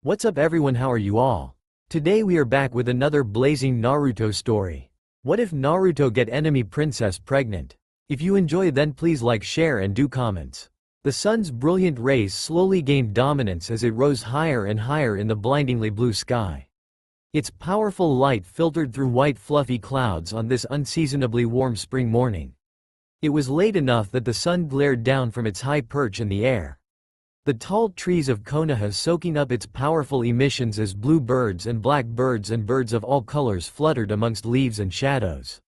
What's up everyone, how are you all? Today we are back with another blazing Naruto story. What if Naruto get enemy princess pregnant? If you enjoy then please like, share and do comments. The sun's brilliant rays slowly gained dominance as it rose higher and higher in the blindingly blue sky. Its powerful light filtered through white fluffy clouds on this unseasonably warm spring morning. It was late enough that the sun glared down from its high perch in the air. The tall trees of Konoha soaking up its powerful emissions as blue birds and black birds and birds of all colors fluttered amongst leaves and shadows.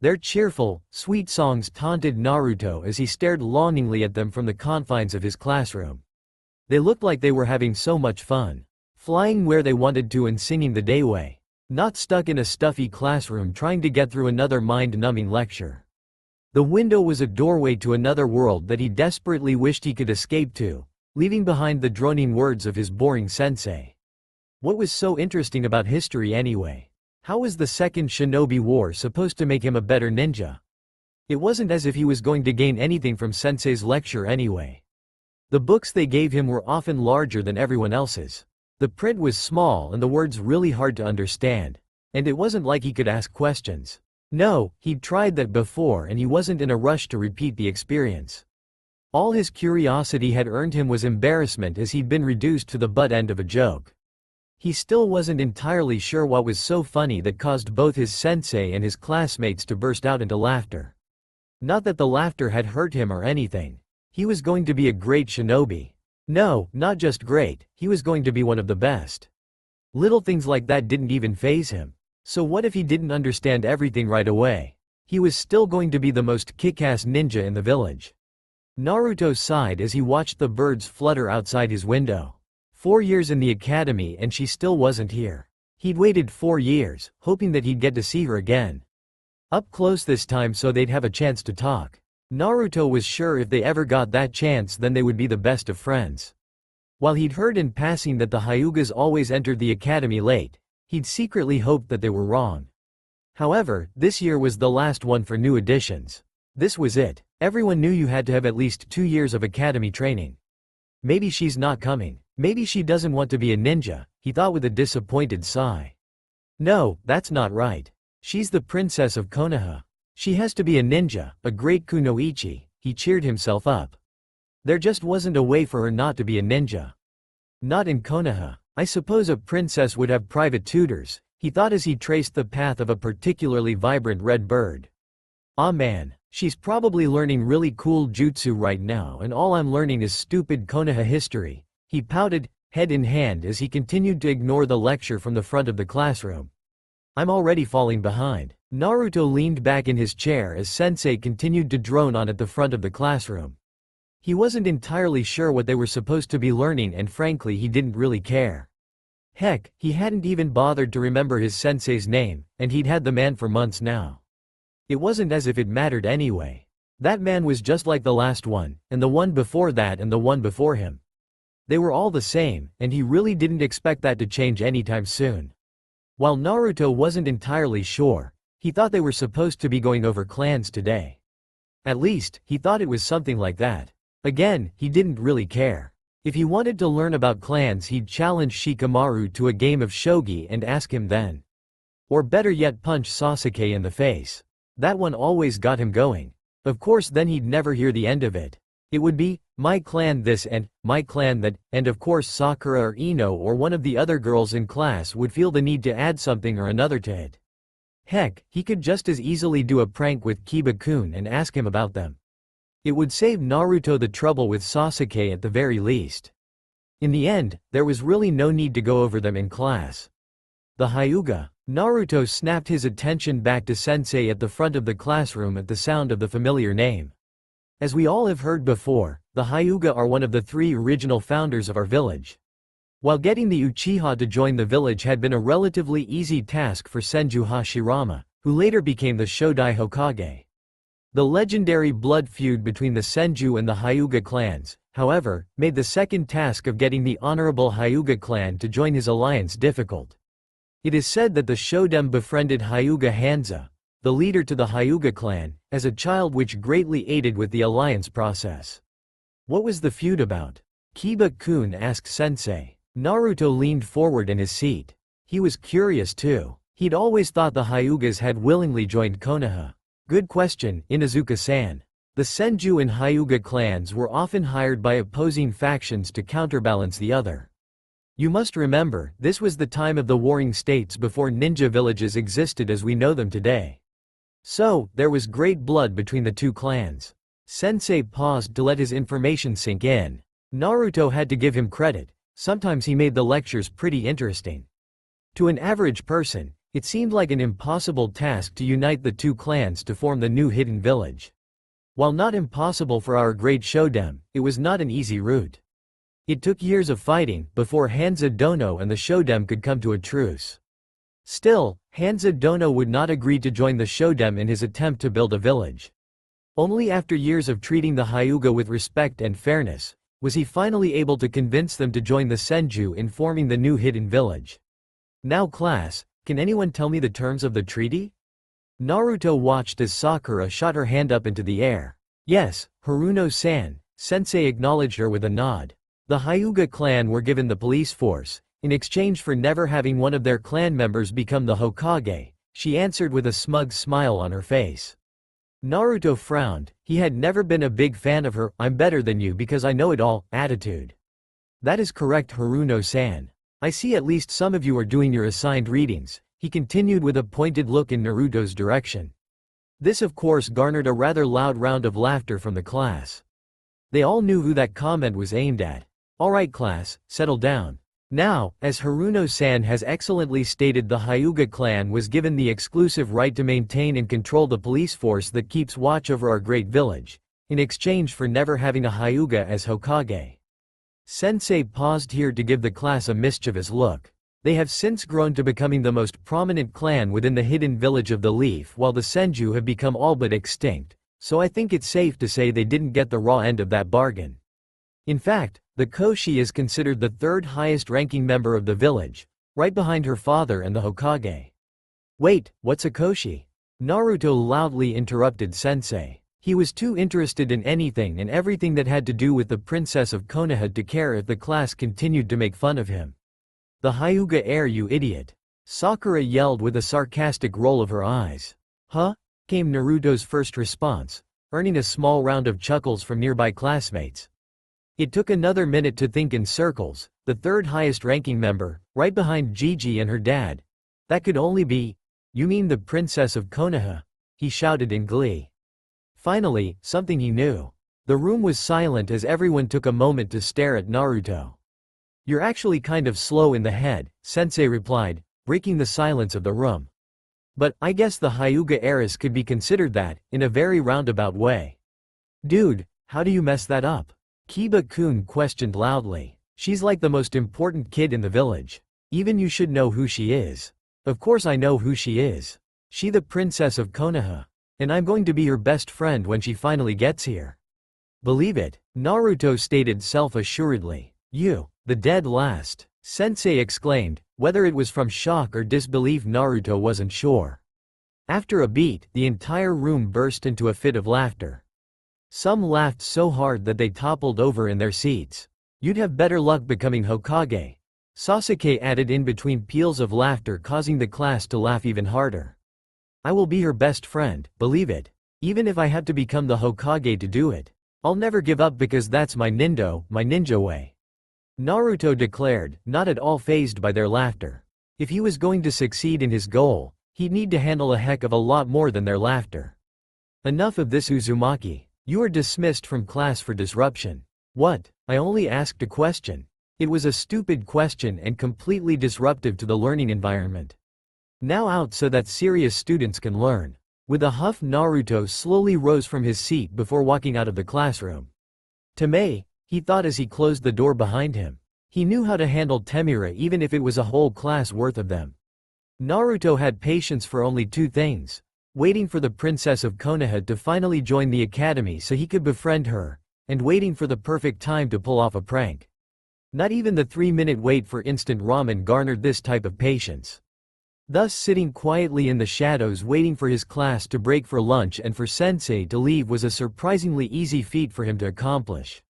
Their cheerful, sweet songs taunted Naruto as he stared longingly at them from the confines of his classroom. They looked like they were having so much fun, flying where they wanted to and singing the day away, not stuck in a stuffy classroom trying to get through another mind-numbing lecture. The window was a doorway to another world that he desperately wished he could escape to, leaving behind the droning words of his boring sensei. What was so interesting about history anyway? How was the Second Shinobi War supposed to make him a better ninja? It wasn't as if he was going to gain anything from sensei's lecture anyway. The books they gave him were often larger than everyone else's. The print was small and the words really hard to understand. And it wasn't like he could ask questions. No, he'd tried that before and he wasn't in a rush to repeat the experience. All his curiosity had earned him was embarrassment as he'd been reduced to the butt end of a joke. He still wasn't entirely sure what was so funny that caused both his sensei and his classmates to burst out into laughter. Not that the laughter had hurt him or anything. He was going to be a great shinobi. No, not just great, he was going to be one of the best. Little things like that didn't even faze him. So what if he didn't understand everything right away? He was still going to be the most kick-ass ninja in the village. Naruto sighed as he watched the birds flutter outside his window. 4 years in the academy and she still wasn't here. He'd waited 4 years, hoping that he'd get to see her again. Up close this time so they'd have a chance to talk. Naruto was sure if they ever got that chance then they would be the best of friends. While he'd heard in passing that the Hyugas always entered the academy late, he'd secretly hoped that they were wrong. However, this year was the last one for new additions. This was it. Everyone knew you had to have at least 2 years of academy training. Maybe she's not coming. Maybe she doesn't want to be a ninja, he thought with a disappointed sigh. No, that's not right. She's the princess of Konoha. She has to be a ninja, a great kunoichi, he cheered himself up. There just wasn't a way for her not to be a ninja. Not in Konoha. I suppose a princess would have private tutors, he thought as he traced the path of a particularly vibrant red bird. Ah man, she's probably learning really cool jutsu right now and all I'm learning is stupid Konoha history, he pouted, head in hand as he continued to ignore the lecture from the front of the classroom. I'm already falling behind. Naruto leaned back in his chair as sensei continued to drone on at the front of the classroom. He wasn't entirely sure what they were supposed to be learning and frankly he didn't really care. Heck, he hadn't even bothered to remember his sensei's name, and he'd had the man for months now. It wasn't as if it mattered anyway. That man was just like the last one, and the one before that and the one before him. They were all the same, and he really didn't expect that to change anytime soon. While Naruto wasn't entirely sure, he thought they were supposed to be going over clans today. At least, he thought it was something like that. Again, he didn't really care. If he wanted to learn about clans he'd challenge Shikamaru to a game of shogi and ask him then. Or better yet punch Sasuke in the face. That one always got him going. Of course then he'd never hear the end of it. It would be, my clan this and, my clan that, and of course Sakura or Ino or one of the other girls in class would feel the need to add something or another to it. Heck, he could just as easily do a prank with Kiba-kun and ask him about them. It would save Naruto the trouble with Sasuke at the very least. In the end, there was really no need to go over them in class. The Hyuga. Naruto snapped his attention back to sensei at the front of the classroom at the sound of the familiar name. As we all have heard before, the Hyuga are one of the 3 original founders of our village. While getting the Uchiha to join the village had been a relatively easy task for Senju Hashirama, who later became the Shodai Hokage. The legendary blood feud between the Senju and the Hyuga clans, however, made the second task of getting the honorable Hyuga clan to join his alliance difficult. It is said that the Shoden befriended Hyuga Hanza, the leader to the Hyuga clan, as a child which greatly aided with the alliance process. What was the feud about? Kiba-kun asked sensei. Naruto leaned forward in his seat. He was curious too. He'd always thought the Hyugas had willingly joined Konoha. Good question, Inuzuka-san. The Senju and Hyuga clans were often hired by opposing factions to counterbalance the other. You must remember, this was the time of the warring states before ninja villages existed as we know them today. So, there was great blood between the two clans. Sensei paused to let his information sink in. Naruto had to give him credit. Sometimes he made the lectures pretty interesting. To an average person, it seemed like an impossible task to unite the two clans to form the new hidden village. While not impossible for our great Shoden, it was not an easy route. It took years of fighting before Hanza Dono and the Shoden could come to a truce. Still, Hanza Dono would not agree to join the Shoden in his attempt to build a village. Only after years of treating the Hyuga with respect and fairness, was he finally able to convince them to join the Senju in forming the new hidden village. Now class, can anyone tell me the terms of the treaty? Naruto watched as Sakura shot her hand up into the air. Yes, Haruno-san, Sensei acknowledged her with a nod. The Hyuga clan were given the police force, in exchange for never having one of their clan members become the Hokage, she answered with a smug smile on her face. Naruto frowned. He had never been a big fan of her "I'm better than you because I know it all" attitude. That is correct, Haruno-san. I see at least some of you are doing your assigned readings, he continued with a pointed look in Naruto's direction. This of course garnered a rather loud round of laughter from the class. They all knew who that comment was aimed at. Alright class, settle down. Now, as Haruno-san has excellently stated, the Hyuga clan was given the exclusive right to maintain and control the police force that keeps watch over our great village, in exchange for never having a Hyuga as Hokage. Sensei paused here to give the class a mischievous look. They have since grown to becoming the most prominent clan within the hidden village of the Leaf, while the Senju have become all but extinct, so I think it's safe to say they didn't get the raw end of that bargain. In fact, the Koshi is considered the third highest ranking member of the village, right behind her father and the Hokage. Wait, what's a Koshi? Naruto loudly interrupted Sensei. He was too interested in anything and everything that had to do with the princess of Konoha to care if the class continued to make fun of him. The Hyuga heir, you idiot! Sakura yelled with a sarcastic roll of her eyes. Huh? Came Naruto's first response, earning a small round of chuckles from nearby classmates. It took another minute to think in circles. The third highest ranking member, right behind Gigi and her dad. That could only be, you mean the princess of Konoha? He shouted in glee. Finally, something he knew. The room was silent as everyone took a moment to stare at Naruto. You're actually kind of slow in the head, Sensei replied, breaking the silence of the room. But, I guess the Hyuga heiress could be considered that, in a very roundabout way. Dude, how do you mess that up? Kiba-kun questioned loudly. She's like the most important kid in the village. Even you should know who she is. Of course I know who she is. She the princess of Konoha. And I'm going to be her best friend when she finally gets here. Believe it, Naruto stated self-assuredly. You, the dead last, Sensei exclaimed. Whether it was from shock or disbelief, Naruto wasn't sure. After a beat, the entire room burst into a fit of laughter. Some laughed so hard that they toppled over in their seats. You'd have better luck becoming Hokage. Sasuke added in between peals of laughter, causing the class to laugh even harder. I will be her best friend, believe it. Even if I have to become the Hokage to do it. I'll never give up because that's my ninja way. Naruto declared, not at all fazed by their laughter. If he was going to succeed in his goal, he'd need to handle a heck of a lot more than their laughter. Enough of this, Uzumaki. You are dismissed from class for disruption. What? I only asked a question. It was a stupid question and completely disruptive to the learning environment. Now out so that serious students can learn. With a huff, Naruto slowly rose from his seat before walking out of the classroom. Tamae, he thought as he closed the door behind him. He knew how to handle Temura even if it was a whole class worth of them. Naruto had patience for only two things. Waiting for the princess of Konoha to finally join the academy so he could befriend her, and waiting for the perfect time to pull off a prank. Not even the 3-minute wait for instant ramen garnered this type of patience. Thus sitting quietly in the shadows waiting for his class to break for lunch and for Sensei to leave was a surprisingly easy feat for him to accomplish.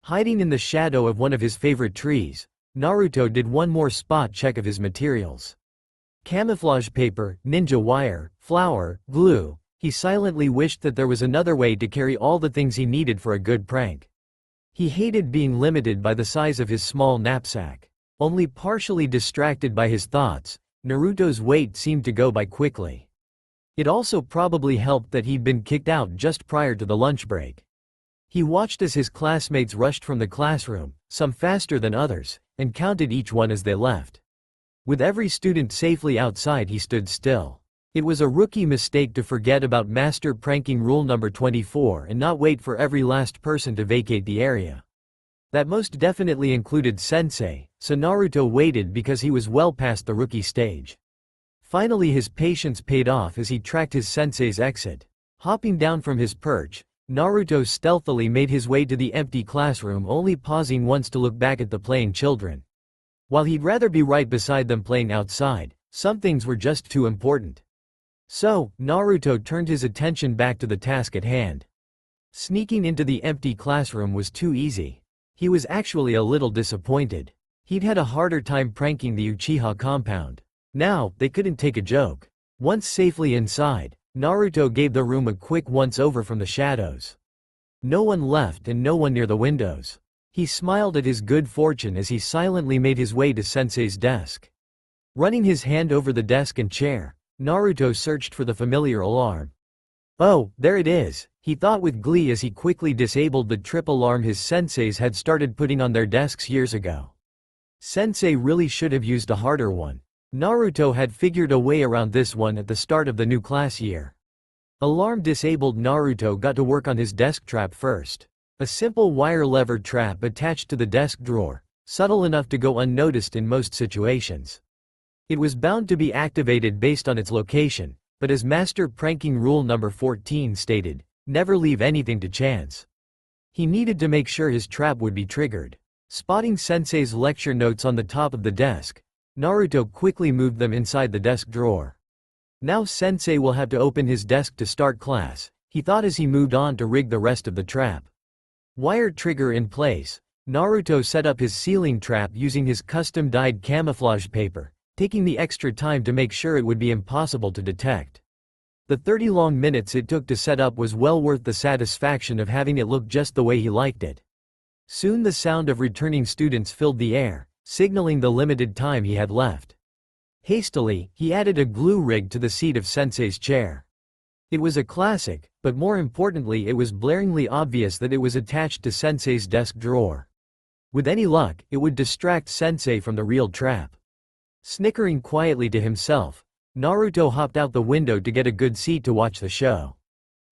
Hiding in the shadow of one of his favorite trees, Naruto did one more spot check of his materials. Camouflage paper, ninja wire, flour, glue. He silently wished that there was another way to carry all the things he needed for a good prank. He hated being limited by the size of his small knapsack. Only partially distracted by his thoughts, Naruto's weight seemed to go by quickly. It also probably helped that he'd been kicked out just prior to the lunch break. He watched as his classmates rushed from the classroom, some faster than others, and counted each one as they left. With every student safely outside, he stood still. It was a rookie mistake to forget about master pranking rule number 24 and not wait for every last person to vacate the area. That most definitely included Sensei, so Naruto waited because he was well past the rookie stage. Finally his patience paid off as he tracked his sensei's exit. Hopping down from his perch, Naruto stealthily made his way to the empty classroom, only pausing once to look back at the playing children. While he'd rather be right beside them playing outside, some things were just too important. So, Naruto turned his attention back to the task at hand. Sneaking into the empty classroom was too easy. He was actually a little disappointed. He'd had a harder time pranking the Uchiha compound. Now, they couldn't take a joke. Once safely inside, Naruto gave the room a quick once-over from the shadows. No one left and no one near the windows. He smiled at his good fortune as he silently made his way to Sensei's desk. Running his hand over the desk and chair, Naruto searched for the familiar alarm. Oh, there it is, he thought with glee as he quickly disabled the trip alarm his senseis had started putting on their desks years ago. Sensei really should have used a harder one. Naruto had figured a way around this one at the start of the new class year. Alarm disabled, Naruto got to work on his desk trap first. A simple wire lever trap attached to the desk drawer, subtle enough to go unnoticed in most situations. It was bound to be activated based on its location, but as master pranking rule number 14 stated, never leave anything to chance. He needed to make sure his trap would be triggered. Spotting Sensei's lecture notes on the top of the desk, Naruto quickly moved them inside the desk drawer. Now Sensei will have to open his desk to start class, he thought as he moved on to rig the rest of the trap. Wire trigger in place, Naruto set up his ceiling trap using his custom-dyed camouflage paper, taking the extra time to make sure it would be impossible to detect. The 30 long minutes it took to set up was well worth the satisfaction of having it look just the way he liked it. Soon the sound of returning students filled the air, signaling the limited time he had left. Hastily, he added a glue rig to the seat of Sensei's chair. It was a classic, but more importantly it was blaringly obvious that it was attached to Sensei's desk drawer. With any luck, it would distract Sensei from the real trap. Snickering quietly to himself, Naruto hopped out the window to get a good seat to watch the show.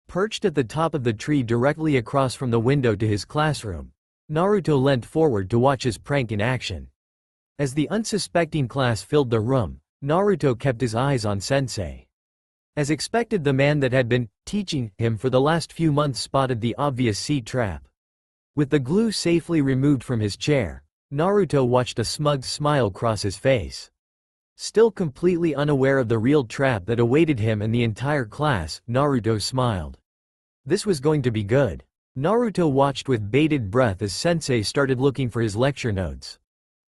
Perched at the top of the tree directly across from the window to his classroom, Naruto leant forward to watch his prank in action. As the unsuspecting class filled the room, Naruto kept his eyes on Sensei. As expected, the man that had been teaching him for the last few months spotted the obvious seat trap. With the glue safely removed from his chair, Naruto watched a smug smile cross his face. Still completely unaware of the real trap that awaited him and the entire class, Naruto smiled. This was going to be good. Naruto watched with bated breath as Sensei started looking for his lecture notes.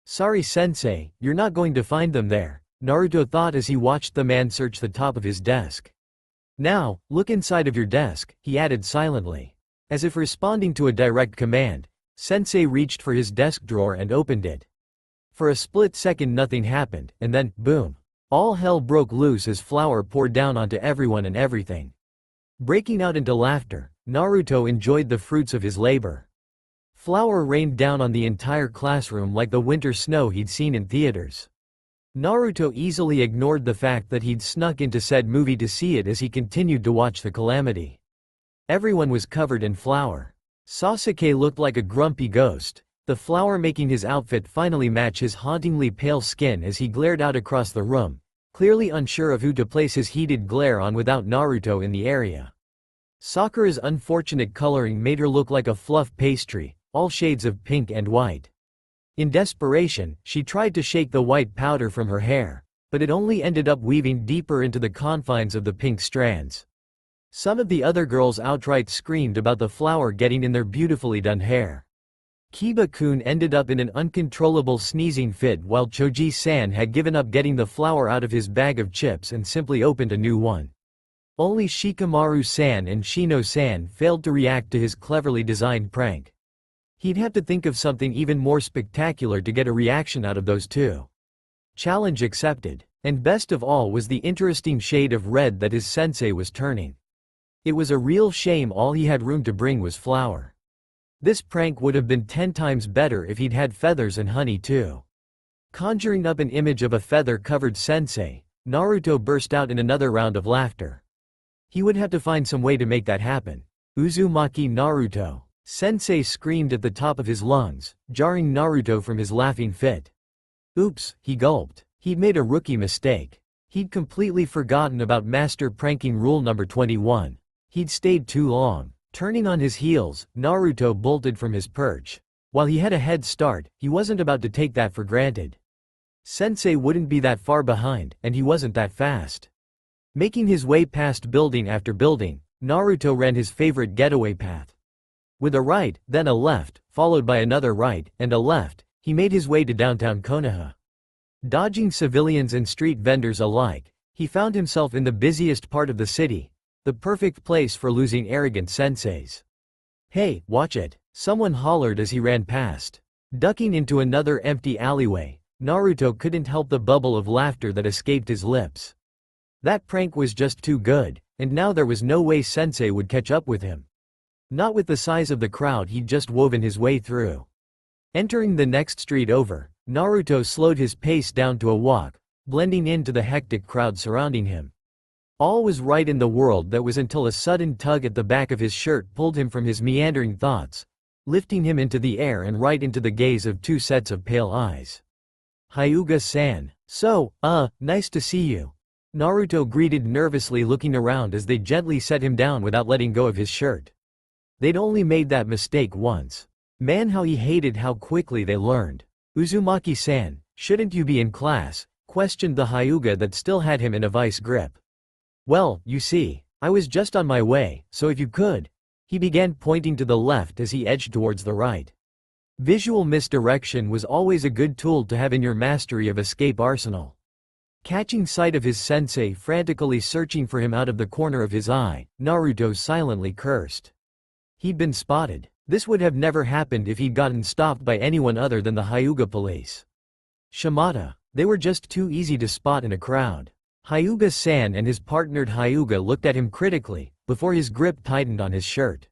Sorry Sensei, you're not going to find them there, Naruto thought as he watched the man search the top of his desk. Now, look inside of your desk, he added silently. As if responding to a direct command, Sensei reached for his desk drawer and opened it. For a split second nothing happened, and then, boom. All hell broke loose as flour poured down onto everyone and everything. Breaking out into laughter, Naruto enjoyed the fruits of his labor. Flour rained down on the entire classroom like the winter snow he'd seen in theaters. Naruto easily ignored the fact that he'd snuck into said movie to see it as he continued to watch the calamity. Everyone was covered in flour. Sasuke looked like a grumpy ghost, the flour making his outfit finally match his hauntingly pale skin as he glared out across the room, clearly unsure of who to place his heated glare on without Naruto in the area. Sakura's unfortunate coloring made her look like a fluff pastry, all shades of pink and white. In desperation, she tried to shake the white powder from her hair, but it only ended up weaving deeper into the confines of the pink strands. Some of the other girls outright screamed about the flour getting in their beautifully done hair. Kiba-kun ended up in an uncontrollable sneezing fit while Choji-san had given up getting the flour out of his bag of chips and simply opened a new one. Only Shikamaru-san and Shino-san failed to react to his cleverly designed prank. He'd have to think of something even more spectacular to get a reaction out of those two. Challenge accepted. And best of all was the interesting shade of red that his sensei was turning. It was a real shame all he had room to bring was flour. This prank would have been 10 times better if he'd had feathers and honey too. Conjuring up an image of a feather-covered sensei, Naruto burst out in another round of laughter. He would have to find some way to make that happen. Uzumaki Naruto. Sensei screamed at the top of his lungs, jarring Naruto from his laughing fit. Oops, he gulped. He'd made a rookie mistake. He'd completely forgotten about master pranking rule number 21. He'd stayed too long. Turning on his heels, Naruto bolted from his perch. While he had a head start, he wasn't about to take that for granted. Sensei wouldn't be that far behind, and he wasn't that fast. Making his way past building after building, Naruto ran his favorite getaway path. With a right, then a left, followed by another right, and a left, he made his way to downtown Konoha. Dodging civilians and street vendors alike, he found himself in the busiest part of the city, the perfect place for losing arrogant senseis. "Hey, watch it," someone hollered as he ran past. Ducking into another empty alleyway, Naruto couldn't help the bubble of laughter that escaped his lips. That prank was just too good, and now there was no way sensei would catch up with him. Not with the size of the crowd he'd just woven his way through. Entering the next street over, Naruto slowed his pace down to a walk, blending into the hectic crowd surrounding him. All was right in the world that was until a sudden tug at the back of his shirt pulled him from his meandering thoughts, lifting him into the air and right into the gaze of two sets of pale eyes. "Hyuga-san. So, nice to see you." Naruto greeted nervously, looking around as they gently set him down without letting go of his shirt. They'd only made that mistake once. Man, how he hated how quickly they learned. "Uzumaki-san, shouldn't you be in class?" questioned the Hyuga that still had him in a vice grip. "Well, you see, I was just on my way, so if you could." He began pointing to the left as he edged towards the right. Visual misdirection was always a good tool to have in your mastery of escape arsenal. Catching sight of his sensei frantically searching for him out of the corner of his eye, Naruto silently cursed. He'd been spotted. This would have never happened if he'd gotten stopped by anyone other than the Hyuga police. Shimada. They were just too easy to spot in a crowd. Hyuga-san and his partnered Hyuga looked at him critically, before his grip tightened on his shirt.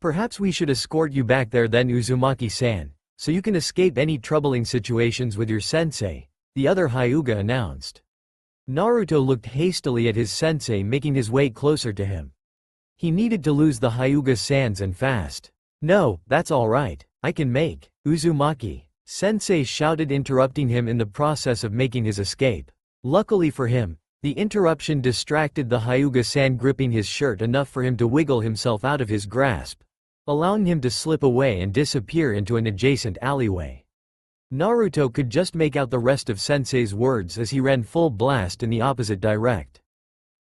"Perhaps we should escort you back there then, Uzumaki-san, so you can escape any troubling situations with your sensei," the other Hyuga announced. Naruto looked hastily at his sensei making his way closer to him. He needed to lose the Hyuga-sans and fast. "No, that's all right. I can make." Uzumaki. Sensei shouted, interrupting him in the process of making his escape. Luckily for him, the interruption distracted the Hyuga-san, gripping his shirt enough for him to wiggle himself out of his grasp, allowing him to slip away and disappear into an adjacent alleyway. Naruto could just make out the rest of Sensei's words as he ran full blast in the opposite direction.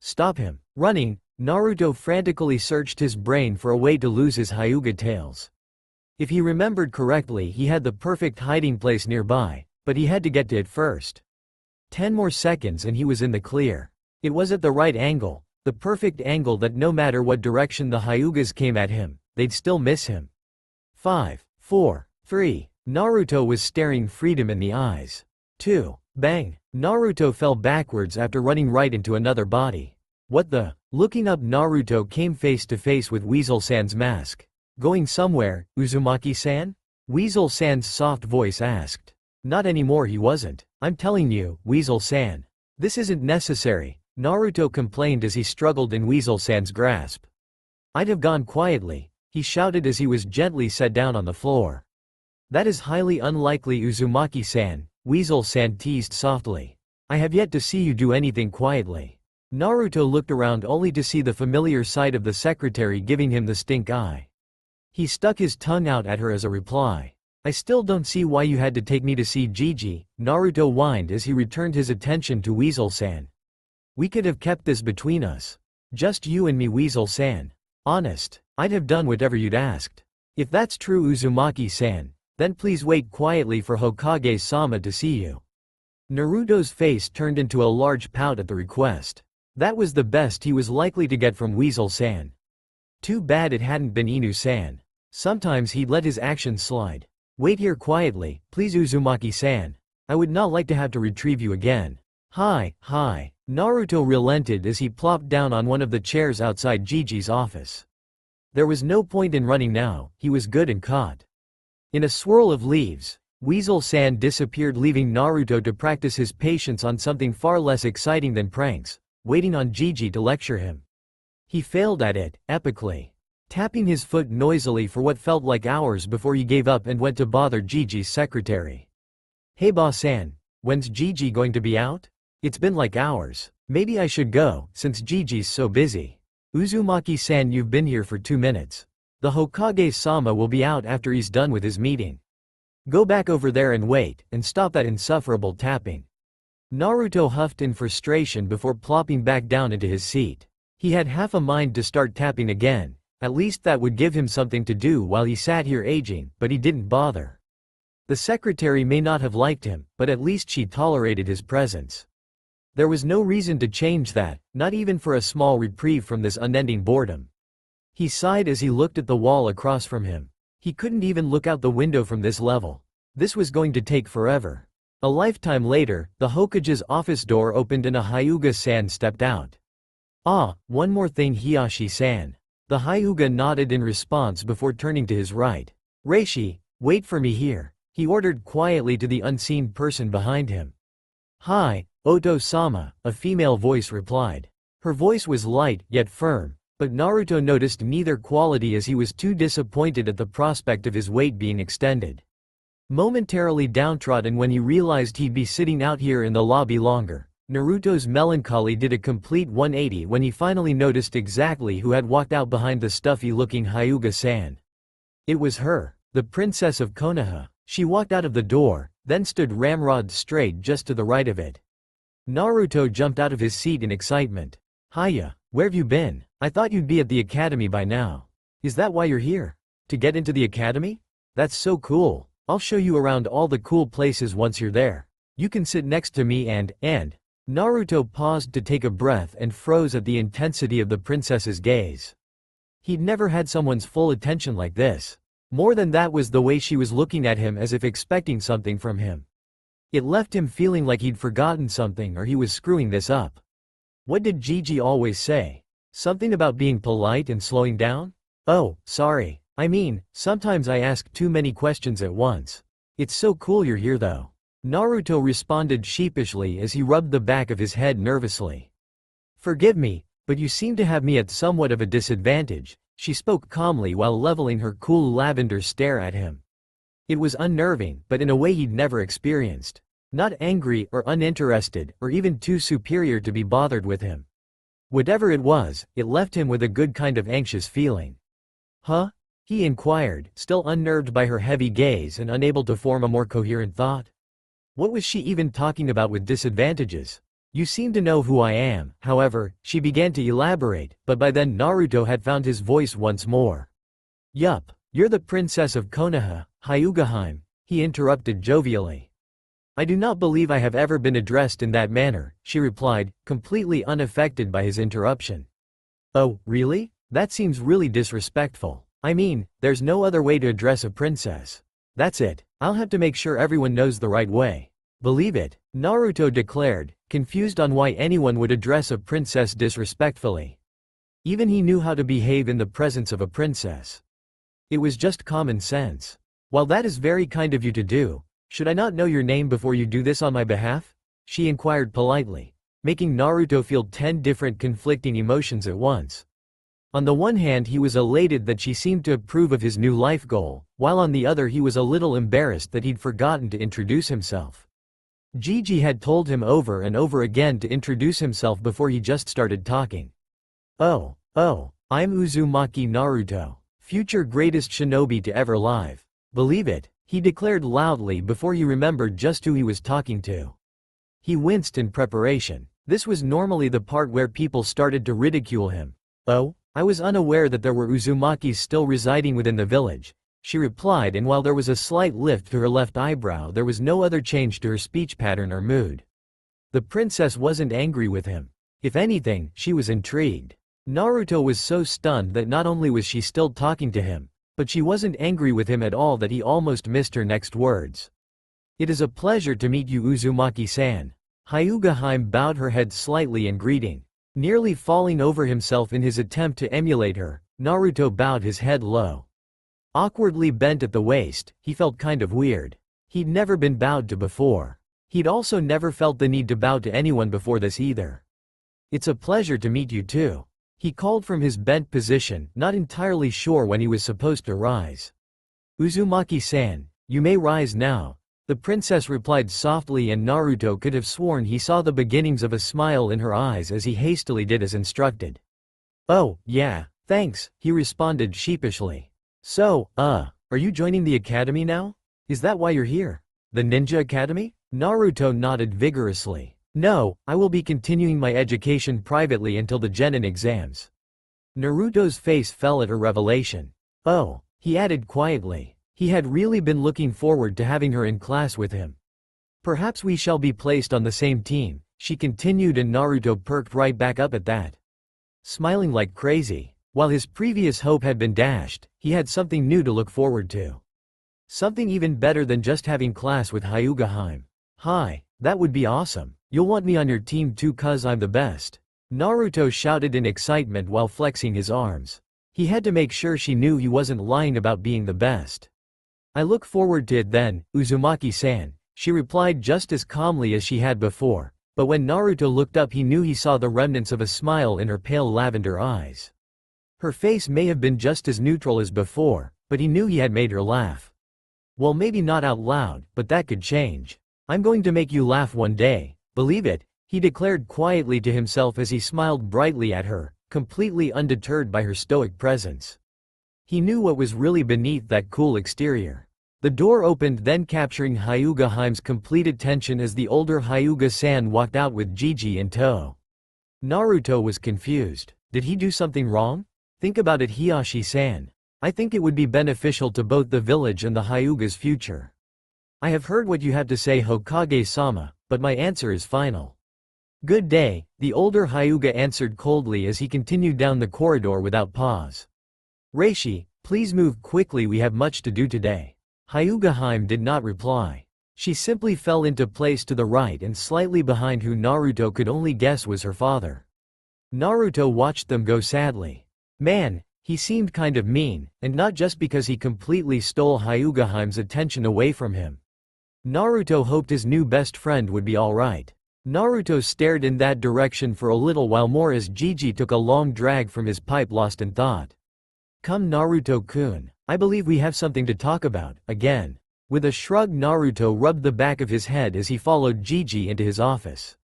"Stop him." Running, Naruto frantically searched his brain for a way to lose his Hyuga tails. If he remembered correctly, he had the perfect hiding place nearby, but he had to get to it first. 10 more seconds and he was in the clear. It was at the right angle, the perfect angle that no matter what direction the Hyugas came at him, they'd still miss him. 5, 4, 3. Naruto was staring freedom in the eyes. 2. Bang! Naruto fell backwards after running right into another body. "What the?" Looking up, Naruto came face to face with Weasel-san's mask. "Going somewhere, Uzumaki-san?" Weasel-san's soft voice asked. "Not anymore," he wasn't. "I'm telling you, Weasel-san. This isn't necessary," Naruto complained as he struggled in Weasel-san's grasp. "I'd have gone quietly," he shouted as he was gently set down on the floor. "That is highly unlikely, Uzumaki-san," Weasel-san teased softly. "I have yet to see you do anything quietly." Naruto looked around only to see the familiar sight of the secretary giving him the stink eye. He stuck his tongue out at her as a reply. "I still don't see why you had to take me to see Gigi," Naruto whined as he returned his attention to Weasel-san. "We could have kept this between us. Just you and me, Weasel-san. Honest, I'd have done whatever you'd asked." "If that's true, Uzumaki-san, Then please wait quietly for Hokage-sama to see you. Naruto's face turned into a large pout at the request. That was the best he was likely to get from Weasel-san. Too bad it hadn't been Inu-san. Sometimes he'd let his actions slide. Wait here quietly, please Uzumaki-san. I would not like to have to retrieve you again. Hi. Naruto relented as he plopped down on one of the chairs outside Gigi's office. There was no point in running now, he was good and caught. In a swirl of leaves, Weasel-san disappeared, leaving Naruto to practice his patience on something far less exciting than pranks, waiting on Gigi to lecture him. He failed at it, epically. Tapping his foot noisily for what felt like hours before he gave up and went to bother Gigi's secretary. Hey boss-san, when's Gigi going to be out? It's been like hours. Maybe I should go, since Gigi's so busy. Uzumaki-san, you've been here for 2 minutes. The Hokage-sama will be out after he's done with his meeting. Go back over there and wait, and stop that insufferable tapping. Naruto huffed in frustration before plopping back down into his seat. He had half a mind to start tapping again, at least that would give him something to do while he sat here aging, but he didn't bother. The secretary may not have liked him, but at least she tolerated his presence. There was no reason to change that, not even for a small reprieve from this unending boredom. He sighed as he looked at the wall across from him. He couldn't even look out the window from this level. This was going to take forever. A lifetime later, the Hokage's office door opened and a Hyuga-san stepped out. Ah, one more thing, Hiyashi-san. The Hyuga nodded in response before turning to his right. Reishi, wait for me here, he ordered quietly to the unseen person behind him. Hi, Oto-sama, a female voice replied. Her voice was light, yet firm, but Naruto noticed neither quality as he was too disappointed at the prospect of his wait being extended. Momentarily downtrodden when he realized he'd be sitting out here in the lobby longer, Naruto's melancholy did a complete 180 when he finally noticed exactly who had walked out behind the stuffy-looking Hyuga-san. It was her, the princess of Konoha. She walked out of the door, then stood ramrod straight just to the right of it. Naruto jumped out of his seat in excitement. Hiya, where've you been? I thought you'd be at the academy by now. Is that why you're here? To get into the academy? That's so cool. I'll show you around all the cool places once you're there. You can sit next to me and. Naruto paused to take a breath and froze at the intensity of the princess's gaze. He'd never had someone's full attention like this. More than that was the way she was looking at him as if expecting something from him. It left him feeling like he'd forgotten something or he was screwing this up. What did Gigi always say? Something about being polite and slowing down? Oh, sorry. I mean, sometimes I ask too many questions at once. It's so cool you're here though. Naruto responded sheepishly as he rubbed the back of his head nervously. Forgive me, but you seem to have me at somewhat of a disadvantage, she spoke calmly while leveling her cool lavender stare at him. It was unnerving, but in a way he'd never experienced. Not angry or uninterested or even too superior to be bothered with him. Whatever it was, it left him with a good kind of anxious feeling. Huh? He inquired, still unnerved by her heavy gaze and unable to form a more coherent thought. What was she even talking about with disadvantages? You seem to know who I am, however, she began to elaborate, but by then Naruto had found his voice once more. Yup, you're the princess of Konoha, Hyugaheim, he interrupted jovially. I do not believe I have ever been addressed in that manner, she replied, completely unaffected by his interruption. Oh, really? That seems really disrespectful. I mean, there's no other way to address a princess. That's it, I'll have to make sure everyone knows the right way. Believe it, Naruto declared, confused on why anyone would address a princess disrespectfully. Even he knew how to behave in the presence of a princess. It was just common sense. While that is very kind of you to do, should I not know your name before you do this on my behalf? She inquired politely, making Naruto feel 10 different conflicting emotions at once. On the one hand he was elated that she seemed to approve of his new life goal, while on the other he was a little embarrassed that he'd forgotten to introduce himself. Gigi had told him over and over again to introduce himself before he just started talking. Oh, I'm Uzumaki Naruto, future greatest shinobi to ever live. Believe it, he declared loudly before he remembered just who he was talking to. He winced in preparation. This was normally the part where people started to ridicule him. Oh? I was unaware that there were Uzumakis still residing within the village. she replied, and while there was a slight lift to her left eyebrow, there was no other change to her speech pattern or mood. The princess wasn't angry with him. If anything, she was intrigued. Naruto was so stunned that not only was she still talking to him, but she wasn't angry with him at all that he almost missed her next words. "It is a pleasure to meet you, Uzumaki-san." Hyuga Haim bowed her head slightly in greeting. Nearly falling over himself in his attempt to emulate her, Naruto bowed his head low. Awkwardly bent at the waist, he felt kind of weird. He'd never been bowed to before. He'd also never felt the need to bow to anyone before this either. "It's a pleasure to meet you too." He called from his bent position, not entirely sure when he was supposed to rise. "Uzumaki-san, you may rise now," the princess replied softly, and Naruto could have sworn he saw the beginnings of a smile in her eyes as he hastily did as instructed. "Oh, yeah, thanks," he responded sheepishly. "So, are you joining the academy now? Is that why you're here? The Ninja Academy?" Naruto nodded vigorously. "No, I will be continuing my education privately until the genin exams." Naruto's face fell at her revelation. "Oh," he added quietly. He had really been looking forward to having her in class with him. "Perhaps we shall be placed on the same team," she continued, and Naruto perked right back up at that. Smiling like crazy. While his previous hope had been dashed, he had something new to look forward to. Something even better than just having class with Hyuga Haim. "Hi, that would be awesome. You'll want me on your team too, cuz I'm the best." Naruto shouted in excitement while flexing his arms. He had to make sure she knew he wasn't lying about being the best. "I look forward to it then, Uzumaki-san," she replied just as calmly as she had before, but when Naruto looked up he knew he saw the remnants of a smile in her pale lavender eyes. Her face may have been just as neutral as before, but he knew he had made her laugh. Well, maybe not out loud, but that could change. "I'm going to make you laugh one day, believe it," he declared quietly to himself as he smiled brightly at her, completely undeterred by her stoic presence. He knew what was really beneath that cool exterior. The door opened, then capturing Hyuga Haim's complete attention as the older Hyuga-san walked out with Gigi in tow. Naruto was confused. Did he do something wrong? "Think about it, Hiyashi-san. I think it would be beneficial to both the village and the Hyuga's future." "I have heard what you have to say, Hokage-sama, but my answer is final." "Good day," the older Hyuga answered coldly as he continued down the corridor without pause. "Reishi, please move quickly, we have much to do today." Hyuga Haim did not reply. She simply fell into place to the right and slightly behind who Naruto could only guess was her father. Naruto watched them go sadly. Man, he seemed kind of mean, and not just because he completely stole Hyuga Haim's attention away from him. Naruto hoped his new best friend would be alright. Naruto stared in that direction for a little while more as Gigi took a long drag from his pipe, lost in thought. "Come, Naruto-kun, I believe we have something to talk about, again." With a shrug, Naruto rubbed the back of his head as he followed Gigi into his office.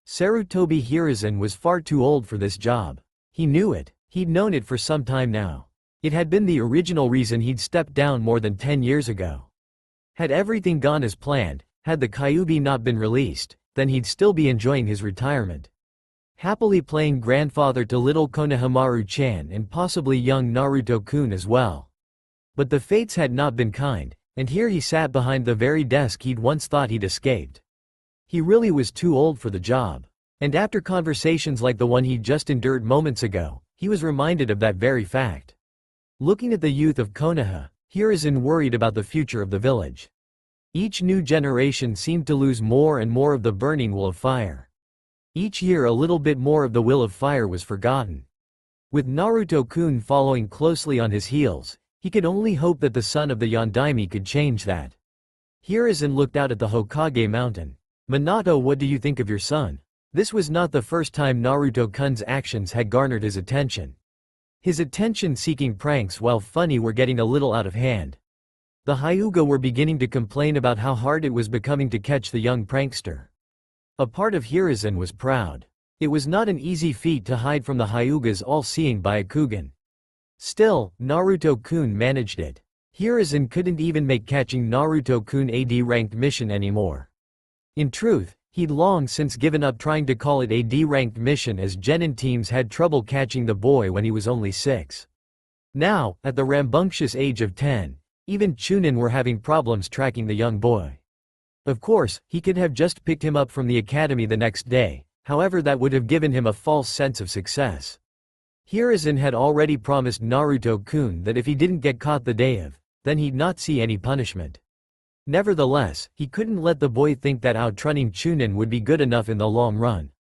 Sarutobi Hiruzen was far too old for this job. He knew it. He'd known it for some time now. It had been the original reason he'd stepped down more than 10 years ago. Had everything gone as planned, had the Kyuubi not been released, then he'd still be enjoying his retirement. Happily playing grandfather to little Konohamaru-chan and possibly young Naruto-kun as well. But the fates had not been kind, and here he sat behind the very desk he'd once thought he'd escaped. He really was too old for the job. And after conversations like the one he'd just endured moments ago, he was reminded of that very fact. Looking at the youth of Konoha, Hiruzen worried about the future of the village. Each new generation seemed to lose more and more of the burning will of fire. Each year a little bit more of the will of fire was forgotten. With Naruto-kun following closely on his heels, he could only hope that the son of the Yondaime could change that. Hiruzen looked out at the Hokage mountain. "Minato, what do you think of your son?" This was not the first time Naruto-kun's actions had garnered his attention. His attention-seeking pranks, while funny, were getting a little out of hand. The Hyuga were beginning to complain about how hard it was becoming to catch the young prankster. A part of Hiruzen was proud. It was not an easy feat to hide from the Hyuga's all-seeing Byakugan. Still, Naruto-kun managed it. Hiruzen couldn't even make catching Naruto-kun a D-ranked mission anymore. In truth, he'd long since given up trying to call it a D-ranked mission, as genin teams had trouble catching the boy when he was only 6. Now, at the rambunctious age of 10, Even Chunin were having problems tracking the young boy. Of course, he could have just picked him up from the academy the next day, however that would have given him a false sense of success. Hiruzen had already promised Naruto-kun that if he didn't get caught the day of, then he'd not see any punishment. Nevertheless, he couldn't let the boy think that outrunning Chunin would be good enough in the long run.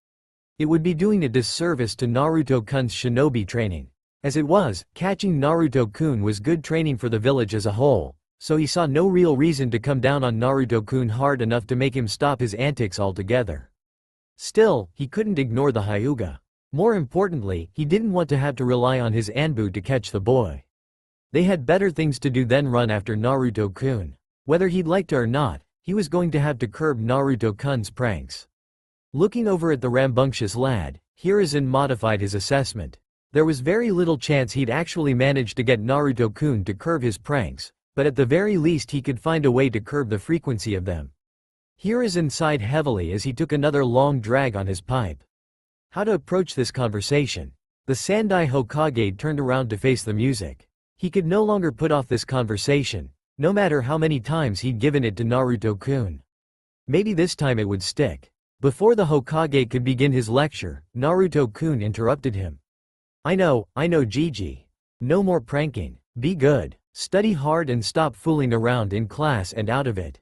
It would be doing a disservice to Naruto-kun's shinobi training. As it was, catching Naruto-kun was good training for the village as a whole, so he saw no real reason to come down on Naruto-kun hard enough to make him stop his antics altogether. Still, he couldn't ignore the Hyuga. More importantly, he didn't want to have to rely on his Anbu to catch the boy. They had better things to do than run after Naruto-kun. Whether he'd like to or not, he was going to have to curb Naruto-kun's pranks. Looking over at the rambunctious lad, Hiruzen modified his assessment. There was very little chance he'd actually manage to get Naruto-kun to curb his pranks, but at the very least he could find a way to curb the frequency of them. Hiruzen sighed heavily as he took another long drag on his pipe. How to approach this conversation? The Sandai Hokage turned around to face the music. He could no longer put off this conversation, no matter how many times he'd given it to Naruto-kun. Maybe this time it would stick. Before the Hokage could begin his lecture, Naruto-kun interrupted him. I know, Gigi. No more pranking. Be good. Study hard and stop fooling around in class and out of it.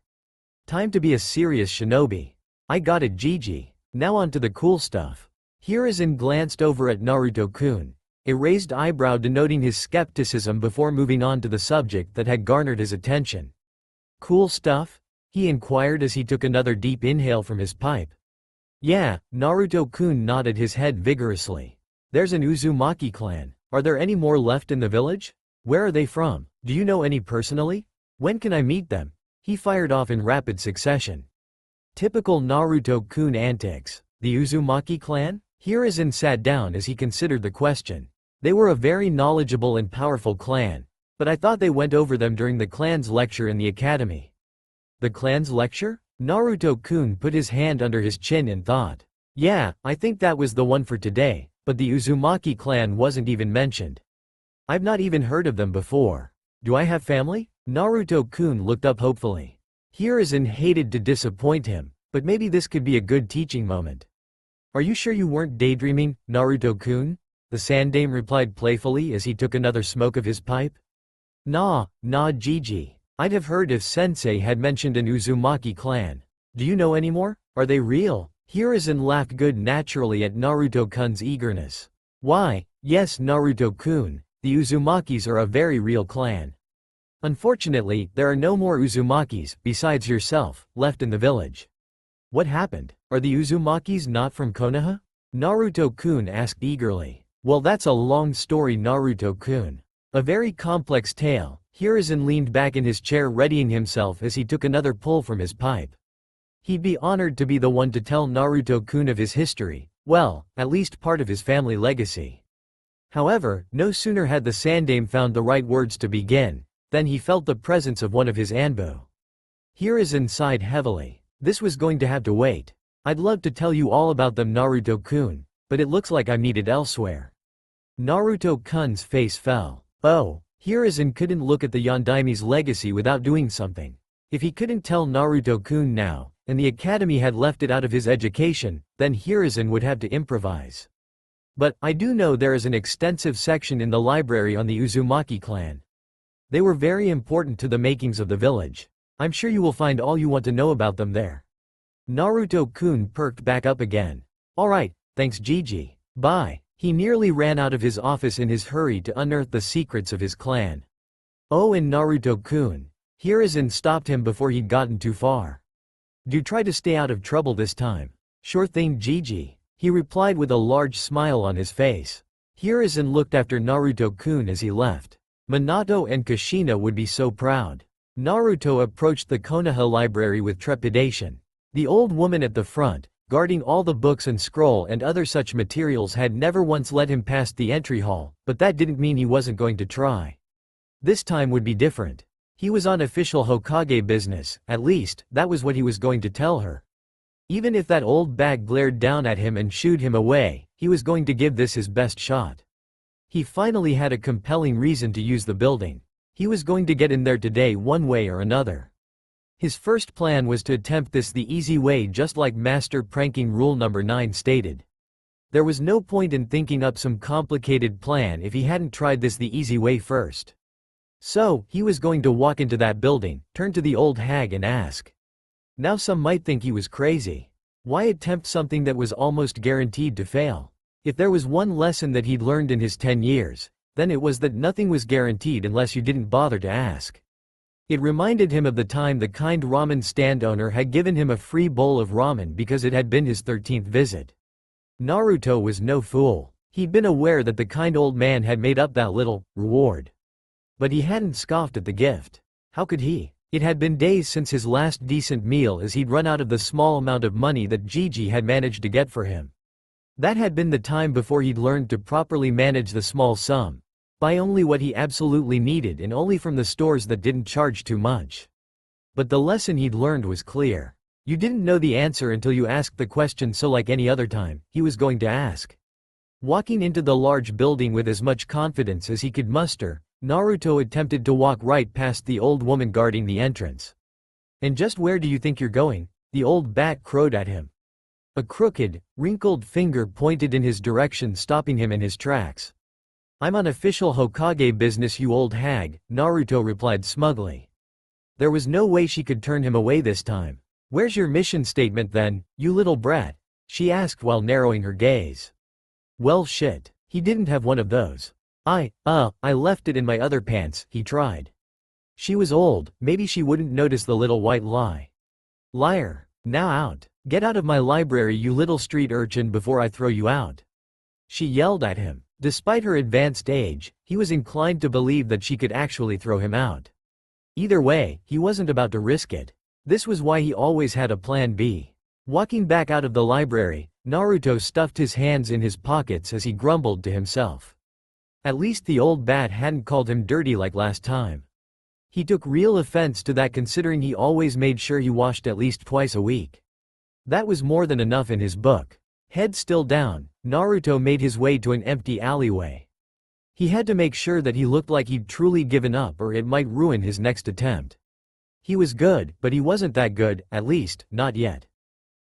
Time to be a serious shinobi. I got it, Gigi. Now on to the cool stuff. Hiruzen glanced over at Naruto-kun, a raised eyebrow denoting his skepticism before moving on to the subject that had garnered his attention. Cool stuff? He inquired as he took another deep inhale from his pipe. Yeah, Naruto-kun nodded his head vigorously. There's an Uzumaki clan. Are there any more left in the village? Where are they from? Do you know any personally? When can I meet them? He fired off in rapid succession. Typical Naruto-kun antics. The Uzumaki clan? Hiruzen sat down as he considered the question. They were a very knowledgeable and powerful clan, but I thought they went over them during the clan's lecture in the academy. The clan's lecture? Naruto-kun put his hand under his chin and thought. Yeah, I think that was the one for today, but the Uzumaki clan wasn't even mentioned. I've not even heard of them before. Do I have family? Naruto-kun looked up hopefully. Hiruzen hated to disappoint him, but maybe this could be a good teaching moment. Are you sure you weren't daydreaming, Naruto-kun? The Sandame replied playfully as he took another smoke of his pipe. Nah, Gigi. I'd have heard if Sensei had mentioned an Uzumaki clan. Do you know any more? Are they real? Hiruzen laughed good naturally at Naruto-kun's eagerness. Why, yes Naruto-kun, the Uzumakis are a very real clan. Unfortunately, there are no more Uzumakis, besides yourself, left in the village. What happened? Are the Uzumakis not from Konoha? Naruto-kun asked eagerly. Well, that's a long story, Naruto-kun. A very complex tale. Hiruzen leaned back in his chair readying himself as he took another pull from his pipe. He'd be honored to be the one to tell Naruto-kun of his history, well, at least part of his family legacy. However, no sooner had the Sandame found the right words to begin, than he felt the presence of one of his Anbu. Hiruzen sighed heavily. This was going to have to wait. I'd love to tell you all about them, Naruto-kun, but it looks like I'm needed elsewhere. Naruto-kun's face fell. Oh, Hiruzen couldn't look at the Yondaime's legacy without doing something. If he couldn't tell Naruto-kun now, and the academy had left it out of his education, then Hiruzen would have to improvise. But, I do know there is an extensive section in the library on the Uzumaki clan. They were very important to the makings of the village. I'm sure you will find all you want to know about them there. Naruto-kun perked back up again. Alright, thanks Gigi. Bye. He nearly ran out of his office in his hurry to unearth the secrets of his clan. Oh, and Naruto-kun. Hiruzen stopped him before he'd gotten too far. Do try to stay out of trouble this time. Sure thing, Gigi. He replied with a large smile on his face. Hiruzen looked after Naruto-kun as he left. Minato and Kushina would be so proud. Naruto approached the Konoha library with trepidation. The old woman at the front, guarding all the books and scroll and other such materials, had never once let him past the entry hall, but that didn't mean he wasn't going to try. This time would be different. He was on official Hokage business, at least, that was what he was going to tell her. Even if that old bag glared down at him and shooed him away, he was going to give this his best shot. He finally had a compelling reason to use the building. He was going to get in there today one way or another. His first plan was to attempt this the easy way, just like Master Pranking Rule number 9 stated. There was no point in thinking up some complicated plan if he hadn't tried this the easy way first. So, he was going to walk into that building, turn to the old hag and ask. Now some might think he was crazy. Why attempt something that was almost guaranteed to fail? If there was one lesson that he'd learned in his 10 years, then it was that nothing was guaranteed unless you didn't bother to ask. It reminded him of the time the kind ramen stand owner had given him a free bowl of ramen because it had been his 13th visit. Naruto was no fool. He'd been aware that the kind old man had made up that little reward. But he hadn't scoffed at the gift. How could he? It had been days since his last decent meal, as he'd run out of the small amount of money that Gigi had managed to get for him. That had been the time before he'd learned to properly manage the small sum. Buy only what he absolutely needed, and only from the stores that didn't charge too much. But the lesson he'd learned was clear. You didn't know the answer until you asked the question, so like any other time, he was going to ask. Walking into the large building with as much confidence as he could muster, Naruto attempted to walk right past the old woman guarding the entrance. And just where do you think you're going? The old bat crowed at him. A crooked, wrinkled finger pointed in his direction, stopping him in his tracks. I'm on official Hokage business, you old hag, Naruto replied smugly. There was no way she could turn him away this time. Where's your mission statement then, you little brat? She asked while narrowing her gaze. Well shit, he didn't have one of those. I left it in my other pants, he tried. She was old, maybe she wouldn't notice the little white lie. Liar, now out. Get out of my library, you little street urchin, before I throw you out. She yelled at him. Despite her advanced age, he was inclined to believe that she could actually throw him out. Either way, he wasn't about to risk it. This was why he always had a plan B. Walking back out of the library, Naruto stuffed his hands in his pockets as he grumbled to himself. At least the old bat hadn't called him dirty like last time. He took real offense to that, considering he always made sure he washed at least twice a week. That was more than enough in his book. Head still down, Naruto made his way to an empty alleyway. He had to make sure that he looked like he'd truly given up, or it might ruin his next attempt. He was good, but he wasn't that good, at least, not yet.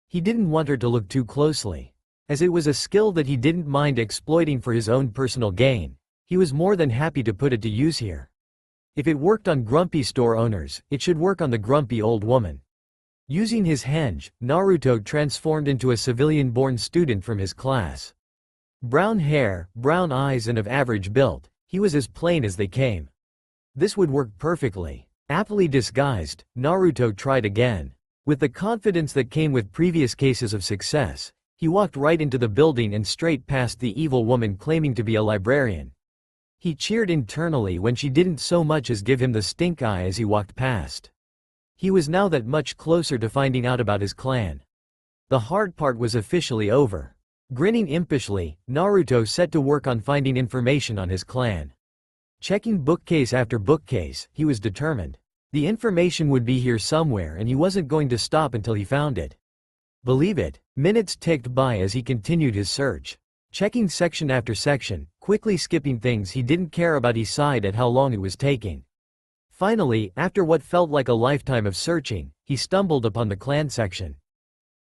He didn't want her to look too closely. As it was a skill that he didn't mind exploiting for his own personal gain, he was more than happy to put it to use here. If it worked on grumpy store owners, it should work on the grumpy old woman. Using his henge, Naruto transformed into a civilian-born student from his class. Brown hair, brown eyes, and of average build, he was as plain as they came. This would work perfectly. Aptly disguised, Naruto tried again. With the confidence that came with previous cases of success, he walked right into the building and straight past the evil woman claiming to be a librarian. He cheered internally when she didn't so much as give him the stink eye as he walked past. He was now that much closer to finding out about his clan. The hard part was officially over. Grinning impishly, Naruto set to work on finding information on his clan. Checking bookcase after bookcase, he was determined. The information would be here somewhere, and he wasn't going to stop until he found it. Believe it, minutes ticked by as he continued his search. Checking section after section, quickly skipping things he didn't care about. He sighed at how long it was taking. Finally, after what felt like a lifetime of searching, he stumbled upon the clan section.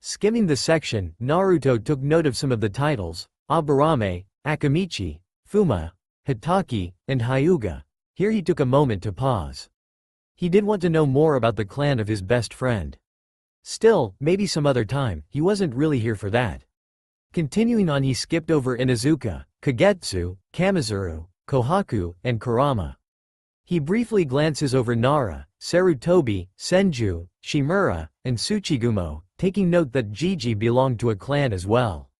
Skimming the section, Naruto took note of some of the titles: Aburame, Akamichi, Fuma, Hitaki, and Hyuga. Here he took a moment to pause. He did want to know more about the clan of his best friend. Still, maybe some other time, he wasn't really here for that. Continuing on, he skipped over Inuzuka, Kagetsu, Kamizuru, Kohaku, and Kurama. He briefly glances over Nara, Sarutobi, Senju, Shimura, and Tsuchigumo, taking note that Gigi belonged to a clan as well.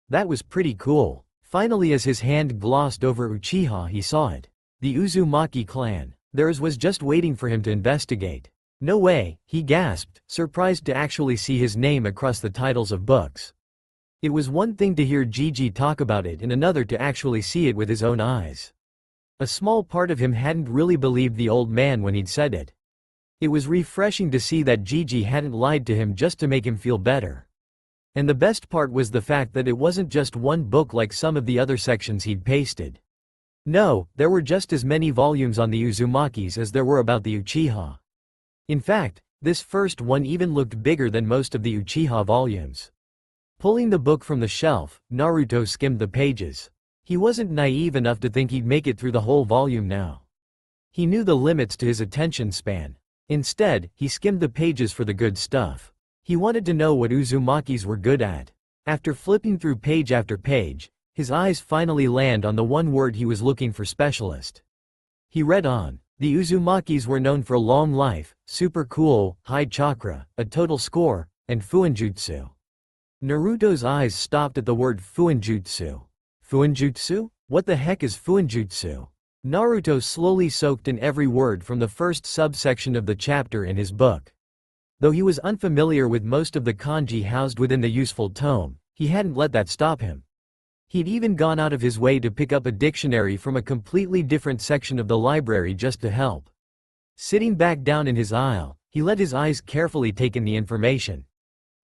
That was pretty cool. Finally, as his hand glossed over Uchiha, he saw it. The Uzumaki clan. Theirs was just waiting for him to investigate. No way, he gasped, surprised to actually see his name across the titles of books. It was one thing to hear Gigi talk about it and another to actually see it with his own eyes. A small part of him hadn't really believed the old man when he'd said it. It was refreshing to see that Gigi hadn't lied to him just to make him feel better. And the best part was the fact that it wasn't just one book like some of the other sections he'd pasted. No, there were just as many volumes on the Uzumakis as there were about the Uchiha. In fact, this first one even looked bigger than most of the Uchiha volumes. Pulling the book from the shelf, Naruto skimmed the pages. He wasn't naive enough to think he'd make it through the whole volume now. He knew the limits to his attention span. Instead, he skimmed the pages for the good stuff. He wanted to know what Uzumakis were good at. After flipping through page after page, his eyes finally land on the one word he was looking for: specialist. He read on. The Uzumakis were known for long life, super cool, high chakra, a total score, and fuinjutsu. Naruto's eyes stopped at the word fuinjutsu. Fuinjutsu? What the heck is fuinjutsu? Naruto slowly soaked in every word from the first subsection of the chapter in his book. Though he was unfamiliar with most of the kanji housed within the useful tome, he hadn't let that stop him. He'd even gone out of his way to pick up a dictionary from a completely different section of the library just to help. Sitting back down in his aisle, he let his eyes carefully take in the information,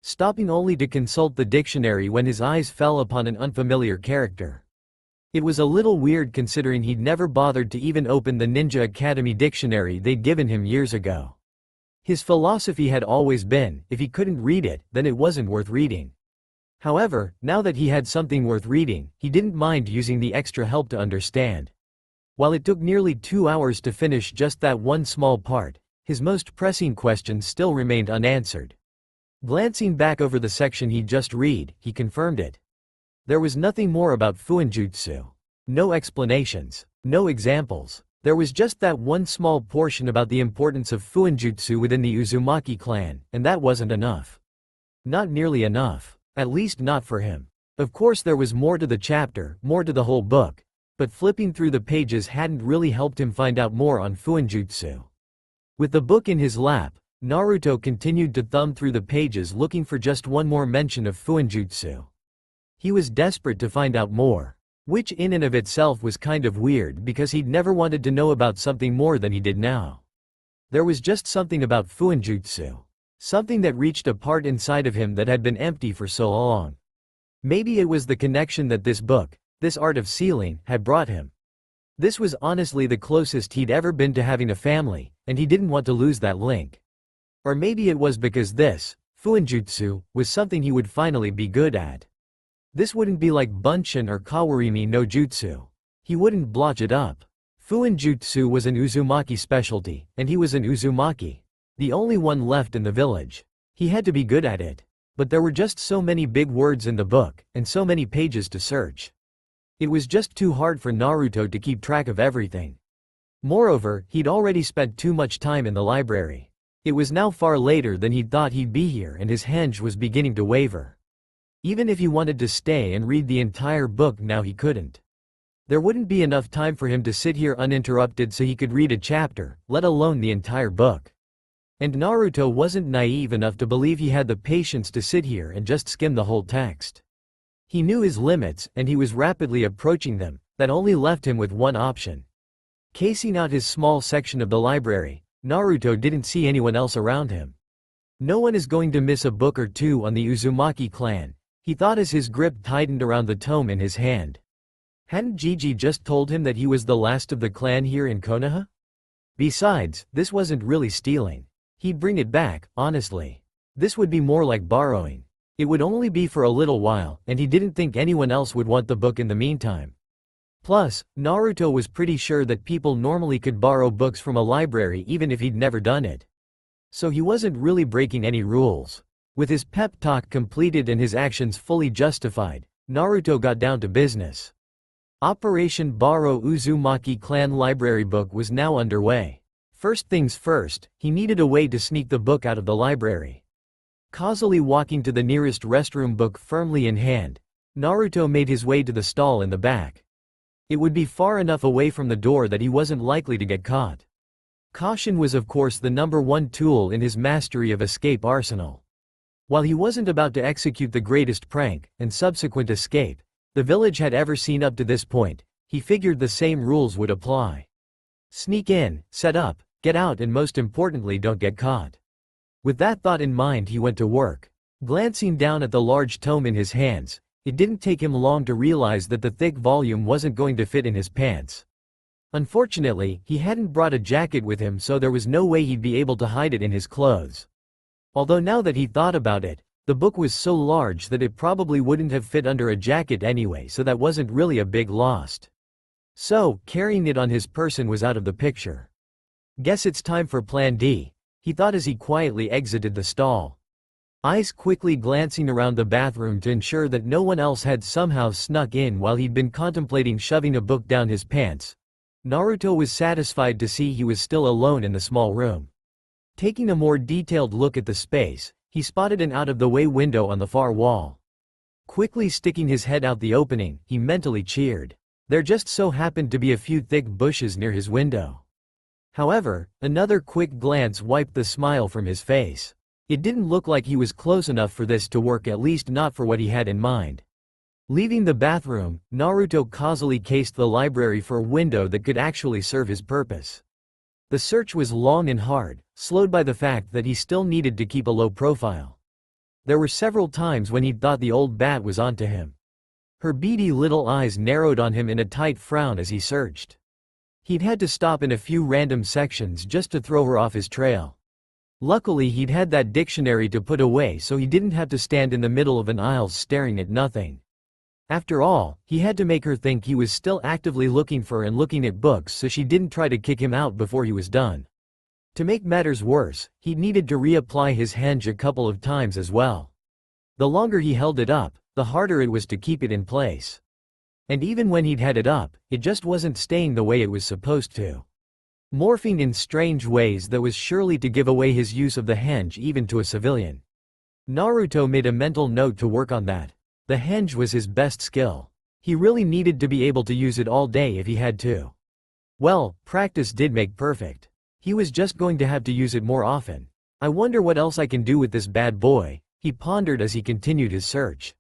stopping only to consult the dictionary when his eyes fell upon an unfamiliar character. It was a little weird considering he'd never bothered to even open the Ninja Academy dictionary they'd given him years ago. His philosophy had always been, if he couldn't read it, then it wasn't worth reading. However, now that he had something worth reading, he didn't mind using the extra help to understand. While it took nearly 2 hours to finish just that one small part, his most pressing question still remained unanswered. Glancing back over the section he'd just read, he confirmed it. There was nothing more about fuinjutsu. No explanations. No examples. There was just that one small portion about the importance of fuinjutsu within the Uzumaki clan, and that wasn't enough. Not nearly enough. At least not for him. Of course there was more to the chapter, more to the whole book, but flipping through the pages hadn't really helped him find out more on fuinjutsu. With the book in his lap, Naruto continued to thumb through the pages looking for just one more mention of fuinjutsu. He was desperate to find out more, which in and of itself was kind of weird because he'd never wanted to know about something more than he did now. There was just something about fuinjutsu. Something that reached a part inside of him that had been empty for so long. Maybe it was the connection that this book, this art of sealing, had brought him. This was honestly the closest he'd ever been to having a family, and he didn't want to lose that link. Or maybe it was because this, fuinjutsu, was something he would finally be good at. This wouldn't be like Bunshin or Kawarimi no Jutsu. He wouldn't blotch it up. Fuinjutsu was an Uzumaki specialty, and he was an Uzumaki. The only one left in the village. He had to be good at it. But there were just so many big words in the book, and so many pages to search. It was just too hard for Naruto to keep track of everything. Moreover, he'd already spent too much time in the library. It was now far later than he'd thought he'd be here, and his hand was beginning to waver. Even if he wanted to stay and read the entire book now, he couldn't. There wouldn't be enough time for him to sit here uninterrupted so he could read a chapter, let alone the entire book. And Naruto wasn't naive enough to believe he had the patience to sit here and just skim the whole text. He knew his limits, and he was rapidly approaching them. That only left him with one option. Casing out his small section of the library, Naruto didn't see anyone else around him. No one is going to miss a book or two on the Uzumaki clan, he thought as his grip tightened around the tome in his hand. Hadn't Gigi just told him that he was the last of the clan here in Konoha? Besides, this wasn't really stealing. He'd bring it back, honestly. This would be more like borrowing. It would only be for a little while, and he didn't think anyone else would want the book in the meantime. Plus, Naruto was pretty sure that people normally could borrow books from a library even if he'd never done it. So he wasn't really breaking any rules. With his pep talk completed and his actions fully justified, Naruto got down to business. Operation Borrow Uzumaki Clan Library Book was now underway. First things first, he needed a way to sneak the book out of the library. Causally walking to the nearest restroom, book firmly in hand, Naruto made his way to the stall in the back. It would be far enough away from the door that he wasn't likely to get caught. Caution was of course the #1 tool in his mastery of escape arsenal. While he wasn't about to execute the greatest prank and subsequent escape the village had ever seen up to this point, he figured the same rules would apply. Sneak in, set up, get out, and most importantly, don't get caught. With that thought in mind, he went to work. Glancing down at the large tome in his hands, It didn't take him long to realize that the thick volume wasn't going to fit in his pants. Unfortunately, he hadn't brought a jacket with him, so there was no way he'd be able to hide it in his clothes. Although now that he thought about it, the book was so large that it probably wouldn't have fit under a jacket anyway, so that wasn't really a big loss. So, carrying it on his person was out of the picture. Guess it's time for Plan D, he thought as he quietly exited the stall. Eyes quickly glancing around the bathroom to ensure that no one else had somehow snuck in while he'd been contemplating shoving a book down his pants, Naruto was satisfied to see he was still alone in the small room. Taking a more detailed look at the space, he spotted an out-of-the-way window on the far wall. Quickly sticking his head out the opening, he mentally cheered. There just so happened to be a few thick bushes near his window. However, another quick glance wiped the smile from his face. It didn't look like he was close enough for this to work, at least not for what he had in mind. Leaving the bathroom, Naruto causally cased the library for a window that could actually serve his purpose. The search was long and hard, slowed by the fact that he still needed to keep a low profile. There were several times when he'd thought the old bat was onto him. Her beady little eyes narrowed on him in a tight frown as he searched. He'd had to stop in a few random sections just to throw her off his trail. Luckily he'd had that dictionary to put away, so he didn't have to stand in the middle of an aisle staring at nothing. After all, he had to make her think he was still actively looking for and looking at books, so she didn't try to kick him out before he was done. To make matters worse, he needed to reapply his henge a couple of times as well. The longer he held it up, the harder it was to keep it in place. And even when he'd had it up, it just wasn't staying the way it was supposed to. Morphing in strange ways that was surely to give away his use of the henge even to a civilian. Naruto made a mental note to work on that. The henge was his best skill. He really needed to be able to use it all day if he had to. Well, practice did make perfect. He was just going to have to use it more often. I wonder what else I can do with this bad boy, he pondered as he continued his search.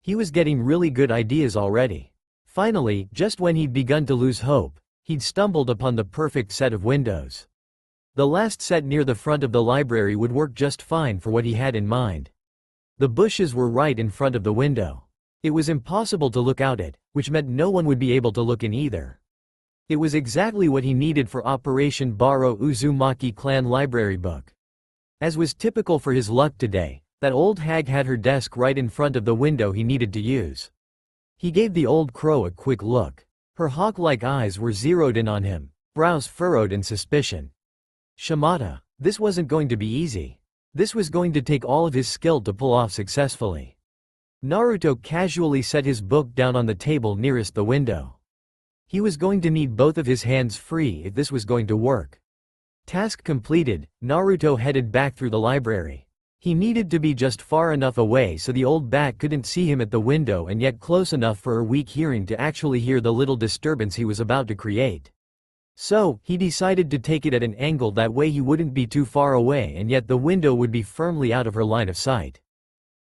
He was getting really good ideas already. Finally, just when he'd begun to lose hope, he'd stumbled upon the perfect set of windows. The last set near the front of the library would work just fine for what he had in mind. The bushes were right in front of the window. It was impossible to look out it, which meant no one would be able to look in either. It was exactly what he needed for Operation Borrow Uzumaki Clan library book. As was typical for his luck today, that old hag had her desk right in front of the window he needed to use. He gave the old crow a quick look. Her hawk-like eyes were zeroed in on him, brows furrowed in suspicion. Shimada, this wasn't going to be easy. This was going to take all of his skill to pull off successfully. Naruto casually set his book down on the table nearest the window. He was going to need both of his hands free if this was going to work. Task completed, Naruto headed back through the library. He needed to be just far enough away so the old bat couldn't see him at the window, and yet close enough for her weak hearing to actually hear the little disturbance he was about to create. So, he decided to take it at an angle, that way he wouldn't be too far away and yet the window would be firmly out of her line of sight.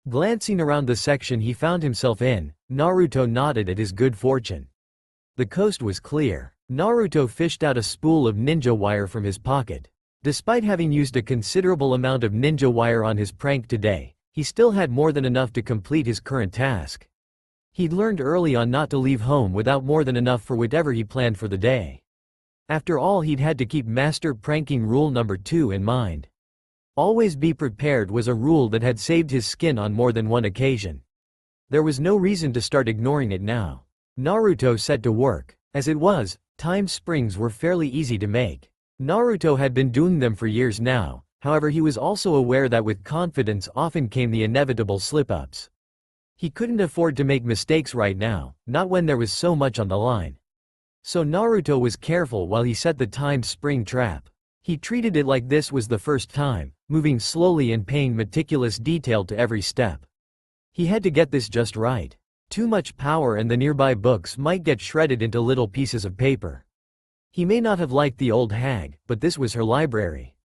Glancing around the section he found himself in, Naruto nodded at his good fortune. The coast was clear. Naruto fished out a spool of ninja wire from his pocket. Despite having used a considerable amount of ninja wire on his prank today, he still had more than enough to complete his current task. He'd learned early on not to leave home without more than enough for whatever he planned for the day. After all, he'd had to keep master pranking rule number 2 in mind. Always be prepared was a rule that had saved his skin on more than one occasion. There was no reason to start ignoring it now. Naruto set to work. As it was, time springs were fairly easy to make. Naruto had been doing them for years now, however he was also aware that with confidence often came the inevitable slip-ups. He couldn't afford to make mistakes right now, not when there was so much on the line. So Naruto was careful while he set the timed spring trap. He treated it like this was the first time, moving slowly and paying meticulous detail to every step. He had to get this just right. Too much power and the nearby books might get shredded into little pieces of paper. He may not have liked the old hag, but this was her library.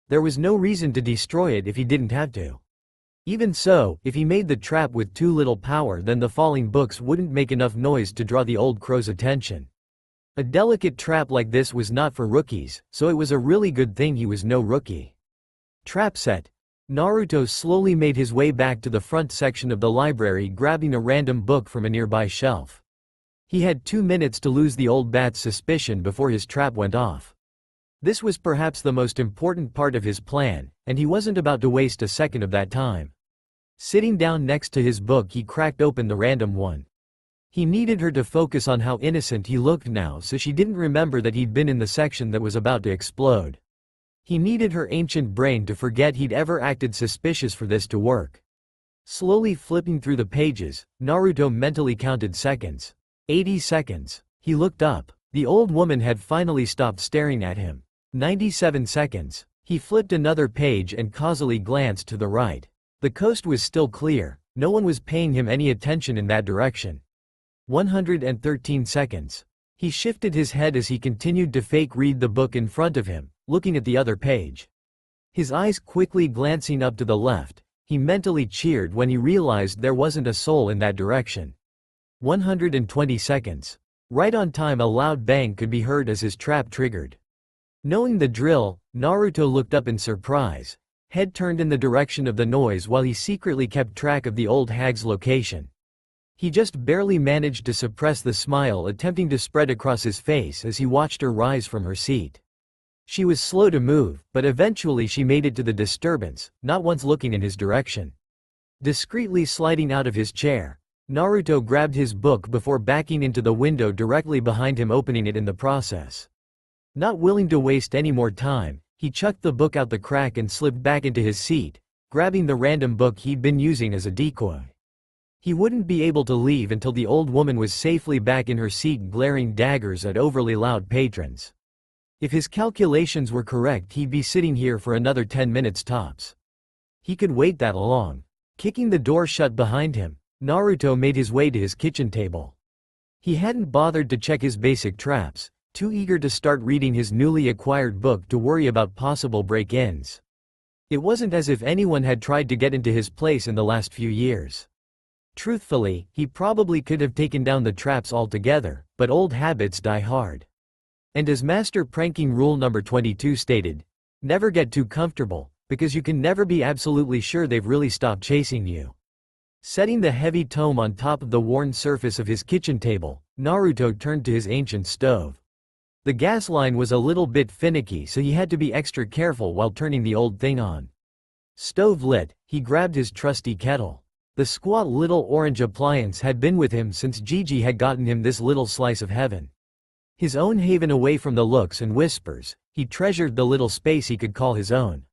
There was no reason to destroy it if he didn't have to. Even so, if he made the trap with too little power, then the falling books wouldn't make enough noise to draw the old crow's attention. A delicate trap like this was not for rookies, so it was a really good thing he was no rookie. Trap set. Naruto slowly made his way back to the front section of the library, grabbing a random book from a nearby shelf. He had 2 minutes to lose the old bat's suspicion before his trap went off. This was perhaps the most important part of his plan, and he wasn't about to waste a second of that time. Sitting down next to his book, he cracked open the random one. He needed her to focus on how innocent he looked now, so she didn't remember that he'd been in the section that was about to explode. He needed her ancient brain to forget he'd ever acted suspicious for this to work. Slowly flipping through the pages, Naruto mentally counted seconds. 80 seconds. He looked up. The old woman had finally stopped staring at him. 97 seconds. He flipped another page and causally glanced to the right. The coast was still clear. No one was paying him any attention in that direction. 113 seconds. He shifted his head as he continued to fake read the book in front of him, looking at the other page. His eyes quickly glancing up to the left, he mentally cheered when he realized there wasn't a soul in that direction. 120 seconds. Right on time, a loud bang could be heard as his trap triggered. Knowing the drill, Naruto looked up in surprise, head turned in the direction of the noise while he secretly kept track of the old hag's location. He just barely managed to suppress the smile attempting to spread across his face as he watched her rise from her seat. She was slow to move, but eventually she made it to the disturbance, not once looking in his direction. Discreetly sliding out of his chair, Naruto grabbed his book before backing into the window directly behind him, opening it in the process. Not willing to waste any more time, he chucked the book out the crack and slipped back into his seat, grabbing the random book he'd been using as a decoy. He wouldn't be able to leave until the old woman was safely back in her seat, glaring daggers at overly loud patrons. If his calculations were correct, he'd be sitting here for another 10 minutes tops. He could wait that long. Kicking the door shut behind him, Naruto made his way to his kitchen table. He hadn't bothered to check his basic traps, too eager to start reading his newly acquired book to worry about possible break-ins. It wasn't as if anyone had tried to get into his place in the last few years. Truthfully, he probably could have taken down the traps altogether, but old habits die hard. And as Master Pranking Rule number 22 stated, never get too comfortable, because you can never be absolutely sure they've really stopped chasing you. Setting the heavy tome on top of the worn surface of his kitchen table, Naruto turned to his ancient stove. The gas line was a little bit finicky, so he had to be extra careful while turning the old thing on. Stove lit, he grabbed his trusty kettle. The squat little orange appliance had been with him since Gigi had gotten him this little slice of heaven. His own haven away from the looks and whispers, he treasured the little space he could call his own.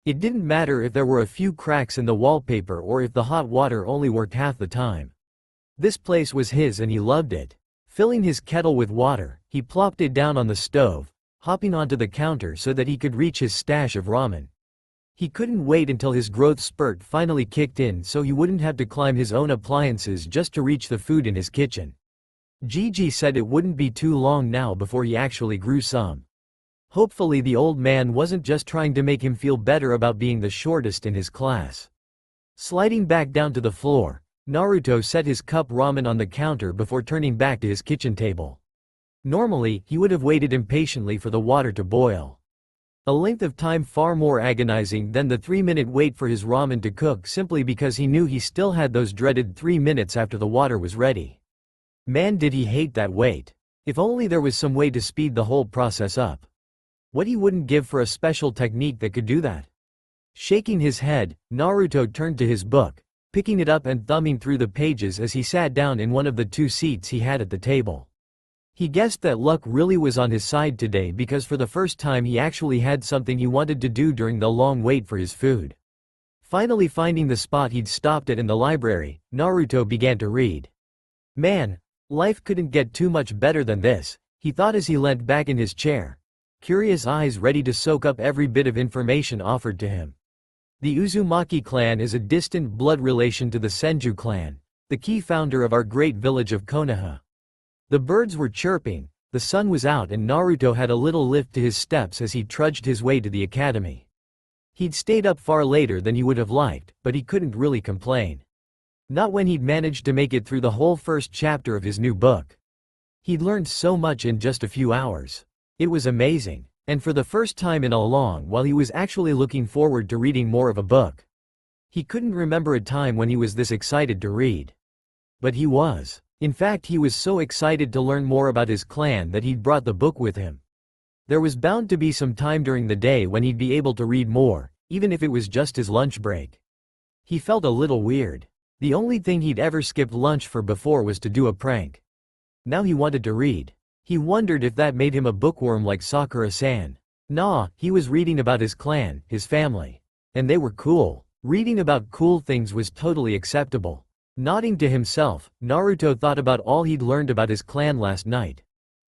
It didn't matter if there were a few cracks in the wallpaper or if the hot water only worked half the time. This place was his and he loved it. Filling his kettle with water, he plopped it down on the stove, hopping onto the counter so that he could reach his stash of ramen. He couldn't wait until his growth spurt finally kicked in so he wouldn't have to climb his own appliances just to reach the food in his kitchen. Gigi said it wouldn't be too long now before he actually grew some. Hopefully the old man wasn't just trying to make him feel better about being the shortest in his class. Sliding back down to the floor, Naruto set his cup ramen on the counter before turning back to his kitchen table. Normally, he would have waited impatiently for the water to boil. A length of time far more agonizing than the 3-minute wait for his ramen to cook, simply because he knew he still had those dreaded 3 minutes after the water was ready. Man, did he hate that wait. If only there was some way to speed the whole process up. What he wouldn't give for a special technique that could do that. Shaking his head, Naruto turned to his book, picking it up and thumbing through the pages as he sat down in one of the 2 seats he had at the table. He guessed that luck really was on his side today, because for the first time he actually had something he wanted to do during the long wait for his food. Finally finding the spot he'd stopped at in the library, Naruto began to read. Man, life couldn't get too much better than this, he thought as he leant back in his chair, curious eyes ready to soak up every bit of information offered to him. The Uzumaki clan is a distant blood relation to the Senju clan, the key founder of our great village of Konoha. The birds were chirping, the sun was out, and Naruto had a little lift to his steps as he trudged his way to the academy. He'd stayed up far later than he would have liked, but he couldn't really complain. Not when he'd managed to make it through the whole first chapter of his new book. He'd learned so much in just a few hours. It was amazing. And for the first time in a long while he was actually looking forward to reading more of a book. He couldn't remember a time when he was this excited to read. But he was. In fact, he was so excited to learn more about his clan that he'd brought the book with him. There was bound to be some time during the day when he'd be able to read more, even if it was just his lunch break. He felt a little weird. The only thing he'd ever skipped lunch for before was to do a prank. Now he wanted to read. He wondered if that made him a bookworm like Sakura-san. Nah, he was reading about his clan, his family. And they were cool. Reading about cool things was totally acceptable. Nodding to himself, Naruto thought about all he'd learned about his clan last night.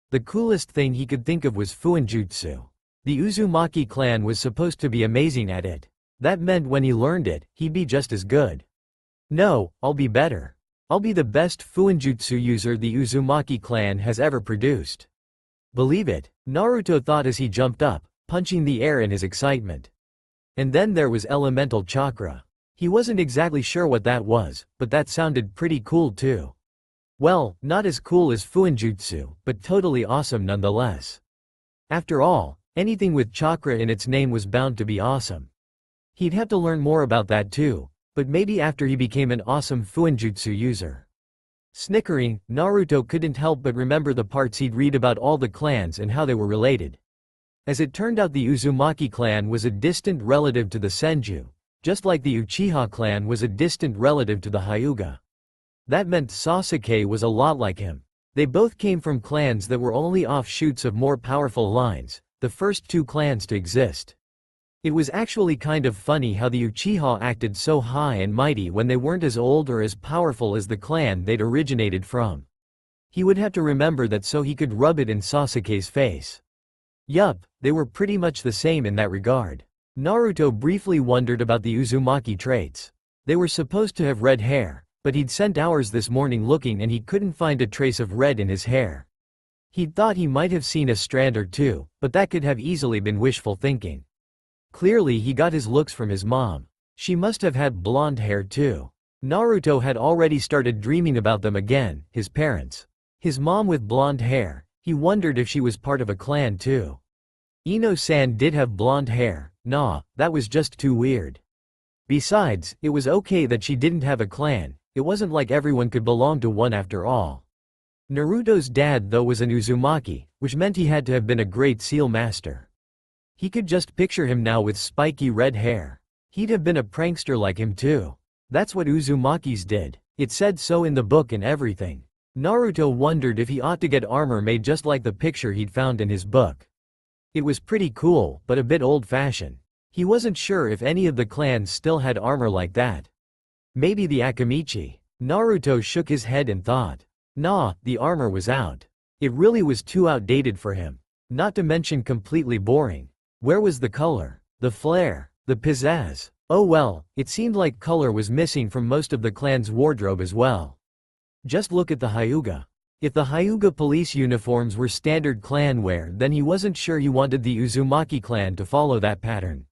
The coolest thing he could think of was Fuinjutsu. The Uzumaki clan was supposed to be amazing at it. That meant when he learned it, he'd be just as good. No, I'll be better. I'll be the best Fuinjutsu user the Uzumaki clan has ever produced. Believe it, Naruto thought as he jumped up, punching the air in his excitement. And then there was elemental chakra. He wasn't exactly sure what that was, but that sounded pretty cool too. Well, not as cool as Fuinjutsu, but totally awesome nonetheless. After all, anything with chakra in its name was bound to be awesome. He'd have to learn more about that too, but maybe after he became an awesome Fuinjutsu user. Snickering, Naruto couldn't help but remember the parts he'd read about all the clans and how they were related. As it turned out, the Uzumaki clan was a distant relative to the Senju, just like the Uchiha clan was a distant relative to the Hyuga. That meant Sasuke was a lot like him. They both came from clans that were only offshoots of more powerful lines, the first two clans to exist. It was actually kind of funny how the Uchiha acted so high and mighty when they weren't as old or as powerful as the clan they'd originated from. He would have to remember that so he could rub it in Sasuke's face. Yup, they were pretty much the same in that regard. Naruto briefly wondered about the Uzumaki traits. They were supposed to have red hair, but he'd spent hours this morning looking and he couldn't find a trace of red in his hair. He'd thought he might have seen a strand or two, but that could have easily been wishful thinking. Clearly he got his looks from his mom. She must have had blonde hair too. Naruto had already started dreaming about them again, his parents. His mom with blonde hair, he wondered if she was part of a clan too. Ino-san did have blonde hair, nah, that was just too weird. Besides, it was okay that she didn't have a clan, it wasn't like everyone could belong to one after all. Naruto's dad though was an Uzumaki, which meant he had to have been a great seal master. He could just picture him now with spiky red hair. He'd have been a prankster like him too. That's what Uzumakis did. It said so in the book and everything. Naruto wondered if he ought to get armor made just like the picture he'd found in his book. It was pretty cool, but a bit old-fashioned. He wasn't sure if any of the clans still had armor like that. Maybe the Akamichi. Naruto shook his head and thought. Nah, the armor was out. It really was too outdated for him. Not to mention completely boring. Where was the color? The flair? The pizzazz? Oh well, it seemed like color was missing from most of the clan's wardrobe as well. Just look at the Hyuga. If the Hyuga police uniforms were standard clan wear, then he wasn't sure he wanted the Uzumaki clan to follow that pattern.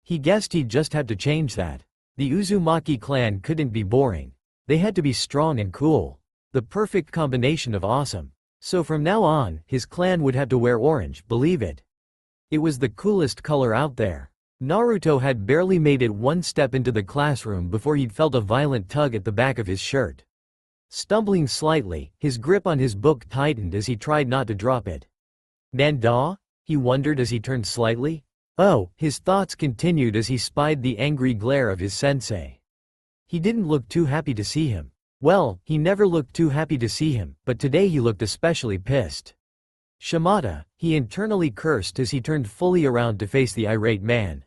He guessed he'd just have to change that. The Uzumaki clan couldn't be boring. They had to be strong and cool. The perfect combination of awesome. So from now on, his clan would have to wear orange, believe it. It was the coolest color out there. Naruto had barely made it one step into the classroom before he'd felt a violent tug at the back of his shirt. Stumbling slightly, his grip on his book tightened as he tried not to drop it. Nanda? He wondered as he turned slightly. Oh, his thoughts continued as he spied the angry glare of his sensei. He didn't look too happy to see him. Well, he never looked too happy to see him, but today he looked especially pissed. Shimada, he internally cursed as he turned fully around to face the irate man.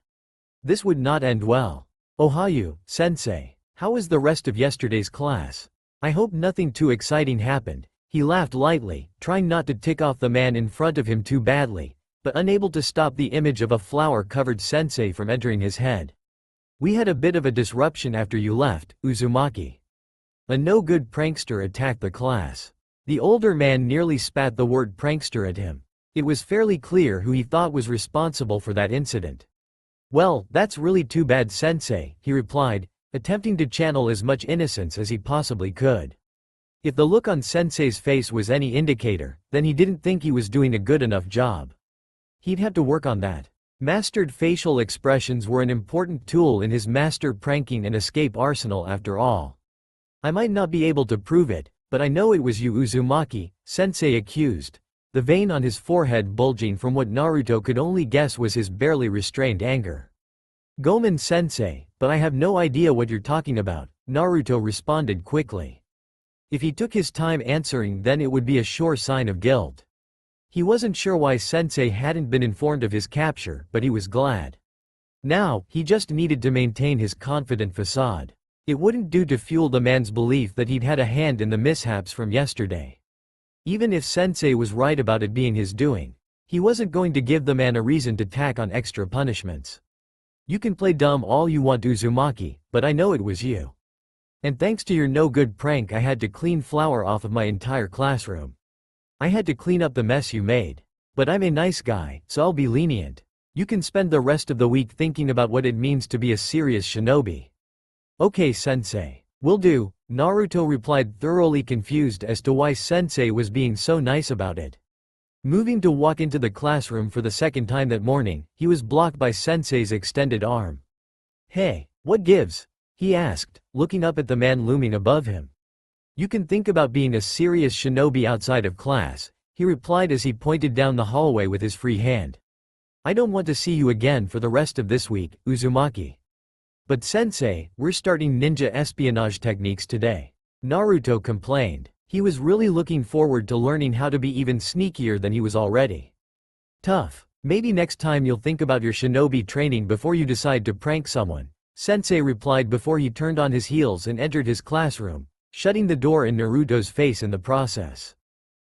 This would not end well. Ohayo, sensei. How was the rest of yesterday's class? I hope nothing too exciting happened. He laughed lightly, trying not to tick off the man in front of him too badly, but unable to stop the image of a flower-covered sensei from entering his head. We had a bit of a disruption after you left, Uzumaki. A no-good prankster attacked the class. The older man nearly spat the word prankster at him. It was fairly clear who he thought was responsible for that incident. Well, that's really too bad, sensei, he replied, attempting to channel as much innocence as he possibly could. If the look on sensei's face was any indicator, then he didn't think he was doing a good enough job. He'd have to work on that. Mastered facial expressions were an important tool in his master pranking and escape arsenal after all. I might not be able to prove it, but I know it was you, Uzumaki, Sensei accused, the vein on his forehead bulging from what Naruto could only guess was his barely restrained anger. Gomen Sensei, but I have no idea what you're talking about, Naruto responded quickly. If he took his time answering, then it would be a sure sign of guilt. He wasn't sure why Sensei hadn't been informed of his capture, but he was glad. Now, he just needed to maintain his confident facade. It wouldn't do to fuel the man's belief that he'd had a hand in the mishaps from yesterday. Even if Sensei was right about it being his doing, he wasn't going to give the man a reason to tack on extra punishments. You can play dumb all you want, Uzumaki, but I know it was you. And thanks to your no-good prank, I had to clean flour off of my entire classroom. I had to clean up the mess you made. But I'm a nice guy, so I'll be lenient. You can spend the rest of the week thinking about what it means to be a serious shinobi. Okay, Sensei. Will do, Naruto replied, thoroughly confused as to why Sensei was being so nice about it. Moving to walk into the classroom for the second time that morning, he was blocked by Sensei's extended arm. Hey, what gives? He asked, looking up at the man looming above him. You can think about being a serious shinobi outside of class, he replied as he pointed down the hallway with his free hand. I don't want to see you again for the rest of this week, Uzumaki. But Sensei, we're starting ninja espionage techniques today. Naruto complained. He was really looking forward to learning how to be even sneakier than he was already. Tough. Maybe next time you'll think about your shinobi training before you decide to prank someone, Sensei replied before he turned on his heels and entered his classroom, shutting the door in Naruto's face in the process.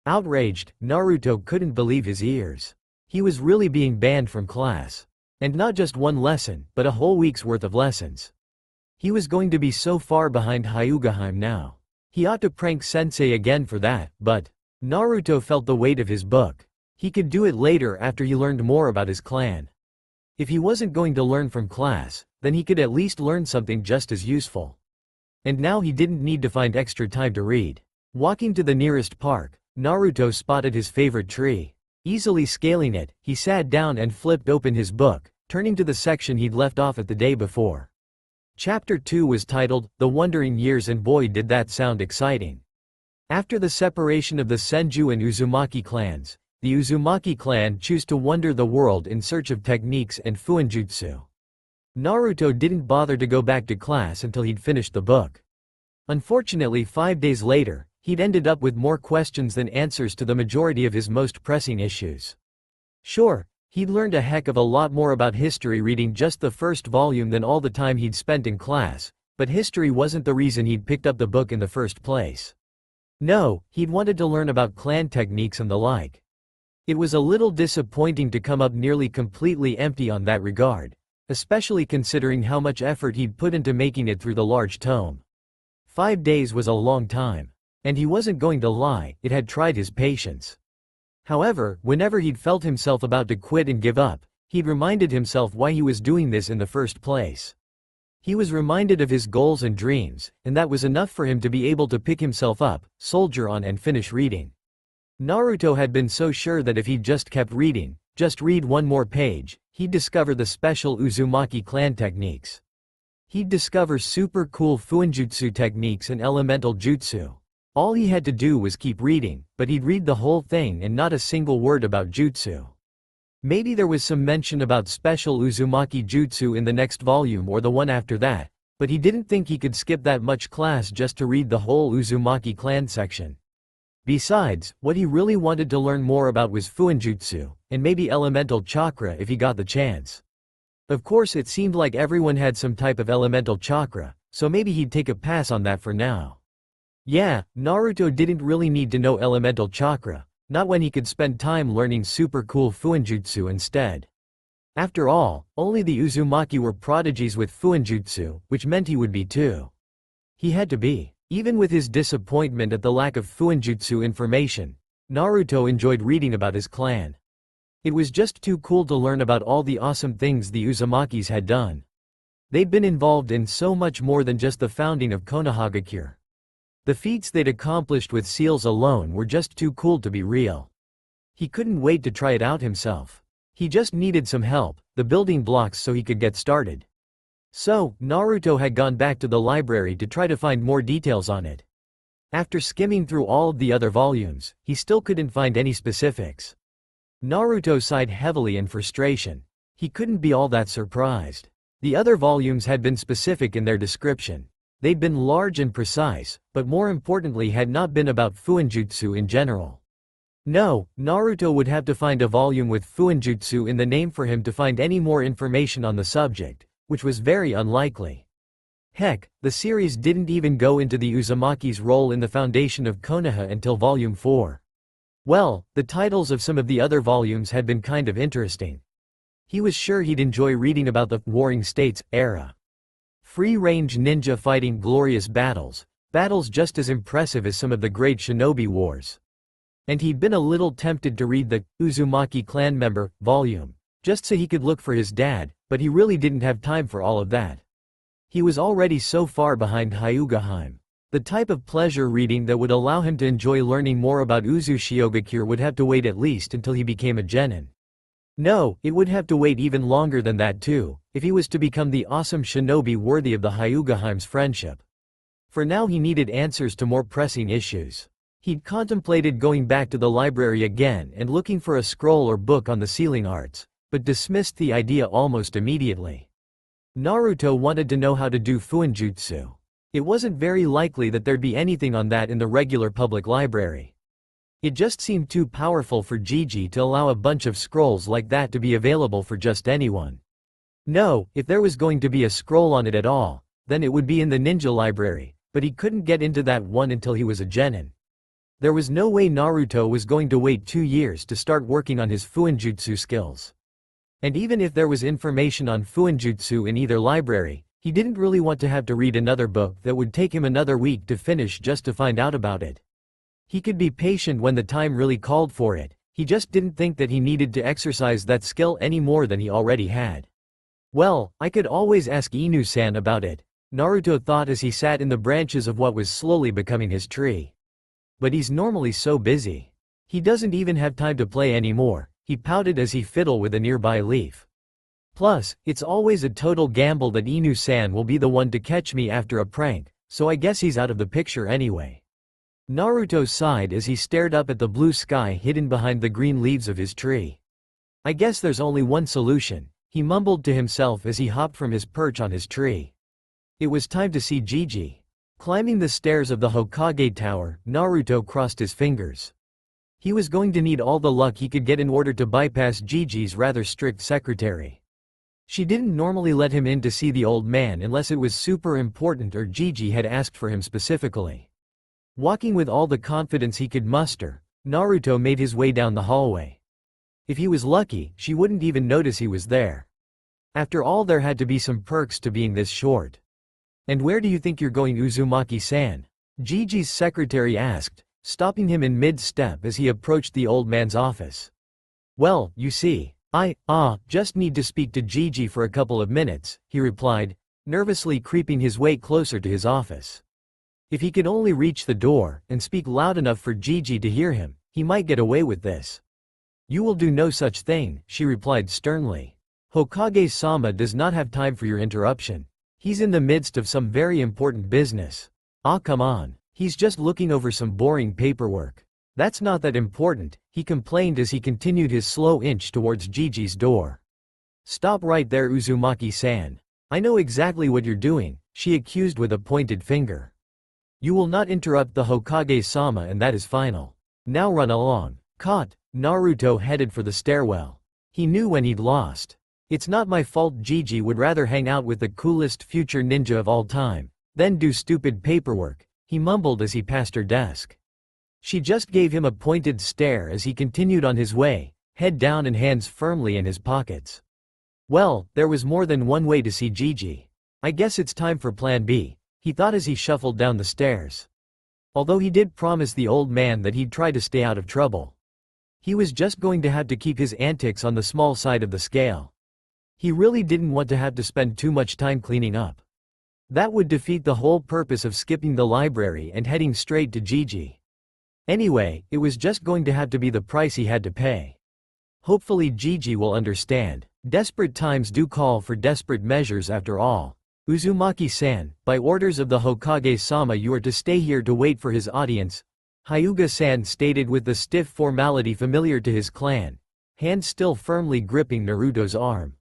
Outraged, Naruto couldn't believe his ears. He was really being banned from class. And not just one lesson, but a whole week's worth of lessons. He was going to be so far behind Hyuga now. He ought to prank Sensei again for that, but Naruto felt the weight of his book. He could do it later after he learned more about his clan. If he wasn't going to learn from class, then he could at least learn something just as useful. And now he didn't need to find extra time to read. Walking to the nearest park, Naruto spotted his favorite tree. Easily scaling it, he sat down and flipped open his book, turning to the section he'd left off at the day before. Chapter 2 was titled, The Wandering Years, and boy did that sound exciting. After the separation of the Senju and Uzumaki clans, the Uzumaki clan chose to wander the world in search of techniques and fuinjutsu. Naruto didn't bother to go back to class until he'd finished the book. Unfortunately, 5 days later, he'd ended up with more questions than answers to the majority of his most pressing issues. Sure, he'd learned a heck of a lot more about history reading just the first volume than all the time he'd spent in class, but history wasn't the reason he'd picked up the book in the first place. No, he'd wanted to learn about clan techniques and the like. It was a little disappointing to come up nearly completely empty on that regard, especially considering how much effort he'd put into making it through the large tome. 5 days was a long time. And he wasn't going to lie, it had tried his patience. However, whenever he'd felt himself about to quit and give up, he'd reminded himself why he was doing this in the first place. He was reminded of his goals and dreams, and that was enough for him to be able to pick himself up, soldier on, and finish reading. Naruto had been so sure that if he just kept reading, just read one more page, he'd discover the special Uzumaki clan techniques. He'd discover super cool fuinjutsu techniques and elemental jutsu. All he had to do was keep reading, but he'd read the whole thing and not a single word about jutsu. Maybe there was some mention about special Uzumaki jutsu in the next volume or the one after that, but he didn't think he could skip that much class just to read the whole Uzumaki clan section. Besides, what he really wanted to learn more about was fuinjutsu, and maybe elemental chakra if he got the chance. Of course, it seemed like everyone had some type of elemental chakra, so maybe he'd take a pass on that for now. Yeah, Naruto didn't really need to know elemental chakra, not when he could spend time learning super cool fuinjutsu instead. After all, only the Uzumaki were prodigies with fuinjutsu, which meant he would be too. He had to be. Even with his disappointment at the lack of fuinjutsu information, Naruto enjoyed reading about his clan. It was just too cool to learn about all the awesome things the Uzumakis had done. They'd been involved in so much more than just the founding of Konoha. The feats they'd accomplished with seals alone were just too cool to be real. He couldn't wait to try it out himself. He just needed some help, the building blocks so he could get started. So, Naruto had gone back to the library to try to find more details on it. After skimming through all of the other volumes, he still couldn't find any specifics. Naruto sighed heavily in frustration. He couldn't be all that surprised. The other volumes had been specific in their description. They'd been large and precise, but more importantly had not been about Fuinjutsu in general. No, Naruto would have to find a volume with Fuinjutsu in the name for him to find any more information on the subject, which was very unlikely. Heck, the series didn't even go into the Uzumaki's role in the foundation of Konoha until Volume 4. Well, the titles of some of the other volumes had been kind of interesting. He was sure he'd enjoy reading about the Warring States era. Free-range ninja fighting glorious battles just as impressive as some of the great shinobi wars. And he'd been a little tempted to read the Uzumaki clan member volume, just so he could look for his dad, but he really didn't have time for all of that. He was already so far behind Hyuga. The type of pleasure reading that would allow him to enjoy learning more about Uzushiogakure would have to wait at least until he became a genin. No, it would have to wait even longer than that too, if he was to become the awesome shinobi worthy of the Hyuga's friendship. For now he needed answers to more pressing issues. He'd contemplated going back to the library again and looking for a scroll or book on the sealing arts, but dismissed the idea almost immediately. Naruto wanted to know how to do Fuinjutsu. It wasn't very likely that there'd be anything on that in the regular public library. It just seemed too powerful for Gigi to allow a bunch of scrolls like that to be available for just anyone. No, if there was going to be a scroll on it at all, then it would be in the ninja library, but he couldn't get into that one until he was a genin. There was no way Naruto was going to wait 2 years to start working on his Fuinjutsu skills. And even if there was information on Fuinjutsu in either library, he didn't really want to have to read another book that would take him another week to finish just to find out about it. He could be patient when the time really called for it, he just didn't think that he needed to exercise that skill any more than he already had. Well, I could always ask Inu-san about it, Naruto thought as he sat in the branches of what was slowly becoming his tree. But he's normally so busy. He doesn't even have time to play anymore, he pouted as he fiddled with a nearby leaf. Plus, it's always a total gamble that Inu-san will be the one to catch me after a prank, so I guess he's out of the picture anyway. Naruto sighed as he stared up at the blue sky hidden behind the green leaves of his tree. I guess there's only one solution, he mumbled to himself as he hopped from his perch on his tree. It was time to see Gigi. Climbing the stairs of the Hokage Tower, Naruto crossed his fingers. He was going to need all the luck he could get in order to bypass Gigi's rather strict secretary. She didn't normally let him in to see the old man unless it was super important or Gigi had asked for him specifically. Walking with all the confidence he could muster, Naruto made his way down the hallway. If he was lucky, she wouldn't even notice he was there. After all, there had to be some perks to being this short. "And where do you think you're going, Uzumaki-san?" Gigi's secretary asked, stopping him in mid-step as he approached the old man's office. "Well, you see, I just need to speak to Gigi for a couple of minutes," he replied, nervously creeping his way closer to his office. If he could only reach the door and speak loud enough for Gigi to hear him, he might get away with this. "You will do no such thing," she replied sternly. "Hokage-sama does not have time for your interruption. He's in the midst of some very important business." "Ah, come on. He's just looking over some boring paperwork." "That's not that important," he complained as he continued his slow inch towards Gigi's door. "Stop right there, Uzumaki-san. I know exactly what you're doing," she accused with a pointed finger. "You will not interrupt the Hokage-sama and that is final. Now run along." Caught, Naruto headed for the stairwell. He knew when he'd lost. "It's not my fault Gigi would rather hang out with the coolest future ninja of all time, than do stupid paperwork," he mumbled as he passed her desk. She just gave him a pointed stare as he continued on his way, head down and hands firmly in his pockets. Well, there was more than one way to see Gigi. "I guess it's time for plan B," he thought as he shuffled down the stairs. Although he did promise the old man that he'd try to stay out of trouble. He was just going to have to keep his antics on the small side of the scale. He really didn't want to have to spend too much time cleaning up. That would defeat the whole purpose of skipping the library and heading straight to Gigi. Anyway, it was just going to have to be the price he had to pay. Hopefully Gigi will understand. Desperate times do call for desperate measures after all. Uzumaki-san, by orders of the Hokage-sama you are to stay here to wait for his audience, Hyuga-san stated with the stiff formality familiar to his clan, hand still firmly gripping Naruto's arm.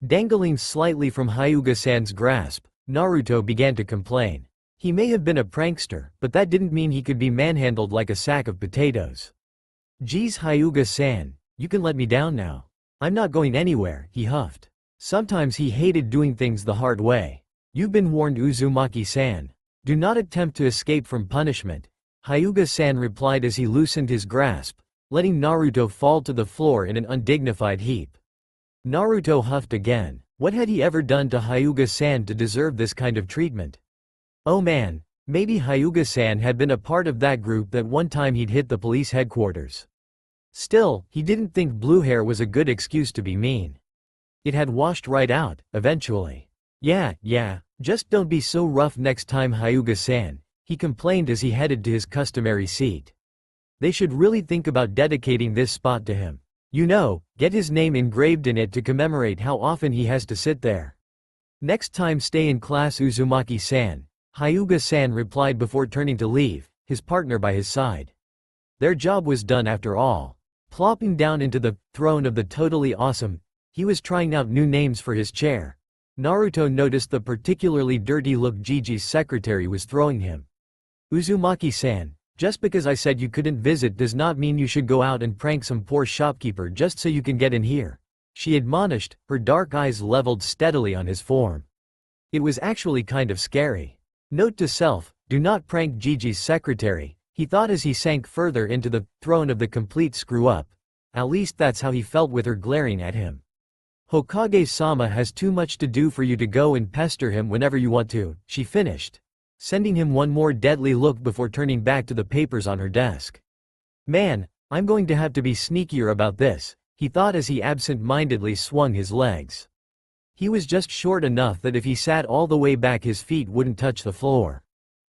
Dangling slightly from Hyuga-san's grasp, Naruto began to complain. He may have been a prankster, but that didn't mean he could be manhandled like a sack of potatoes. Geez Hyuga-san, you can let me down now. I'm not going anywhere, he huffed. Sometimes he hated doing things the hard way. You've been warned Uzumaki-san. Do not attempt to escape from punishment, Hyuga-san replied as he loosened his grasp, letting Naruto fall to the floor in an undignified heap. Naruto huffed again. What had he ever done to Hyuga-san to deserve this kind of treatment? Oh man, maybe Hyuga-san had been a part of that group that one time he'd hit the police headquarters. Still, he didn't think blue hair was a good excuse to be mean. It had washed right out, eventually. Yeah, just don't be so rough next time Hyuga-san, he complained as he headed to his customary seat. They should really think about dedicating this spot to him. You know, get his name engraved in it to commemorate how often he has to sit there. Next time stay in class Uzumaki-san, Hyuga-san replied before turning to leave, his partner by his side. Their job was done after all. Plopping down into the throne of the totally awesome, he was trying out new names for his chair. Naruto noticed the particularly dirty look Gigi's secretary was throwing him. Uzumaki-san, just because I said you couldn't visit does not mean you should go out and prank some poor shopkeeper just so you can get in here, she admonished, her dark eyes leveled steadily on his form. It was actually kind of scary. Note to self, do not prank Gigi's secretary, he thought as he sank further into the throne of the complete screw-up. At least that's how he felt with her glaring at him. Hokage-sama has too much to do for you to go and pester him whenever you want to, she finished, sending him one more deadly look before turning back to the papers on her desk. Man, I'm going to have to be sneakier about this, he thought as he absent-mindedly swung his legs. He was just short enough that if he sat all the way back his feet wouldn't touch the floor.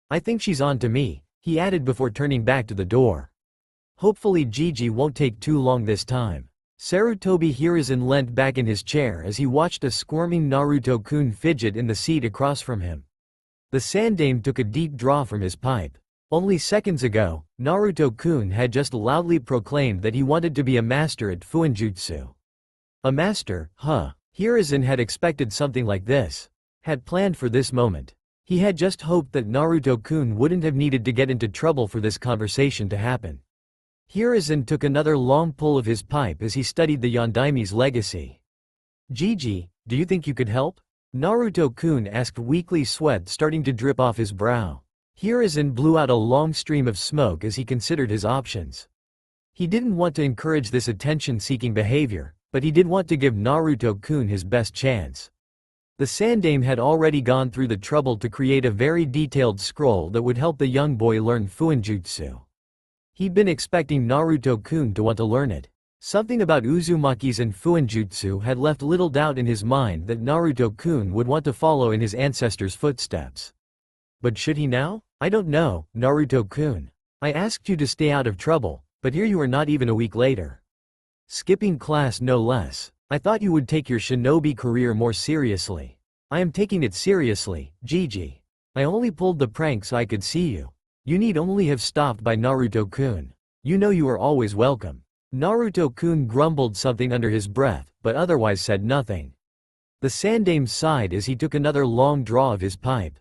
I think she's on to me, he added before turning back to the door. Hopefully Gigi won't take too long this time. Sarutobi Hiruzen leant back in his chair as he watched a squirming Naruto-kun fidget in the seat across from him. The Sandame took a deep draw from his pipe. Only seconds ago, Naruto-kun had just loudly proclaimed that he wanted to be a master at Fuinjutsu. A master, huh? Hiruzen had expected something like this. Had planned for this moment. He had just hoped that Naruto-kun wouldn't have needed to get into trouble for this conversation to happen. Hiruzen took another long pull of his pipe as he studied the Yondaime's legacy. Gigi, do you think you could help? Naruto-kun asked, weakly, sweat starting to drip off his brow. Hiruzen blew out a long stream of smoke as he considered his options. He didn't want to encourage this attention-seeking behavior, but he did want to give Naruto-kun his best chance. The Sandame had already gone through the trouble to create a very detailed scroll that would help the young boy learn Fuinjutsu. He'd been expecting Naruto-kun to want to learn it. Something about Uzumaki's and Fuinjutsu had left little doubt in his mind that Naruto-kun would want to follow in his ancestors' footsteps. But should he now? I don't know, Naruto-kun. I asked you to stay out of trouble, but here you are not even a week later. Skipping class no less. I thought you would take your shinobi career more seriously. I am taking it seriously, Gigi. I only pulled the prank so I could see you. You need only have stopped by Naruto-kun. You know you are always welcome. Naruto-kun grumbled something under his breath, but otherwise said nothing. The Sandame sighed as he took another long draw of his pipe.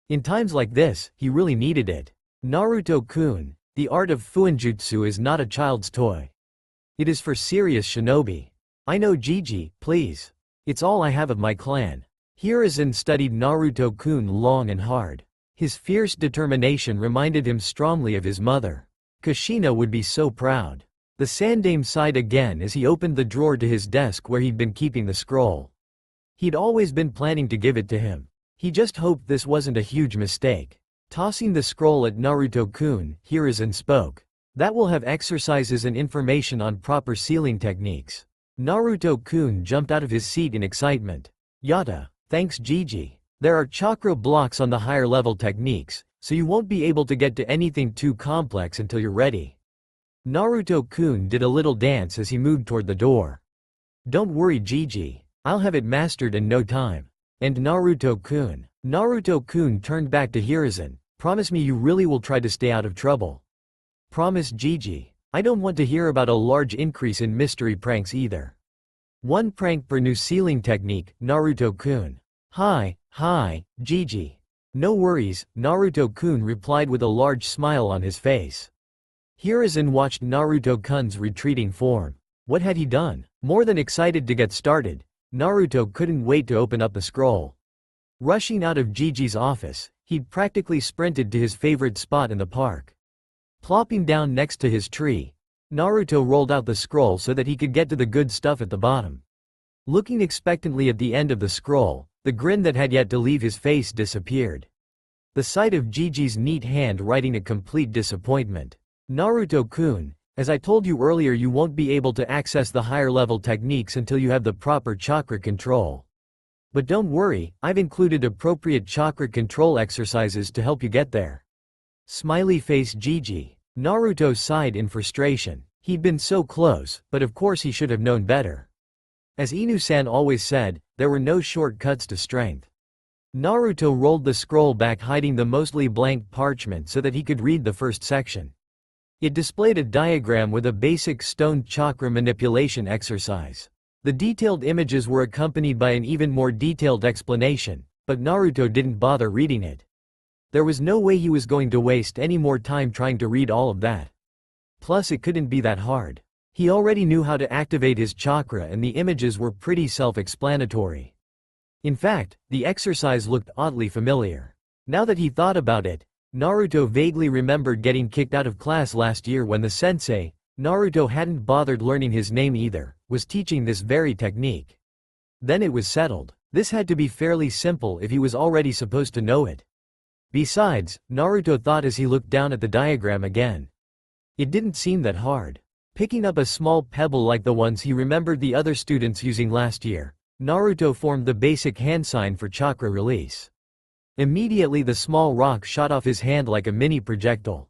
In times like this, he really needed it. Naruto-kun, the art of Fuinjutsu is not a child's toy. It is for serious shinobi. I know, Gigi, please. It's all I have of my clan. Hiruzen studied Naruto-kun long and hard. His fierce determination reminded him strongly of his mother. Kushina would be so proud. The Sandame sighed again as he opened the drawer to his desk where he'd been keeping the scroll. He'd always been planning to give it to him. He just hoped this wasn't a huge mistake. Tossing the scroll at Naruto-kun, Hiruzen spoke. That will have exercises and information on proper sealing techniques. Naruto-kun jumped out of his seat in excitement. Yata, thanks Gigi. There are chakra blocks on the higher level techniques, so you won't be able to get to anything too complex until you're ready. Naruto-kun did a little dance as he moved toward the door. Don't worry Gigi. I'll have it mastered in no time. And Naruto-kun. Naruto-kun turned back to Hiruzen. Promise me you really will try to stay out of trouble. Promise Gigi. I don't want to hear about a large increase in mystery pranks either. One prank per new sealing technique, Naruto-kun. Hi, Gigi. No worries, Naruto-kun replied with a large smile on his face. Hiruzen watched Naruto-kun's retreating form. What had he done? More than excited to get started, Naruto couldn't wait to open up the scroll. Rushing out of Gigi's office, he'd practically sprinted to his favorite spot in the park. Plopping down next to his tree, Naruto rolled out the scroll so that he could get to the good stuff at the bottom. Looking expectantly at the end of the scroll, the grin that had yet to leave his face disappeared. The sight of Gigi's neat handwriting a complete disappointment. Naruto-kun, as I told you earlier, you won't be able to access the higher level techniques until you have the proper chakra control. But don't worry, I've included appropriate chakra control exercises to help you get there. Smiley face Gigi. Naruto sighed in frustration. He'd been so close, but of course he should have known better. As Inu-san always said, there were no shortcuts to strength. Naruto rolled the scroll back, hiding the mostly blank parchment so that he could read the first section. It displayed a diagram with a basic stone chakra manipulation exercise. The detailed images were accompanied by an even more detailed explanation, but Naruto didn't bother reading it. There was no way he was going to waste any more time trying to read all of that. Plus it couldn't be that hard. He already knew how to activate his chakra and the images were pretty self-explanatory. In fact, the exercise looked oddly familiar. Now that he thought about it, Naruto vaguely remembered getting kicked out of class last year when the sensei, Naruto hadn't bothered learning his name either, was teaching this very technique. Then it was settled. This had to be fairly simple if he was already supposed to know it. Besides, Naruto thought as he looked down at the diagram again. It didn't seem that hard. Picking up a small pebble like the ones he remembered the other students using last year, Naruto formed the basic hand sign for chakra release. Immediately the small rock shot off his hand like a mini projectile.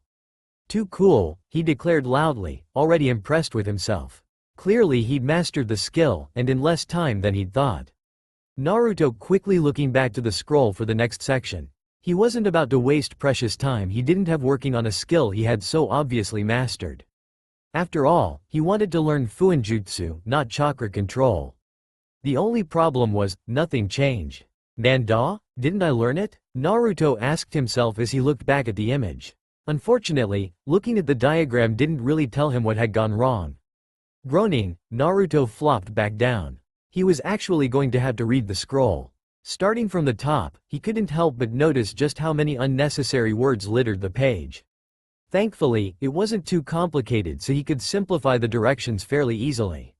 Too cool, he declared loudly, already impressed with himself. Clearly he'd mastered the skill, and in less time than he'd thought. Naruto quickly looking back to the scroll for the next section. He wasn't about to waste precious time he didn't have working on a skill he had so obviously mastered. After all, he wanted to learn Fuinjutsu, not chakra control. The only problem was, nothing changed. Nanda? Didn't I learn it? Naruto asked himself as he looked back at the image. Unfortunately, looking at the diagram didn't really tell him what had gone wrong. Groaning, Naruto flopped back down. He was actually going to have to read the scroll. Starting from the top, he couldn't help but notice just how many unnecessary words littered the page. Thankfully, it wasn't too complicated so he could simplify the directions fairly easily.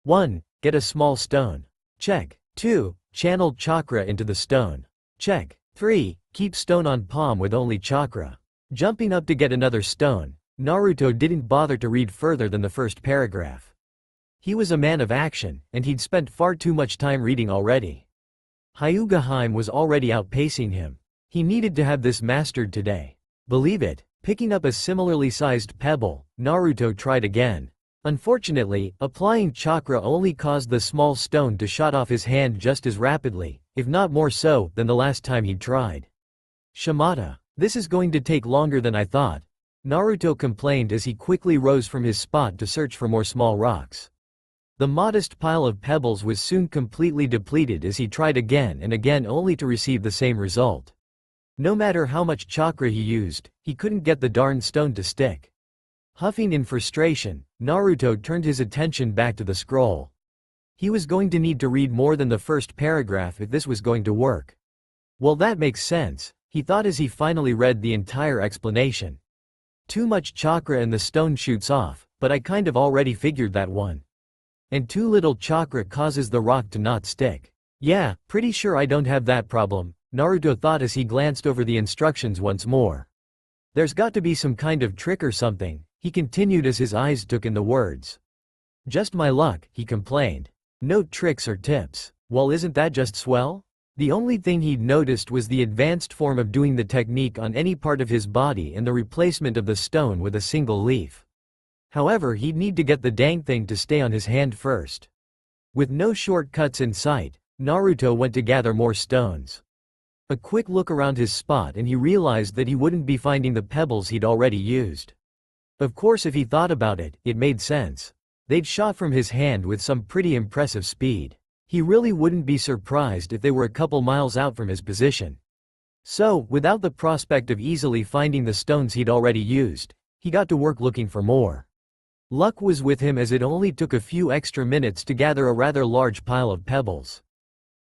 1. Get a small stone. Check. 2. Channel chakra into the stone. Check. 3. Keep stone on palm with only chakra. Jumping up to get another stone, Naruto didn't bother to read further than the first paragraph. He was a man of action, and he'd spent far too much time reading already. Hyuga was already outpacing him. He needed to have this mastered today. Believe it, picking up a similarly sized pebble, Naruto tried again. Unfortunately, applying chakra only caused the small stone to shot off his hand just as rapidly, if not more so, than the last time he'd tried. Shimada, this is going to take longer than I thought, Naruto complained as he quickly rose from his spot to search for more small rocks. The modest pile of pebbles was soon completely depleted as he tried again and again only to receive the same result. No matter how much chakra he used, he couldn't get the darn stone to stick. Huffing in frustration, Naruto turned his attention back to the scroll. He was going to need to read more than the first paragraph if this was going to work. Well, that makes sense, he thought as he finally read the entire explanation. Too much chakra and the stone shoots off, but I kind of already figured that one. And too little chakra causes the rock to not stick. Yeah, pretty sure I don't have that problem, Naruto thought as he glanced over the instructions once more. There's got to be some kind of trick or something, he continued as his eyes took in the words. Just my luck, he complained. No tricks or tips. Well, isn't that just swell? The only thing he'd noticed was the advanced form of doing the technique on any part of his body and the replacement of the stone with a single leaf. However, he'd need to get the dang thing to stay on his hand first. With no shortcuts in sight, Naruto went to gather more stones. A quick look around his spot and he realized that he wouldn't be finding the pebbles he'd already used. Of course, if he thought about it, it made sense. They'd shot from his hand with some pretty impressive speed. He really wouldn't be surprised if they were a couple miles out from his position. So, without the prospect of easily finding the stones he'd already used, he got to work looking for more. Luck was with him as it only took a few extra minutes to gather a rather large pile of pebbles.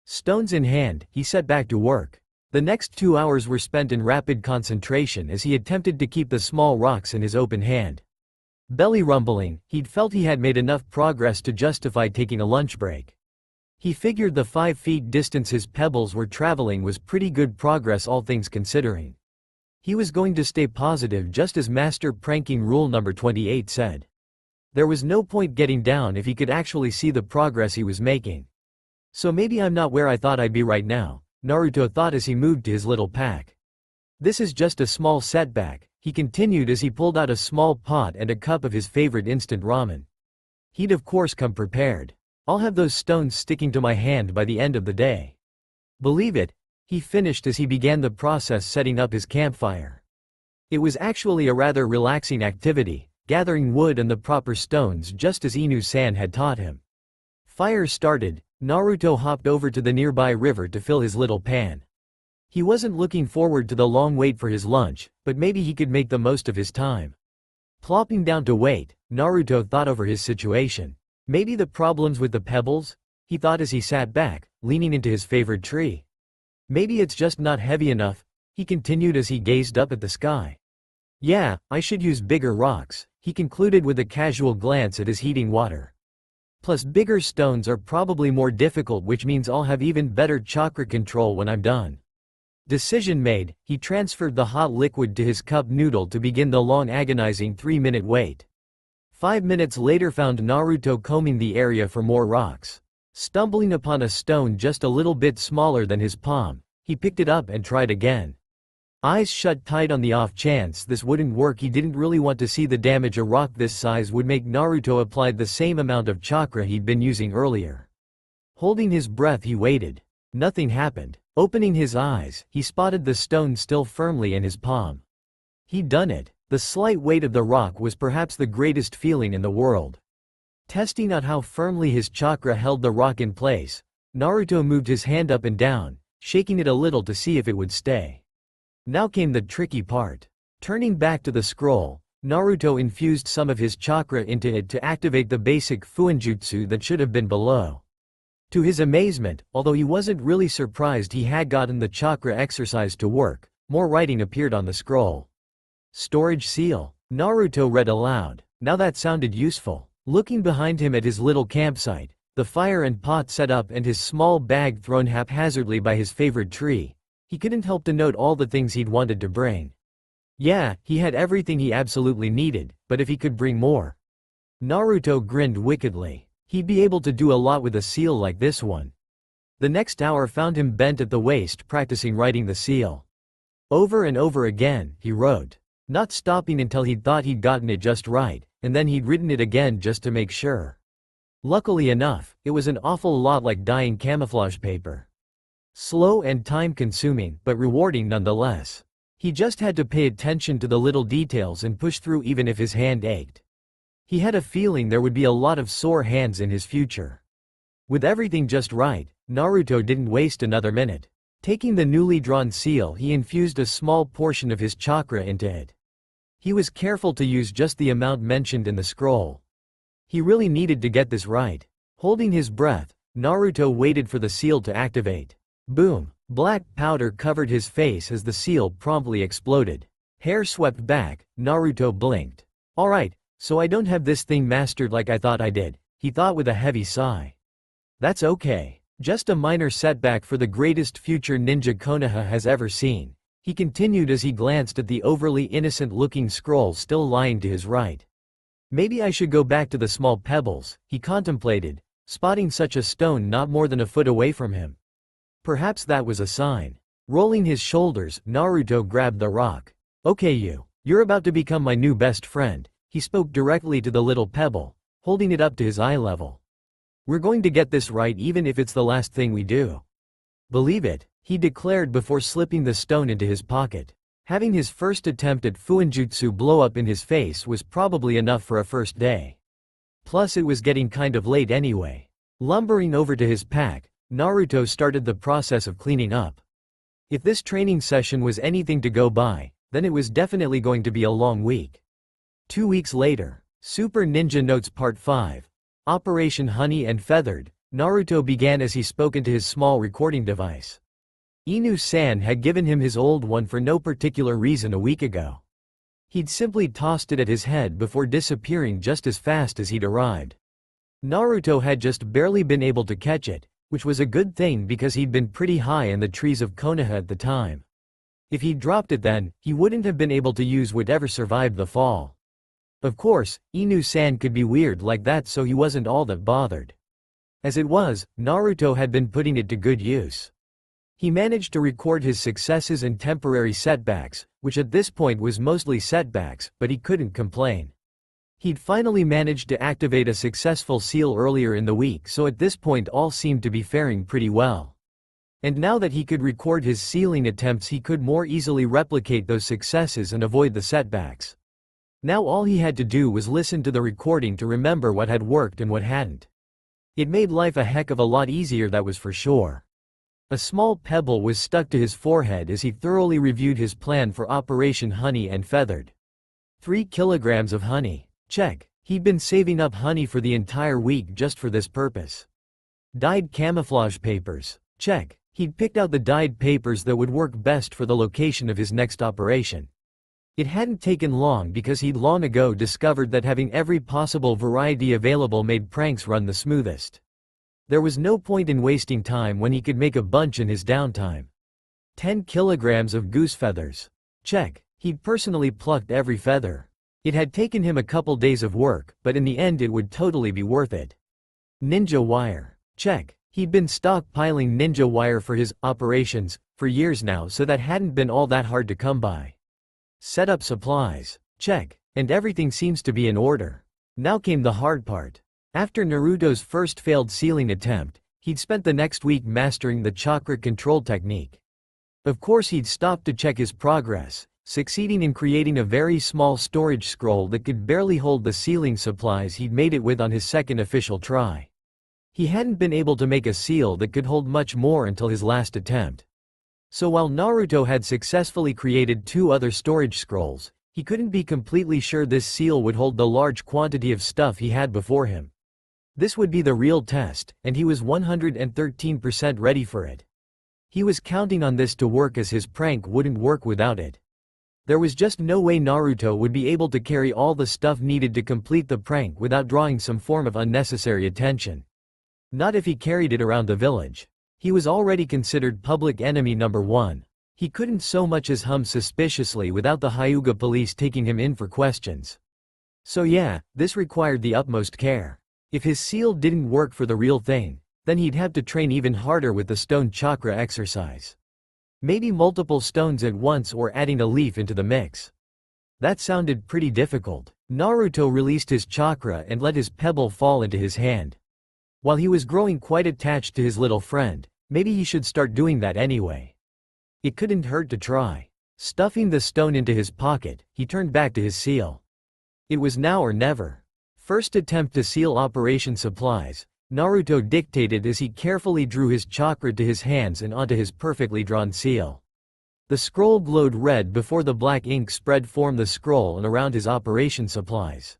Stones in hand, he set back to work. The next 2 hours were spent in rapid concentration as he attempted to keep the small rocks in his open hand. Belly rumbling, he'd felt he had made enough progress to justify taking a lunch break. He figured the 5 feet distance his pebbles were traveling was pretty good progress, all things considering. He was going to stay positive, just as Master Pranking Rule number 28 said. There was no point getting down if he could actually see the progress he was making. So maybe I'm not where I thought I'd be right now, Naruto thought as he moved to his little pack. This is just a small setback, he continued as he pulled out a small pot and a cup of his favorite instant ramen. He'd of course come prepared. I'll have those stones sticking to my hand by the end of the day. Believe it, he finished as he began the process setting up his campfire. It was actually a rather relaxing activity, gathering wood and the proper stones just as Inu-san had taught him. Fire started, Naruto hopped over to the nearby river to fill his little pan. He wasn't looking forward to the long wait for his lunch, but maybe he could make the most of his time. Plopping down to wait, Naruto thought over his situation. Maybe the problems with the pebbles? He thought as he sat back, leaning into his favorite tree. Maybe it's just not heavy enough, he continued as he gazed up at the sky. Yeah, I should use bigger rocks, he concluded with a casual glance at his heating water. Plus bigger stones are probably more difficult, which means I'll have even better chakra control when I'm done. Decision made, he transferred the hot liquid to his cup noodle to begin the long agonizing 3-minute wait. 5 minutes later found Naruto combing the area for more rocks. Stumbling upon a stone just a little bit smaller than his palm, he picked it up and tried again. Eyes shut tight on the off chance this wouldn't work. He didn't really want to see the damage a rock this size would make. Naruto applied the same amount of chakra he'd been using earlier. Holding his breath he waited. Nothing happened. Opening his eyes, he spotted the stone still firmly in his palm. He'd done it. The slight weight of the rock was perhaps the greatest feeling in the world. Testing out how firmly his chakra held the rock in place, Naruto moved his hand up and down, shaking it a little to see if it would stay. Now came the tricky part. Turning back to the scroll, Naruto infused some of his chakra into it to activate the basic fuinjutsu that should have been below. To his amazement, although he wasn't really surprised he had gotten the chakra exercise to work, more writing appeared on the scroll. Storage seal, Naruto read aloud. Now that sounded useful. Looking behind him at his little campsite, the fire and pot set up and his small bag thrown haphazardly by his favorite tree, he couldn't help to note all the things he'd wanted to bring. Yeah, he had everything he absolutely needed, but if he could bring more. Naruto grinned wickedly. He'd be able to do a lot with a seal like this one. The next hour found him bent at the waist practicing writing the seal. Over and over again, he wrote, not stopping until he'd thought he'd gotten it just right, and then he'd written it again just to make sure. Luckily enough, it was an awful lot like dyeing camouflage paper. Slow and time-consuming, but rewarding nonetheless. He just had to pay attention to the little details and push through even if his hand ached. He had a feeling there would be a lot of sore hands in his future. With everything just right, Naruto didn't waste another minute. Taking the newly drawn seal, he infused a small portion of his chakra into it. He was careful to use just the amount mentioned in the scroll. He really needed to get this right. Holding his breath, Naruto waited for the seal to activate. Boom! Black powder covered his face as the seal promptly exploded. Hair swept back, Naruto blinked. Alright, so I don't have this thing mastered like I thought I did, he thought with a heavy sigh. That's okay. Just a minor setback for the greatest future ninja Konoha has ever seen, he continued as he glanced at the overly innocent-looking scroll still lying to his right. Maybe I should go back to the small pebbles, he contemplated, spotting such a stone not more than a foot away from him. Perhaps that was a sign. Rolling his shoulders, Naruto grabbed the rock. Okay you're about to become my new best friend, He spoke directly to the little pebble, holding it up to his eye level. "We're going to get this right even if it's the last thing we do. Believe it," he declared before slipping the stone into his pocket. Having his first attempt at fuinjutsu blow up in his face was probably enough for a first day. Plus it was getting kind of late anyway. Lumbering over to his pack, Naruto started the process of cleaning up. If this training session was anything to go by, then it was definitely going to be a long week. 2 weeks later, Super Ninja Notes Part 5. Operation Honey and Feathered, Naruto began as he spoke into his small recording device. Inu-san had given him his old one for no particular reason a week ago. He'd simply tossed it at his head before disappearing just as fast as he'd arrived. Naruto had just barely been able to catch it, which was a good thing because he'd been pretty high in the trees of Konoha at the time. If he'd dropped it then, he wouldn't have been able to use whatever survived the fall. Of course, Inu-san could be weird like that, so he wasn't all that bothered. As it was, Naruto had been putting it to good use. He managed to record his successes and temporary setbacks, which at this point was mostly setbacks, but he couldn't complain. He'd finally managed to activate a successful seal earlier in the week, so at this point all seemed to be faring pretty well. And now that he could record his sealing attempts, he could more easily replicate those successes and avoid the setbacks. Now all he had to do was listen to the recording to remember what had worked and what hadn't. It made life a heck of a lot easier, that was for sure. A small pebble was stuck to his forehead as he thoroughly reviewed his plan for Operation Honey and Feathered. 3 kilograms of honey. Check. He'd been saving up honey for the entire week just for this purpose. Dyed camouflage papers. Check. He'd picked out the dyed papers that would work best for the location of his next operation. It hadn't taken long because he'd long ago discovered that having every possible variety available made pranks run the smoothest. There was no point in wasting time when he could make a bunch in his downtime. 10 kilograms of goose feathers. Check. He'd personally plucked every feather. It had taken him a couple days of work, but in the end it would totally be worth it. Ninja wire. Check. He'd been stockpiling ninja wire for his operations for years now, so that hadn't been all that hard to come by. Set up supplies. Check. And everything seems to be in order. Now came the hard part. After Naruto's first failed sealing attempt, he'd spent the next week mastering the chakra control technique. Of course he'd stopped to check his progress, succeeding in creating a very small storage scroll that could barely hold the sealing supplies he'd made it with on his second official try. He hadn't been able to make a seal that could hold much more until his last attempt. So while Naruto had successfully created 2 other storage scrolls, he couldn't be completely sure this seal would hold the large quantity of stuff he had before him. This would be the real test, and he was 113% ready for it. He was counting on this to work, as his prank wouldn't work without it. There was just no way Naruto would be able to carry all the stuff needed to complete the prank without drawing some form of unnecessary attention. Not if he carried it around the village. He was already considered public enemy number 1. He couldn't so much as hum suspiciously without the Hyuga police taking him in for questions. So yeah, this required the utmost care. If his seal didn't work for the real thing, then he'd have to train even harder with the stone chakra exercise. Maybe multiple stones at once, or adding a leaf into the mix. That sounded pretty difficult. Naruto released his chakra and let his pebble fall into his hand. While he was growing quite attached to his little friend, maybe he should start doing that anyway. It couldn't hurt to try. Stuffing the stone into his pocket, he turned back to his seal. It was now or never. First attempt to seal operation supplies, Naruto dictated as he carefully drew his chakra to his hands and onto his perfectly drawn seal. The scroll glowed red before the black ink spread formed the scroll and around his operation supplies.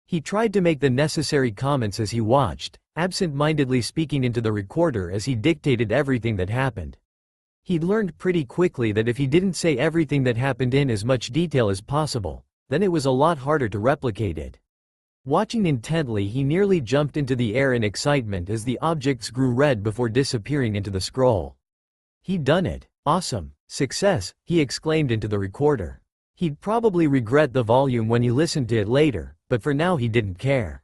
He tried to make the necessary comments as he watched, absent-mindedly speaking into the recorder as he dictated everything that happened. He'd learned pretty quickly that if he didn't say everything that happened in as much detail as possible, then it was a lot harder to replicate it. Watching intently, he nearly jumped into the air in excitement as the objects grew red before disappearing into the scroll. He'd done it. Awesome. Success, he exclaimed into the recorder. He'd probably regret the volume when he listened to it later, but for now he didn't care.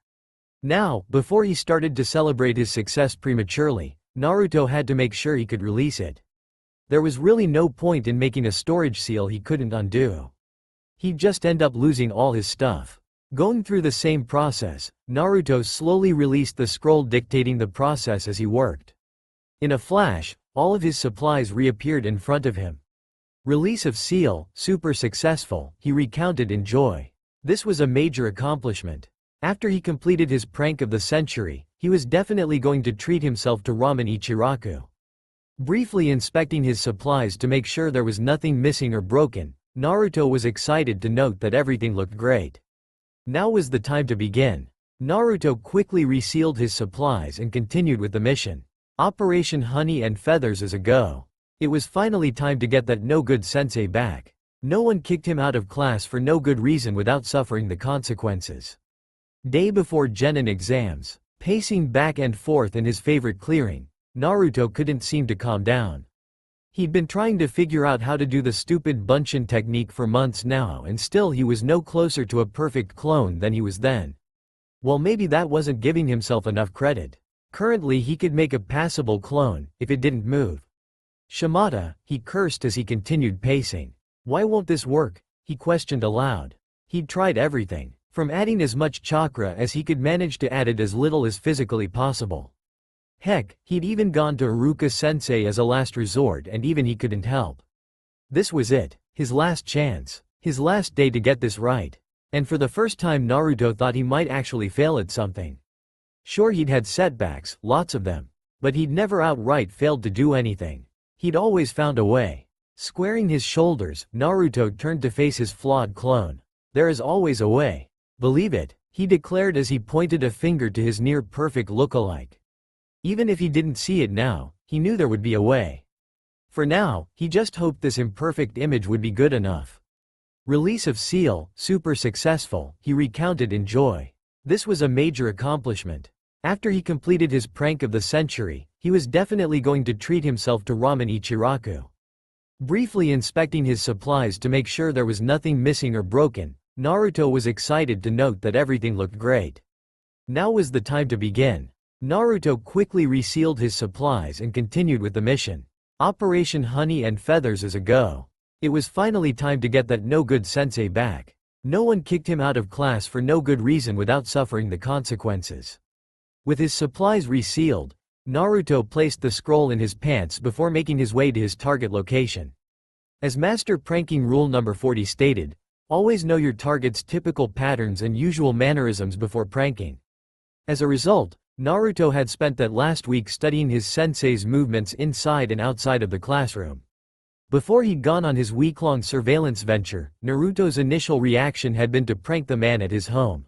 Now, before he started to celebrate his success prematurely, Naruto had to make sure he could release it. There was really no point in making a storage seal he couldn't undo. He'd just end up losing all his stuff. Going through the same process, Naruto slowly released the scroll dictating the process as he worked. In a flash, all of his supplies reappeared in front of him. Release of seal, super successful, he recounted in joy. This was a major accomplishment. After he completed his prank of the century, he was definitely going to treat himself to ramen ichiraku. Briefly inspecting his supplies to make sure there was nothing missing or broken, Naruto was excited to note that everything looked great. Now was the time to begin. Naruto quickly resealed his supplies and continued with the mission. Operation Honey and Feathers is a go. It was finally time to get that no-good sensei back. No one kicked him out of class for no good reason without suffering the consequences. Day before genin exams, pacing back and forth in his favorite clearing, Naruto couldn't seem to calm down. He'd been trying to figure out how to do the stupid Bunshin technique for months now, and still he was no closer to a perfect clone than he was then. Well, maybe that wasn't giving himself enough credit. Currently he could make a passable clone, if it didn't move. Shimada, he cursed as he continued pacing. Why won't this work? He questioned aloud. He'd tried everything, from adding as much chakra as he could manage to add it as little as physically possible. Heck, he'd even gone to Iruka-sensei as a last resort and even he couldn't help. This was it, his last chance, his last day to get this right. And for the first time Naruto thought he might actually fail at something. Sure, he'd had setbacks, lots of them. But he'd never outright failed to do anything. He'd always found a way. Squaring his shoulders, Naruto turned to face his flawed clone. There is always a way. Believe it, he declared as he pointed a finger to his near-perfect look-alike. Even if he didn't see it now, he knew there would be a way. For now, he just hoped this imperfect image would be good enough. Release of seal, super successful, he recounted in joy. This was a major accomplishment. After he completed his prank of the century, he was definitely going to treat himself to ramen ichiraku. Briefly inspecting his supplies to make sure there was nothing missing or broken, Naruto was excited to note that everything looked great. Now was the time to begin. Naruto quickly resealed his supplies and continued with the mission. Operation Honey and Feathers is a go. It was finally time to get that no-good sensei back. No one kicked him out of class for no good reason without suffering the consequences. With his supplies resealed, Naruto placed the scroll in his pants before making his way to his target location. As Master Pranking Rule number 40 stated, always know your target's typical patterns and usual mannerisms before pranking. As a result, Naruto had spent that last week studying his sensei's movements inside and outside of the classroom. Before he'd gone on his week-long surveillance venture, Naruto's initial reaction had been to prank the man at his home.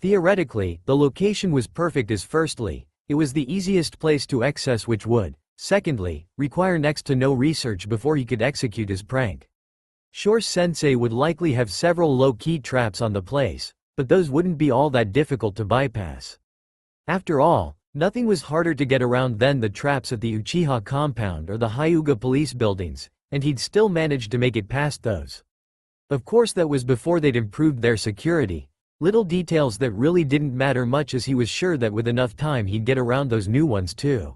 Theoretically, the location was perfect as firstly, it was the easiest place to access which would, secondly, require next to no research before he could execute his prank. Sure, sensei would likely have several low-key traps on the place, but those wouldn't be all that difficult to bypass. After all, nothing was harder to get around than the traps at the Uchiha compound or the Hyuga police buildings, and he'd still managed to make it past those. Of course that was before they'd improved their security. Little details that really didn't matter much, as he was sure that with enough time he'd get around those new ones too.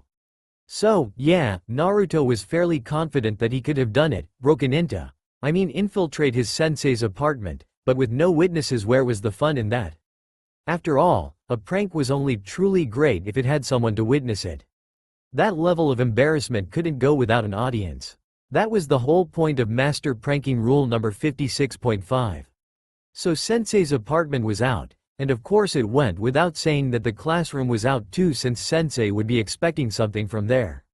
So, yeah, Naruto was fairly confident that he could have done it, infiltrate his sensei's apartment, but with no witnesses. Where was the fun in that? After all, a prank was only truly great if it had someone to witness it. That level of embarrassment couldn't go without an audience. That was the whole point of Master Pranking Rule number 56.5. So sensei's apartment was out, and of course it went without saying that the classroom was out too, since sensei would be expecting something from there.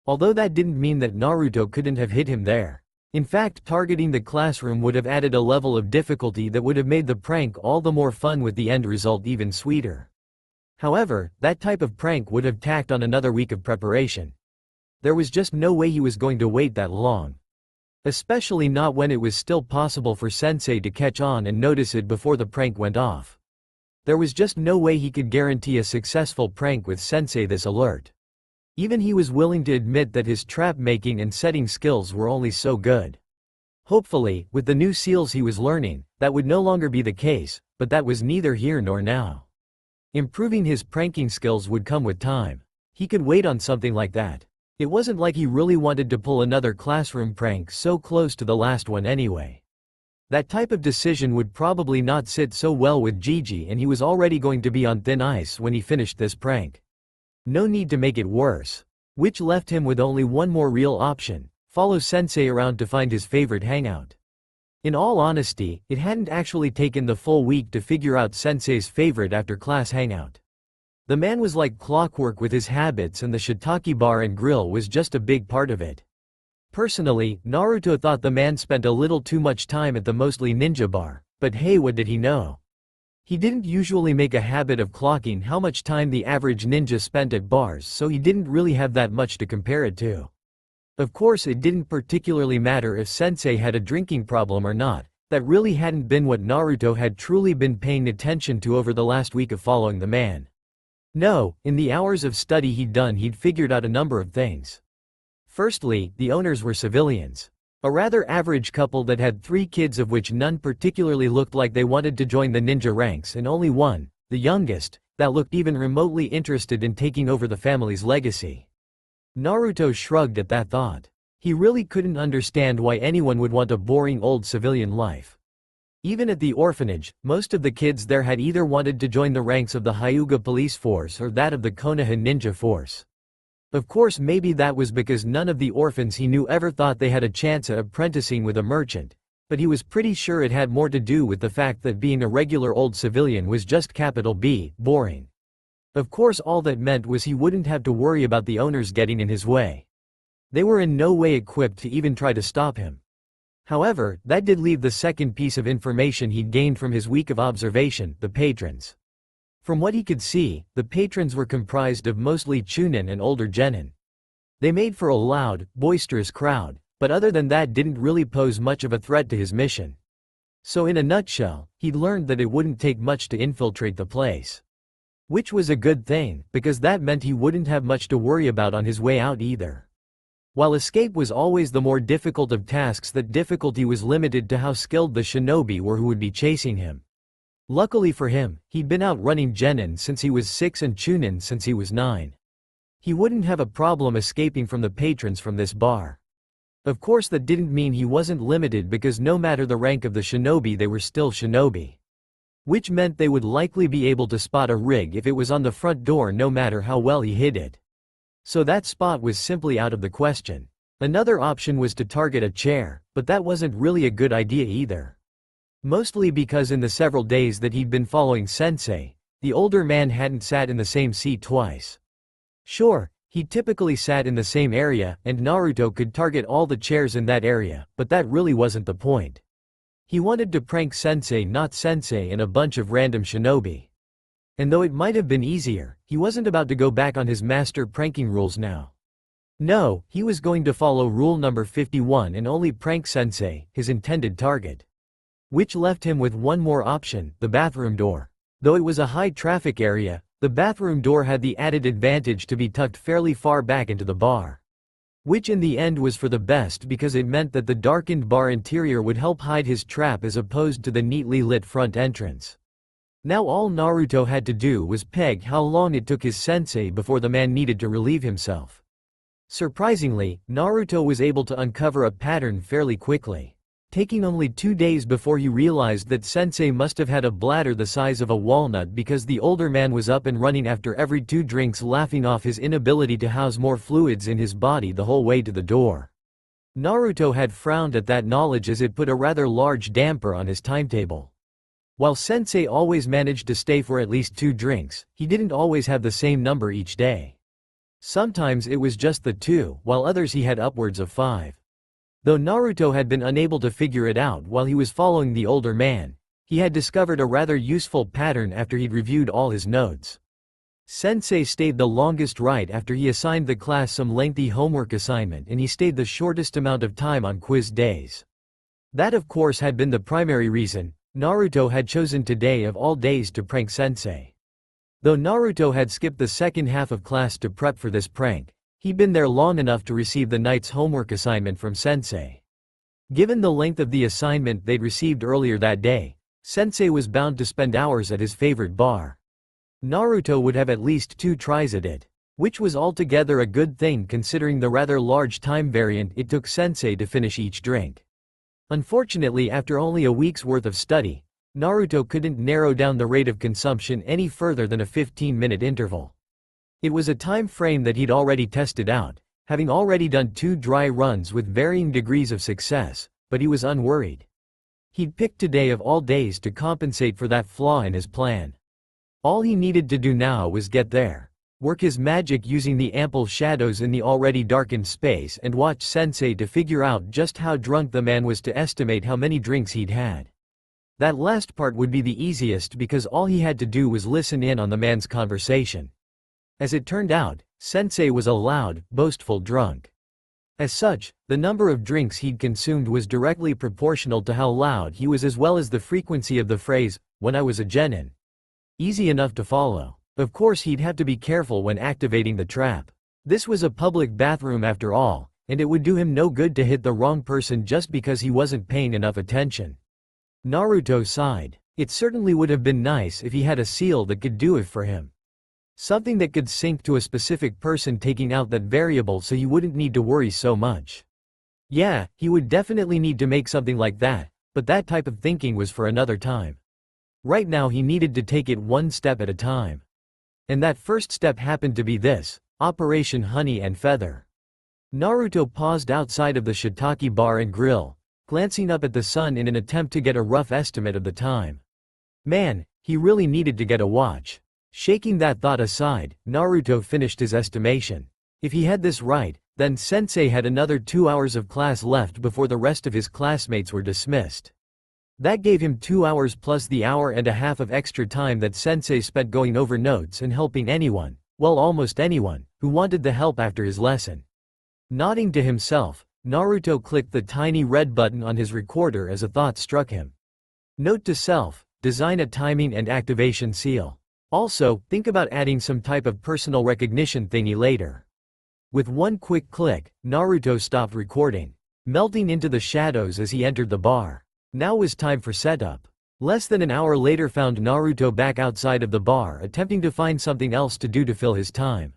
Although that didn't mean that Naruto couldn't have hit him there. In fact, targeting the classroom would have added a level of difficulty that would have made the prank all the more fun, with the end result even sweeter. However, that type of prank would have tacked on another week of preparation. There was just no way he was going to wait that long. Especially not when it was still possible for sensei to catch on and notice it before the prank went off. There was just no way he could guarantee a successful prank with sensei this alert. Even he was willing to admit that his trap-making and setting skills were only so good. Hopefully, with the new seals he was learning, that would no longer be the case, but that was neither here nor now. Improving his pranking skills would come with time. He could wait on something like that. It wasn't like he really wanted to pull another classroom prank so close to the last one anyway. That type of decision would probably not sit so well with Gigi, and he was already going to be on thin ice when he finished this prank. No need to make it worse. Which left him with only one more real option: follow Sensei around to find his favorite hangout. In all honesty, it hadn't actually taken the full week to figure out Sensei's favorite after-class hangout. The man was like clockwork with his habits, and the shiitake bar and grill was just a big part of it. Personally, Naruto thought the man spent a little too much time at the mostly ninja bar, but hey, what did he know? He didn't usually make a habit of clocking how much time the average ninja spent at bars, so he didn't really have that much to compare it to. Of course, it didn't particularly matter if Sensei had a drinking problem or not. That really hadn't been what Naruto had truly been paying attention to over the last week of following the man. No, in the hours of study he'd figured out a number of things. Firstly, the owners were civilians. A rather average couple that had 3 kids, of which none particularly looked like they wanted to join the ninja ranks, and only one, the youngest, that looked even remotely interested in taking over the family's legacy. Naruto shrugged at that thought. He really couldn't understand why anyone would want a boring old civilian life. Even at the orphanage, most of the kids there had either wanted to join the ranks of the Hyuga police force or that of the Konoha ninja force. Of course, maybe that was because none of the orphans he knew ever thought they had a chance at apprenticing with a merchant, but he was pretty sure it had more to do with the fact that being a regular old civilian was just capital B, boring. Of course, all that meant was he wouldn't have to worry about the owners getting in his way. They were in no way equipped to even try to stop him. However, that did leave the second piece of information he'd gained from his week of observation: the patrons. From what he could see, the patrons were comprised of mostly chunin and older genin. They made for a loud, boisterous crowd, but other than that didn't really pose much of a threat to his mission. So in a nutshell, he'd learned that it wouldn't take much to infiltrate the place. Which was a good thing, because that meant he wouldn't have much to worry about on his way out either. While escape was always the more difficult of tasks, that difficulty was limited to how skilled the shinobi were who would be chasing him. Luckily for him, he'd been out running genin since he was 6 and chunin since he was 9. He wouldn't have a problem escaping from the patrons from this bar. Of course, that didn't mean he wasn't limited, because no matter the rank of the shinobi, they were still shinobi. Which meant they would likely be able to spot a rig if it was on the front door, no matter how well he hid it. So that spot was simply out of the question. Another option was to target a chair, but that wasn't really a good idea either. Mostly because in the several days that he'd been following Sensei, the older man hadn't sat in the same seat twice. Sure, he typically sat in the same area, and Naruto could target all the chairs in that area, but that really wasn't the point. He wanted to prank Sensei, not Sensei and a bunch of random shinobi. And though it might have been easier, he wasn't about to go back on his master pranking rules now. No, he was going to follow rule number 51 and only prank Sensei, his intended target. Which left him with one more option: the bathroom door. Though it was a high traffic area, the bathroom door had the added advantage to be tucked fairly far back into the bar. Which in the end was for the best, because it meant that the darkened bar interior would help hide his trap as opposed to the neatly lit front entrance. Now all Naruto had to do was peg how long it took his sensei before the man needed to relieve himself. Surprisingly, Naruto was able to uncover a pattern fairly quickly. Taking only 2 days before he realized that Sensei must have had a bladder the size of a walnut, because the older man was up and running after every 2 drinks, laughing off his inability to house more fluids in his body the whole way to the door. Naruto had frowned at that knowledge, as it put a rather large damper on his timetable. While Sensei always managed to stay for at least 2 drinks, he didn't always have the same number each day. Sometimes it was just the 2, while others he had upwards of 5. Though Naruto had been unable to figure it out while he was following the older man, he had discovered a rather useful pattern after he'd reviewed all his notes. Sensei stayed the longest right after he assigned the class some lengthy homework assignment, and he stayed the shortest amount of time on quiz days. That of course had been the primary reason Naruto had chosen today of all days to prank Sensei. Though Naruto had skipped the second half of class to prep for this prank, he'd been there long enough to receive the night's homework assignment from Sensei. Given the length of the assignment they'd received earlier that day, Sensei was bound to spend hours at his favorite bar. Naruto would have at least 2 tries at it, which was altogether a good thing considering the rather large time variant it took Sensei to finish each drink. Unfortunately, after only a week's worth of study, Naruto couldn't narrow down the rate of consumption any further than a 15-minute interval. It was a time frame that he'd already tested out, having already done 2 dry runs with varying degrees of success, but he was unworried. He'd picked today of all days to compensate for that flaw in his plan. All he needed to do now was get there, work his magic using the ample shadows in the already darkened space, and watch Sensei to figure out just how drunk the man was to estimate how many drinks he'd had. That last part would be the easiest because all he had to do was listen in on the man's conversation. As it turned out, Sensei was a loud, boastful drunk. As such, the number of drinks he'd consumed was directly proportional to how loud he was, as well as the frequency of the phrase, "when I was a genin." Easy enough to follow. Of course, he'd have to be careful when activating the trap. This was a public bathroom after all, and it would do him no good to hit the wrong person just because he wasn't paying enough attention. Naruto sighed. It certainly would have been nice if he had a seal that could do it for him. Something that could sync to a specific person, taking out that variable so he wouldn't need to worry so much. Yeah, he would definitely need to make something like that, but that type of thinking was for another time. Right now he needed to take it one step at a time. And that first step happened to be this: Operation Honey and Feather. Naruto paused outside of the Shiitake bar and grill, glancing up at the sun in an attempt to get a rough estimate of the time. Man, he really needed to get a watch. Shaking that thought aside, Naruto finished his estimation. If he had this right, then Sensei had another 2 hours of class left before the rest of his classmates were dismissed. That gave him 2 hours plus the hour and a half of extra time that Sensei spent going over notes and helping anyone, well, almost anyone, who wanted the help after his lesson. Nodding to himself, Naruto clicked the tiny red button on his recorder as a thought struck him. Note to self: design a timing and activation seal. Also, think about adding some type of personal recognition thingy later. With one quick click, Naruto stopped recording, melting into the shadows as he entered the bar. Now was time for setup. Less than an hour later found Naruto back outside of the bar, attempting to find something else to do to fill his time.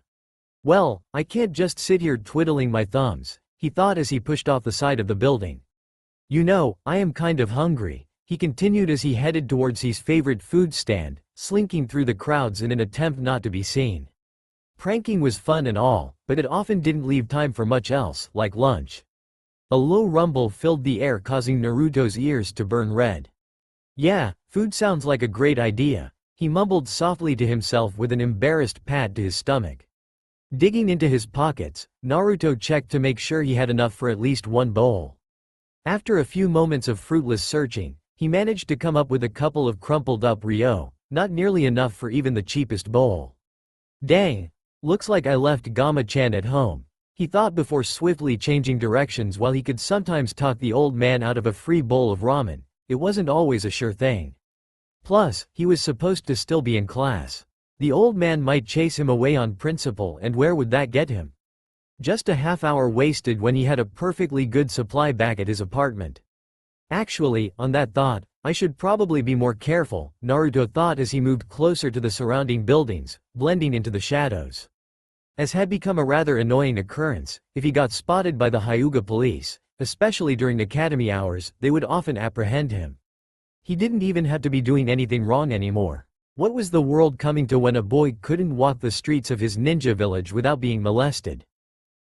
Well, I can't just sit here twiddling my thumbs, he thought as he pushed off the side of the building. You know, I am kind of hungry, he continued as he headed towards his favorite food stand, slinking through the crowds in an attempt not to be seen. Pranking was fun and all, but it often didn't leave time for much else, like lunch. A low rumble filled the air, causing Naruto's ears to burn red. Yeah, food sounds like a great idea, he mumbled softly to himself with an embarrassed pat to his stomach. Digging into his pockets, Naruto checked to make sure he had enough for at least one bowl. After a few moments of fruitless searching, he managed to come up with a couple of crumpled up Ryo, not nearly enough for even the cheapest bowl. Dang, looks like I left Gama-chan at home, he thought before swiftly changing directions. While he could sometimes talk the old man out of a free bowl of ramen, it wasn't always a sure thing. Plus, he was supposed to still be in class. The old man might chase him away on principle, and where would that get him? Just a half hour wasted when he had a perfectly good supply back at his apartment. Actually, on that thought, I should probably be more careful, Naruto thought as he moved closer to the surrounding buildings, blending into the shadows. As had become a rather annoying occurrence, if he got spotted by the Hyuga police, especially during academy hours, they would often apprehend him. He didn't even have to be doing anything wrong anymore. What was the world coming to when a boy couldn't walk the streets of his ninja village without being molested?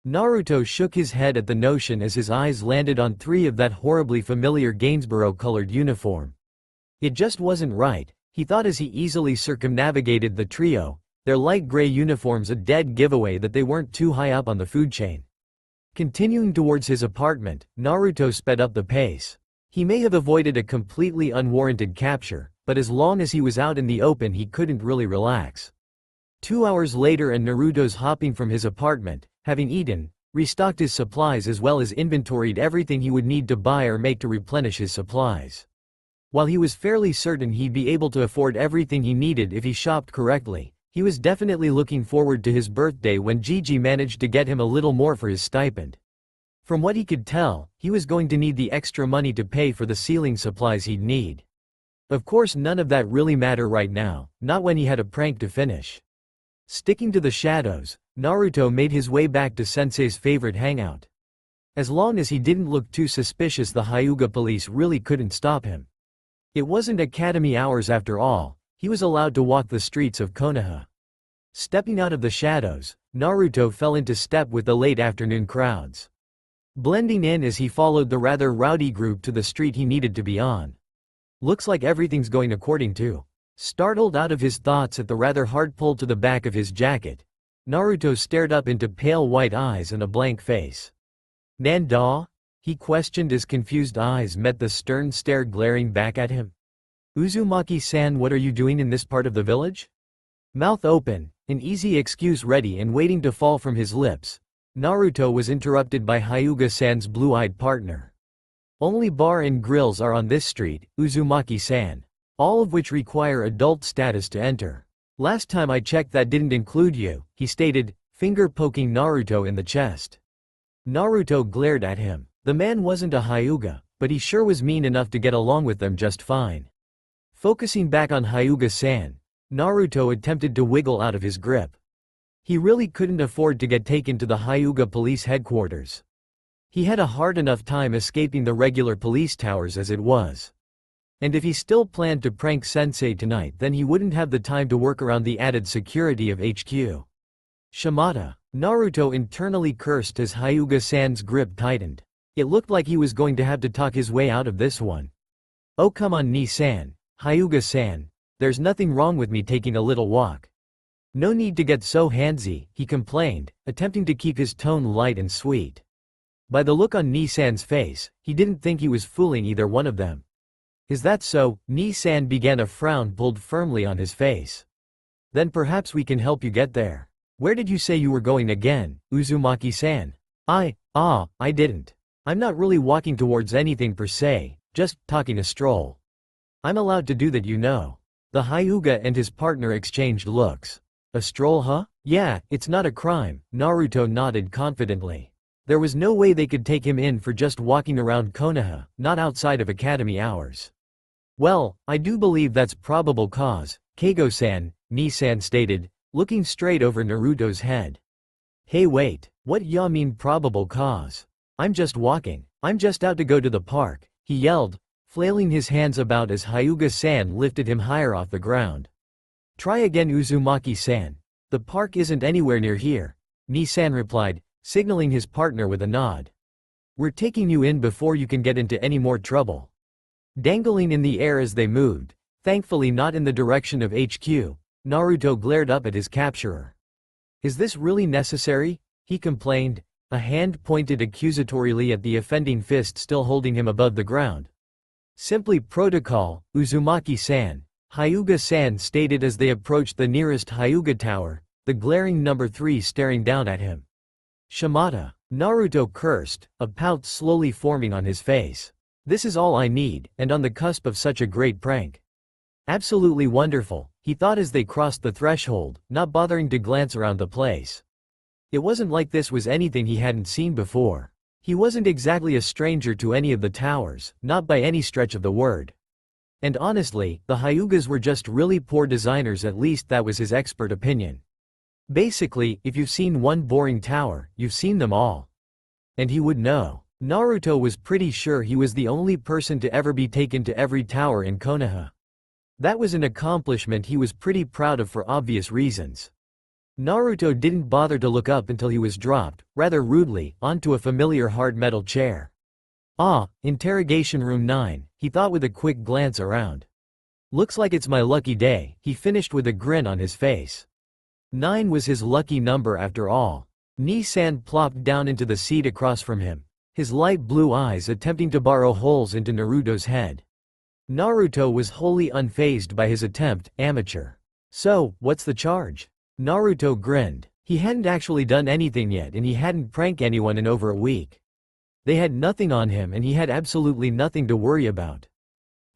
Naruto shook his head at the notion as his eyes landed on 3 of that horribly familiar Gainsborough-colored uniform. It just wasn't right, he thought as he easily circumnavigated the trio, their light gray uniforms a dead giveaway that they weren't too high up on the food chain. Continuing towards his apartment, Naruto sped up the pace. He may have avoided a completely unwarranted capture, but as long as he was out in the open he couldn't really relax. 2 hours later and Naruto's hopping from his apartment, having eaten, restocked his supplies as well as inventoried everything he would need to buy or make to replenish his supplies. While he was fairly certain he'd be able to afford everything he needed if he shopped correctly, he was definitely looking forward to his birthday when Gigi managed to get him a little more for his stipend. From what he could tell, he was going to need the extra money to pay for the sealing supplies he'd need. Of course, none of that really mattered right now, not when he had a prank to finish. Sticking to the shadows, Naruto made his way back to Sensei's favorite hangout. As long as he didn't look too suspicious, the Hyuga police really couldn't stop him. It wasn't academy hours after all, he was allowed to walk the streets of Konoha. Stepping out of the shadows, Naruto fell into step with the late afternoon crowds, blending in as he followed the rather rowdy group to the street he needed to be on. Looks like everything's going according to. Startled out of his thoughts at the rather hard pull to the back of his jacket, Naruto stared up into pale white eyes and a blank face. "Nanda?" he questioned as confused eyes met the stern stare glaring back at him. "Uzumaki-san, what are you doing in this part of the village?" Mouth open, an easy excuse ready and waiting to fall from his lips, Naruto was interrupted by Hyuga-san's blue-eyed partner. "Only bar and grills are on this street, Uzumaki-san. All of which require adult status to enter. Last time I checked that didn't include you," he stated, finger poking Naruto in the chest. Naruto glared at him. The man wasn't a Hyuga, but he sure was mean enough to get along with them just fine. Focusing back on Hyuga-san, Naruto attempted to wiggle out of his grip. He really couldn't afford to get taken to the Hyuga police headquarters. He had a hard enough time escaping the regular police towers as it was. And if he still planned to prank Sensei tonight, then he wouldn't have the time to work around the added security of HQ. Shimada. Naruto internally cursed as Hyuga-san's grip tightened. It looked like he was going to have to talk his way out of this one. "Oh come on Ni-san, Hyuga-san, there's nothing wrong with me taking a little walk. No need to get so handsy," he complained, attempting to keep his tone light and sweet. By the look on Ni-san's face, he didn't think he was fooling either one of them. "Is that so?" Ni-san began, a frown pulled firmly on his face. "Then perhaps we can help you get there. Where did you say you were going again, Uzumaki-san?" I didn't. I'm not really walking towards anything per se, just talking a stroll. I'm allowed to do that, you know." The Hyuga and his partner exchanged looks. "A stroll, huh? Yeah, it's not a crime," Naruto nodded confidently. There was no way they could take him in for just walking around Konoha, not outside of academy hours. "Well, I do believe that's probable cause, Keigo-san," Ni-san stated, looking straight over Naruto's head. "Hey wait, what ya mean probable cause? I'm just walking. I'm just out to go to the park," he yelled, flailing his hands about as Hyuga-san lifted him higher off the ground. "Try again Uzumaki-san. The park isn't anywhere near here," Ni-san replied, signaling his partner with a nod. "We're taking you in before you can get into any more trouble." Dangling in the air as they moved, thankfully not in the direction of HQ, Naruto glared up at his capturer. "Is this really necessary?" he complained, a hand pointed accusatorily at the offending fist still holding him above the ground. "Simply protocol, Uzumaki-san," Hyuga-san stated as they approached the nearest Hyuga tower, the glaring number 3 staring down at him. "Shimada," Naruto cursed, a pout slowly forming on his face. "This is all I need, and on the cusp of such a great prank. Absolutely wonderful," he thought as they crossed the threshold, not bothering to glance around the place. It wasn't like this was anything he hadn't seen before. He wasn't exactly a stranger to any of the towers, not by any stretch of the word. And honestly, the Hyugas were just really poor designers, at least that was his expert opinion. Basically, if you've seen one boring tower, you've seen them all. And he would know. Naruto was pretty sure he was the only person to ever be taken to every tower in Konoha. That was an accomplishment he was pretty proud of for obvious reasons. Naruto didn't bother to look up until he was dropped, rather rudely, onto a familiar hard metal chair. Interrogation room 9, he thought with a quick glance around. "Looks like it's my lucky day," he finished with a grin on his face. 9 was his lucky number after all. Ni-san plopped down into the seat across from him, his light blue eyes attempting to burrow holes into Naruto's head. Naruto was wholly unfazed by his attempt, amateur. "So, what's the charge?" Naruto grinned. He hadn't actually done anything yet, and he hadn't pranked anyone in over a week. They had nothing on him and he had absolutely nothing to worry about.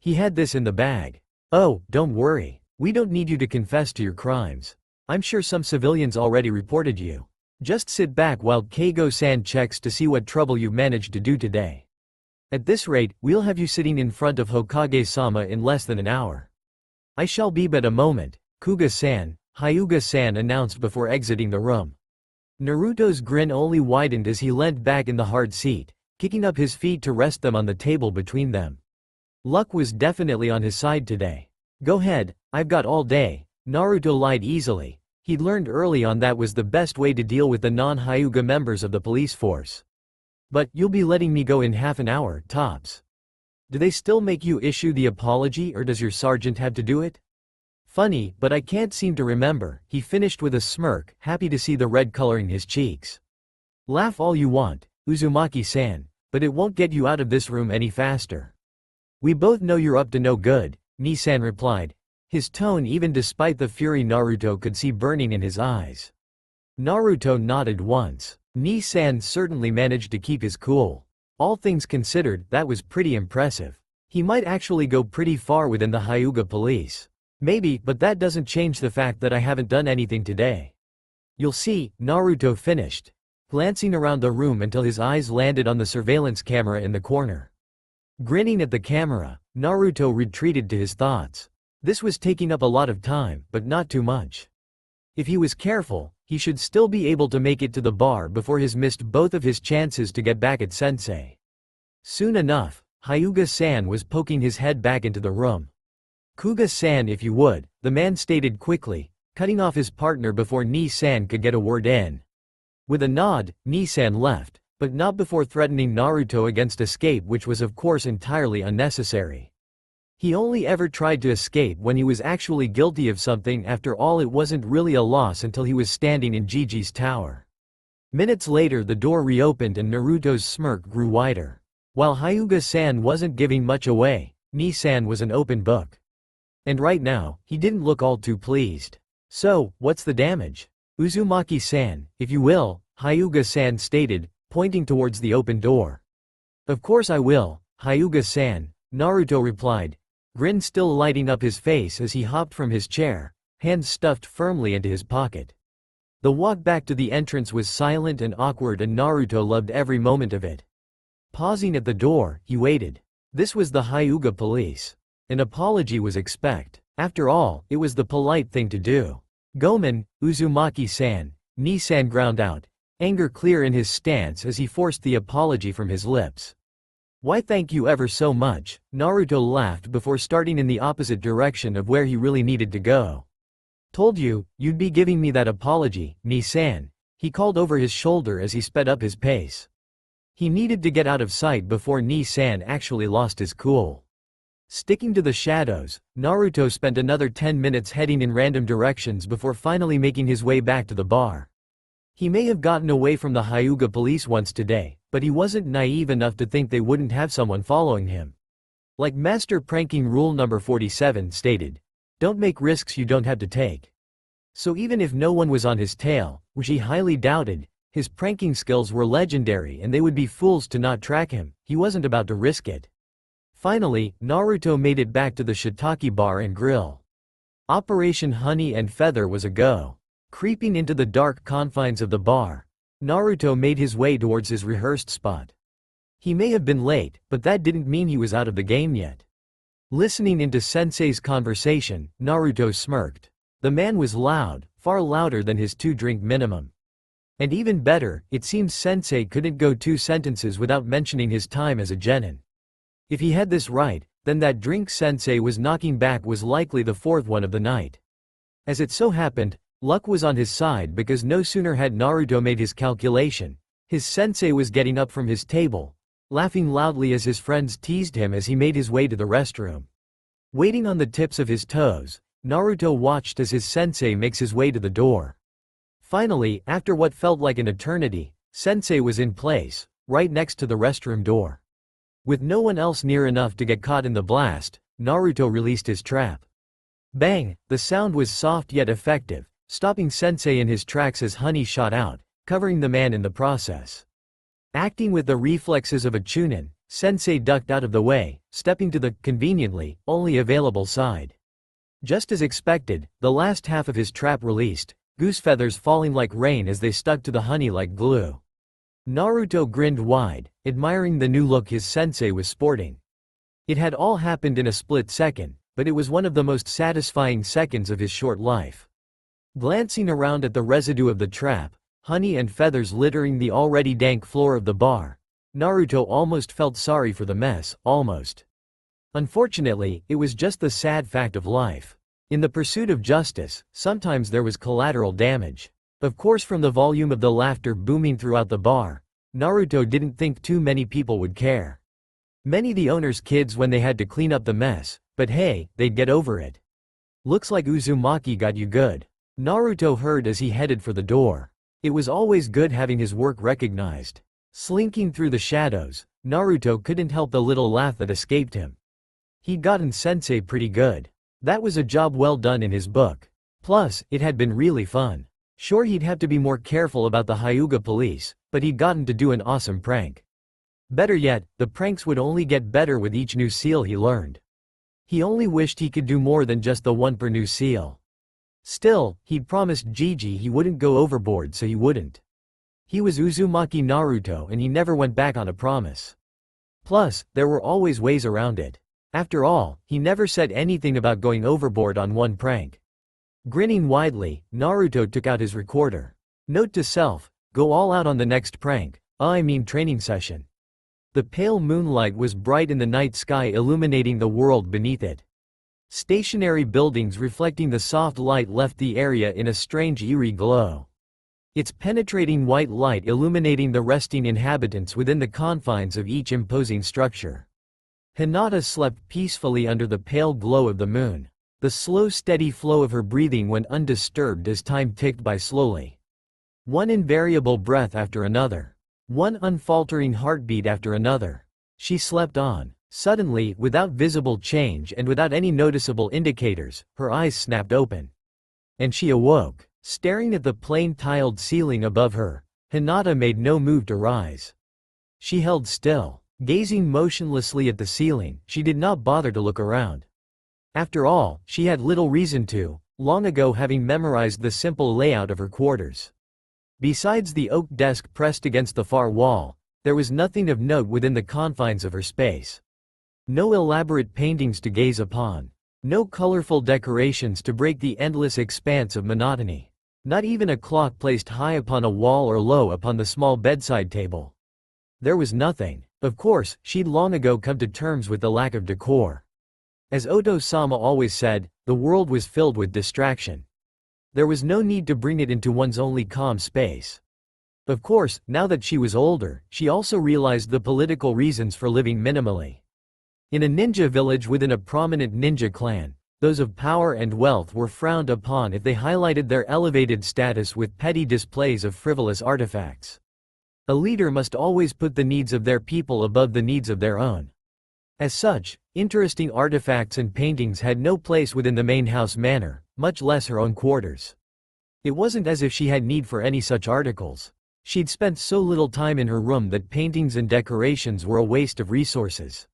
He had this in the bag. "Oh, don't worry. We don't need you to confess to your crimes. I'm sure some civilians already reported you. Just sit back while Keigo-san checks to see what trouble you've managed to do today. At this rate, we'll have you sitting in front of Hokage-sama in less than an hour." "I shall be but a moment, Kuga-san," Hyuga-san announced before exiting the room. Naruto's grin only widened as he leant back in the hard seat, kicking up his feet to rest them on the table between them. Luck was definitely on his side today. Go ahead, I've got all day. Naruto lied easily. He'd learned early on that was the best way to deal with the non-Hyuga members of the police force. But you'll be letting me go in half an hour, tops. Do they still make you issue the apology, or does your sergeant have to do it? Funny, but I can't seem to remember, he finished with a smirk, happy to see the red coloring his cheeks. Laugh all you want, Uzumaki-san, but it won't get you out of this room any faster. We both know you're up to no good, Ni-san replied, his tone even despite the fury Naruto could see burning in his eyes. Naruto nodded once. Ni-san certainly managed to keep his cool. All things considered, that was pretty impressive. He might actually go pretty far within the Hyuga police. Maybe, but that doesn't change the fact that I haven't done anything today. You'll see, Naruto finished, glancing around the room until his eyes landed on the surveillance camera in the corner. Grinning at the camera, Naruto retreated to his thoughts. This was taking up a lot of time, but not too much. If he was careful, he should still be able to make it to the bar before he's missed both of his chances to get back at Sensei. Soon enough, Hyuga-san was poking his head back into the room. Kuga-san, if you would, the man stated quickly, cutting off his partner before Ni-san could get a word in. With a nod, Ni-san left, but not before threatening Naruto against escape, which was of course entirely unnecessary. He only ever tried to escape when he was actually guilty of something. After all, it wasn't really a loss until he was standing in Gigi's tower. Minutes later the door reopened and Naruto's smirk grew wider. While Hyuga-san wasn't giving much away, Ni-san was an open book. And right now, he didn't look all too pleased. So, what's the damage? Uzumaki-san, if you will, Hyuga-san stated, pointing towards the open door. Of course I will, Hyuga-san, Naruto replied, grin still lighting up his face as he hopped from his chair, hands stuffed firmly into his pocket. The walk back to the entrance was silent and awkward and Naruto loved every moment of it. Pausing at the door, he waited. This was the Hyuga police. An apology was expected. After all, it was the polite thing to do. Gomen, Uzumaki-san, Ni-san ground out, anger clear in his stance as he forced the apology from his lips. Why thank you ever so much, Naruto laughed before starting in the opposite direction of where he really needed to go. Told you, you'd be giving me that apology, Ni-san, he called over his shoulder as he sped up his pace. He needed to get out of sight before Ni-san actually lost his cool. Sticking to the shadows, Naruto spent another 10 minutes heading in random directions before finally making his way back to the bar. He may have gotten away from the Hyuga police once today, but he wasn't naive enough to think they wouldn't have someone following him. Like Master Pranking Rule number 47 stated, don't make risks you don't have to take. So even if no one was on his tail, which he highly doubted, his pranking skills were legendary and they would be fools to not track him, he wasn't about to risk it. Finally, Naruto made it back to the Shiitake Bar and Grill. Operation Honey and Feather was a go. Creeping into the dark confines of the bar, Naruto made his way towards his rehearsed spot. He may have been late, but that didn't mean he was out of the game yet. Listening into Sensei's conversation, Naruto smirked. The man was loud, far louder than his 2-drink minimum. And even better, it seems Sensei couldn't go 2 sentences without mentioning his time as a genin. If he had this right, then that drink Sensei was knocking back was likely the 4th one of the night. As it so happened, luck was on his side because no sooner had Naruto made his calculation, his sensei was getting up from his table, laughing loudly as his friends teased him as he made his way to the restroom. Waiting on the tips of his toes, Naruto watched as his sensei makes his way to the door. Finally, after what felt like an eternity, Sensei was in place, right next to the restroom door. With no one else near enough to get caught in the blast, Naruto released his trap. Bang! The sound was soft yet effective, stopping Sensei in his tracks as honey shot out, covering the man in the process. Acting with the reflexes of a chunin, Sensei ducked out of the way, stepping to the, conveniently, only available side. Just as expected, the last half of his trap released, goose feathers falling like rain as they stuck to the honey like glue. Naruto grinned wide, admiring the new look his sensei was sporting. It had all happened in a split second, but it was one of the most satisfying seconds of his short life. Glancing around at the residue of the trap, honey and feathers littering the already dank floor of the bar. Naruto almost felt sorry for the mess, almost. Unfortunately, it was just the sad fact of life. In the pursuit of justice, sometimes there was collateral damage. Of course, from the volume of the laughter booming throughout the bar, Naruto didn't think too many people would care. Many the owner's kids when they had to clean up the mess, but hey, they'd get over it. Looks like Uzumaki got you good, Naruto heard as he headed for the door. It was always good having his work recognized. Slinking through the shadows, Naruto couldn't help the little laugh that escaped him. He'd gotten sensei pretty good. That was a job well done in his book. Plus, it had been really fun. Sure, he'd have to be more careful about the Hyuga police, but he'd gotten to do an awesome prank. Better yet, the pranks would only get better with each new seal he learned. He only wished he could do more than just the one per new seal. Still, he'd promised Gigi he wouldn't go overboard, so he wouldn't. He was Uzumaki Naruto and he never went back on a promise. Plus, there were always ways around it. After all, he never said anything about going overboard on one prank. Grinning widely, Naruto took out his recorder. Note to self, go all out on the next prank, I mean training session. The pale moonlight was bright in the night sky, illuminating the world beneath it. Stationary buildings reflecting the soft light left the area in a strange eerie glow. Its penetrating white light illuminating the resting inhabitants within the confines of each imposing structure. Hinata slept peacefully under the pale glow of the moon. The slow steady flow of her breathing went undisturbed as time ticked by slowly. One invariable breath after another. One unfaltering heartbeat after another. She slept on. Suddenly, without visible change and without any noticeable indicators, her eyes snapped open. And she awoke. Staring at the plain tiled ceiling above her, Hinata made no move to rise. She held still. Gazing motionlessly at the ceiling, she did not bother to look around. After all, she had little reason to, long ago having memorized the simple layout of her quarters. Besides the oak desk pressed against the far wall, there was nothing of note within the confines of her space. No elaborate paintings to gaze upon. No colorful decorations to break the endless expanse of monotony. Not even a clock placed high upon a wall or low upon the small bedside table. There was nothing. Of course, she'd long ago come to terms with the lack of decor. As Oto-sama always said, the world was filled with distraction. There was no need to bring it into one's only calm space. Of course, now that she was older, she also realized the political reasons for living minimally. In a ninja village within a prominent ninja clan, those of power and wealth were frowned upon if they highlighted their elevated status with petty displays of frivolous artifacts. A leader must always put the needs of their people above the needs of their own. As such, interesting artifacts and paintings had no place within the main house manor, much less her own quarters. It wasn't as if she had need for any such articles. She'd spent so little time in her room that paintings and decorations were a waste of resources.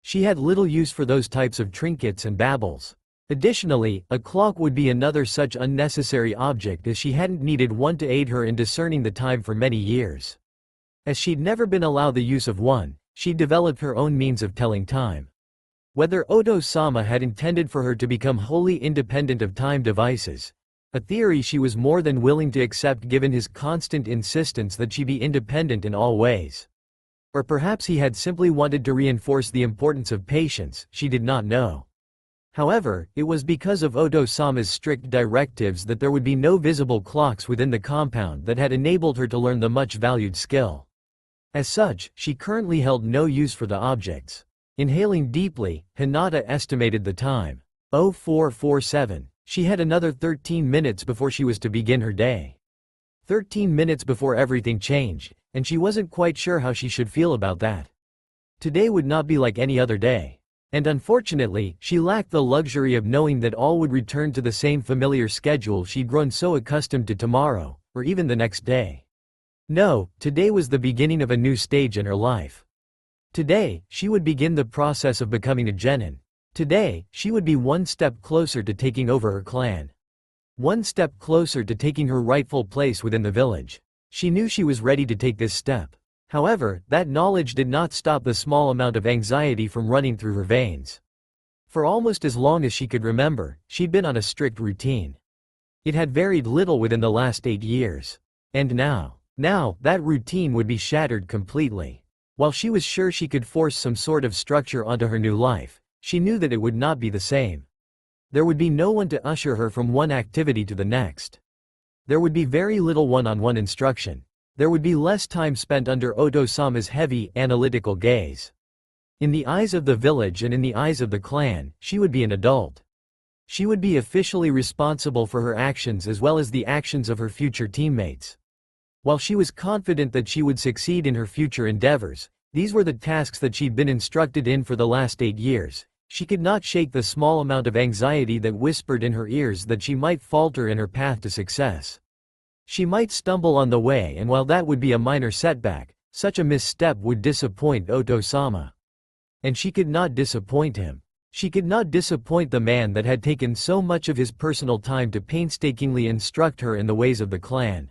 She had little use for those types of trinkets and baubles. Additionally, a clock would be another such unnecessary object as she hadn't needed one to aid her in discerning the time for many years. As she'd never been allowed the use of one, she'd developed her own means of telling time. Whether Oto-sama had intended for her to become wholly independent of time devices, a theory she was more than willing to accept given his constant insistence that she be independent in all ways. Or perhaps he had simply wanted to reinforce the importance of patience, she did not know. However, it was because of Oto-sama's strict directives that there would be no visible clocks within the compound that had enabled her to learn the much valued skill. As such, she currently held no use for the objects. Inhaling deeply, Hinata estimated the time. 0447. She had another 13 minutes before she was to begin her day. 13 minutes before everything changed, and she wasn't quite sure how she should feel about that. Today would not be like any other day. And unfortunately, she lacked the luxury of knowing that all would return to the same familiar schedule she'd grown so accustomed to tomorrow, or even the next day. No, today was the beginning of a new stage in her life. Today, she would begin the process of becoming a genin. Today, she would be one step closer to taking over her clan. One step closer to taking her rightful place within the village. She knew she was ready to take this step. However, that knowledge did not stop the small amount of anxiety from running through her veins. For almost as long as she could remember, she'd been on a strict routine. It had varied little within the last 8 years. And now, that routine would be shattered completely. While she was sure she could force some sort of structure onto her new life, she knew that it would not be the same. There would be no one to usher her from one activity to the next. There would be very little one-on-one instruction. There would be less time spent under Oto-sama's heavy, analytical gaze. In the eyes of the village and in the eyes of the clan, she would be an adult. She would be officially responsible for her actions as well as the actions of her future teammates. While she was confident that she would succeed in her future endeavors, these were the tasks that she'd been instructed in for the last 8 years. She could not shake the small amount of anxiety that whispered in her ears that she might falter in her path to success. She might stumble on the way, and while that would be a minor setback, such a misstep would disappoint Oto-sama. And she could not disappoint him. She could not disappoint the man that had taken so much of his personal time to painstakingly instruct her in the ways of the clan.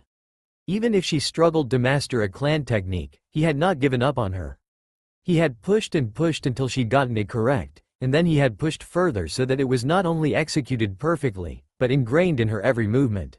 Even if she struggled to master a clan technique, he had not given up on her. He had pushed and pushed until she'd gotten it correct, and then he had pushed further so that it was not only executed perfectly, but ingrained in her every movement.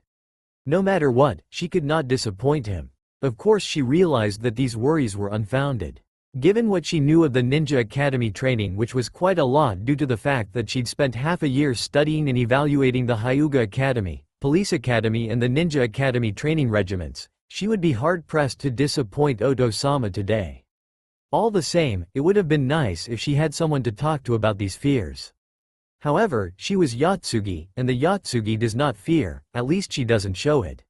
No matter what, she could not disappoint him. Of course, she realized that these worries were unfounded. Given what she knew of the Ninja Academy training, which was quite a lot due to the fact that she'd spent half a year studying and evaluating the Hyuga Academy, Police Academy and the Ninja Academy training regiments, she would be hard-pressed to disappoint Oto-sama today. All the same, it would have been nice if she had someone to talk to about these fears. However, she was Yotsugi, and the Yotsugi does not fear, at least she doesn't show it.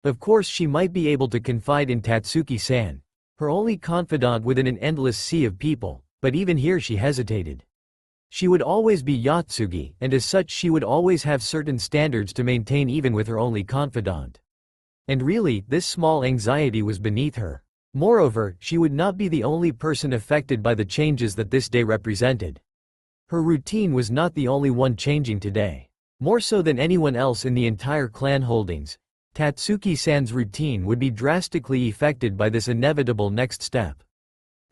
Of course, she might be able to confide in Tatsuki-san, her only confidant within an endless sea of people, but even here she hesitated. She would always be Yotsugi, and as such she would always have certain standards to maintain even with her only confidant. And really, this small anxiety was beneath her. Moreover, she would not be the only person affected by the changes that this day represented. Her routine was not the only one changing today. More so than anyone else in the entire clan holdings, Tatsuki-san's routine would be drastically affected by this inevitable next step.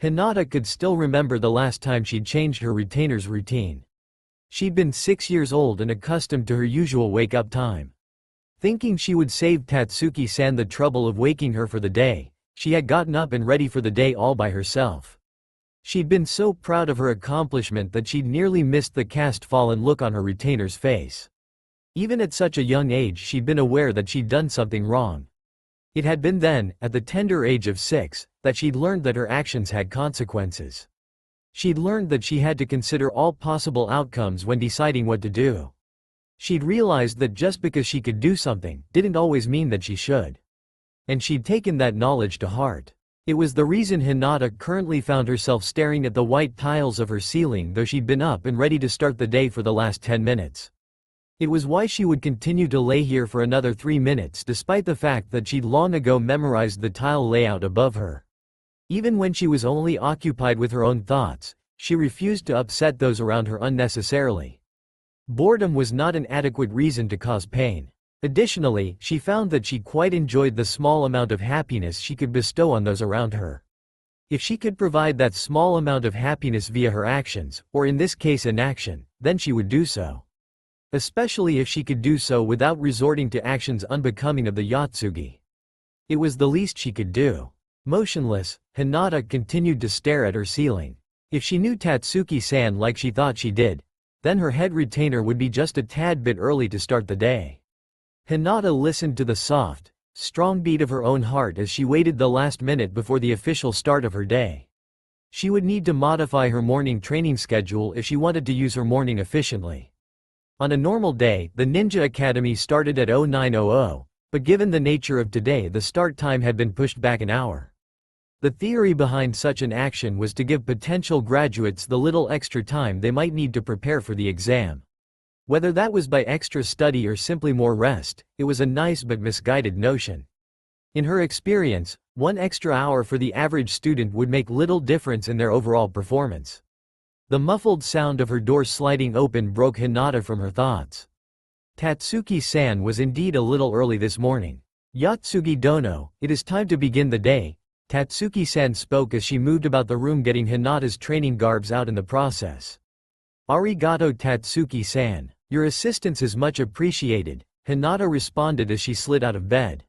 Hinata could still remember the last time she'd changed her retainer's routine. She'd been 6 years old and accustomed to her usual wake-up time. Thinking she would save Tatsuki-san the trouble of waking her for the day, she had gotten up and ready for the day all by herself. She'd been so proud of her accomplishment that she'd nearly missed the cast-fallen look on her retainer's face. Even at such a young age, she'd been aware that she'd done something wrong. It had been then, at the tender age of 6, that she'd learned that her actions had consequences. She'd learned that she had to consider all possible outcomes when deciding what to do. She'd realized that just because she could do something, didn't always mean that she should. And she'd taken that knowledge to heart. It was the reason Hinata currently found herself staring at the white tiles of her ceiling, though she'd been up and ready to start the day for the last 10 minutes. It was why she would continue to lay here for another 3 minutes despite the fact that she'd long ago memorized the tile layout above her. Even when she was only occupied with her own thoughts, she refused to upset those around her unnecessarily. Boredom was not an adequate reason to cause pain. Additionally, she found that she quite enjoyed the small amount of happiness she could bestow on those around her. If she could provide that small amount of happiness via her actions, or in this case inaction, then she would do so. Especially if she could do so without resorting to actions unbecoming of the Yotsugi. It was the least she could do. Motionless, Hinata continued to stare at her ceiling. If she knew Tatsuki-san like she thought she did, then her head retainer would be just a tad bit early to start the day. Hinata listened to the soft, strong beat of her own heart as she waited the last minute before the official start of her day. She would need to modify her morning training schedule if she wanted to use her morning efficiently. On a normal day, the Ninja Academy started at 0900, but given the nature of today, the start time had been pushed back an hour. The theory behind such an action was to give potential graduates the little extra time they might need to prepare for the exam. Whether that was by extra study or simply more rest, it was a nice but misguided notion. In her experience, 1 extra hour for the average student would make little difference in their overall performance. The muffled sound of her door sliding open broke Hinata from her thoughts. Tatsuki-san was indeed a little early this morning. Yotsugi Dono, it is time to begin the day, Tatsuki-san spoke as she moved about the room getting Hinata's training garbs out in the process. Arigato Tatsuki-san. Your assistance is much appreciated, Hinata responded as she slid out of bed.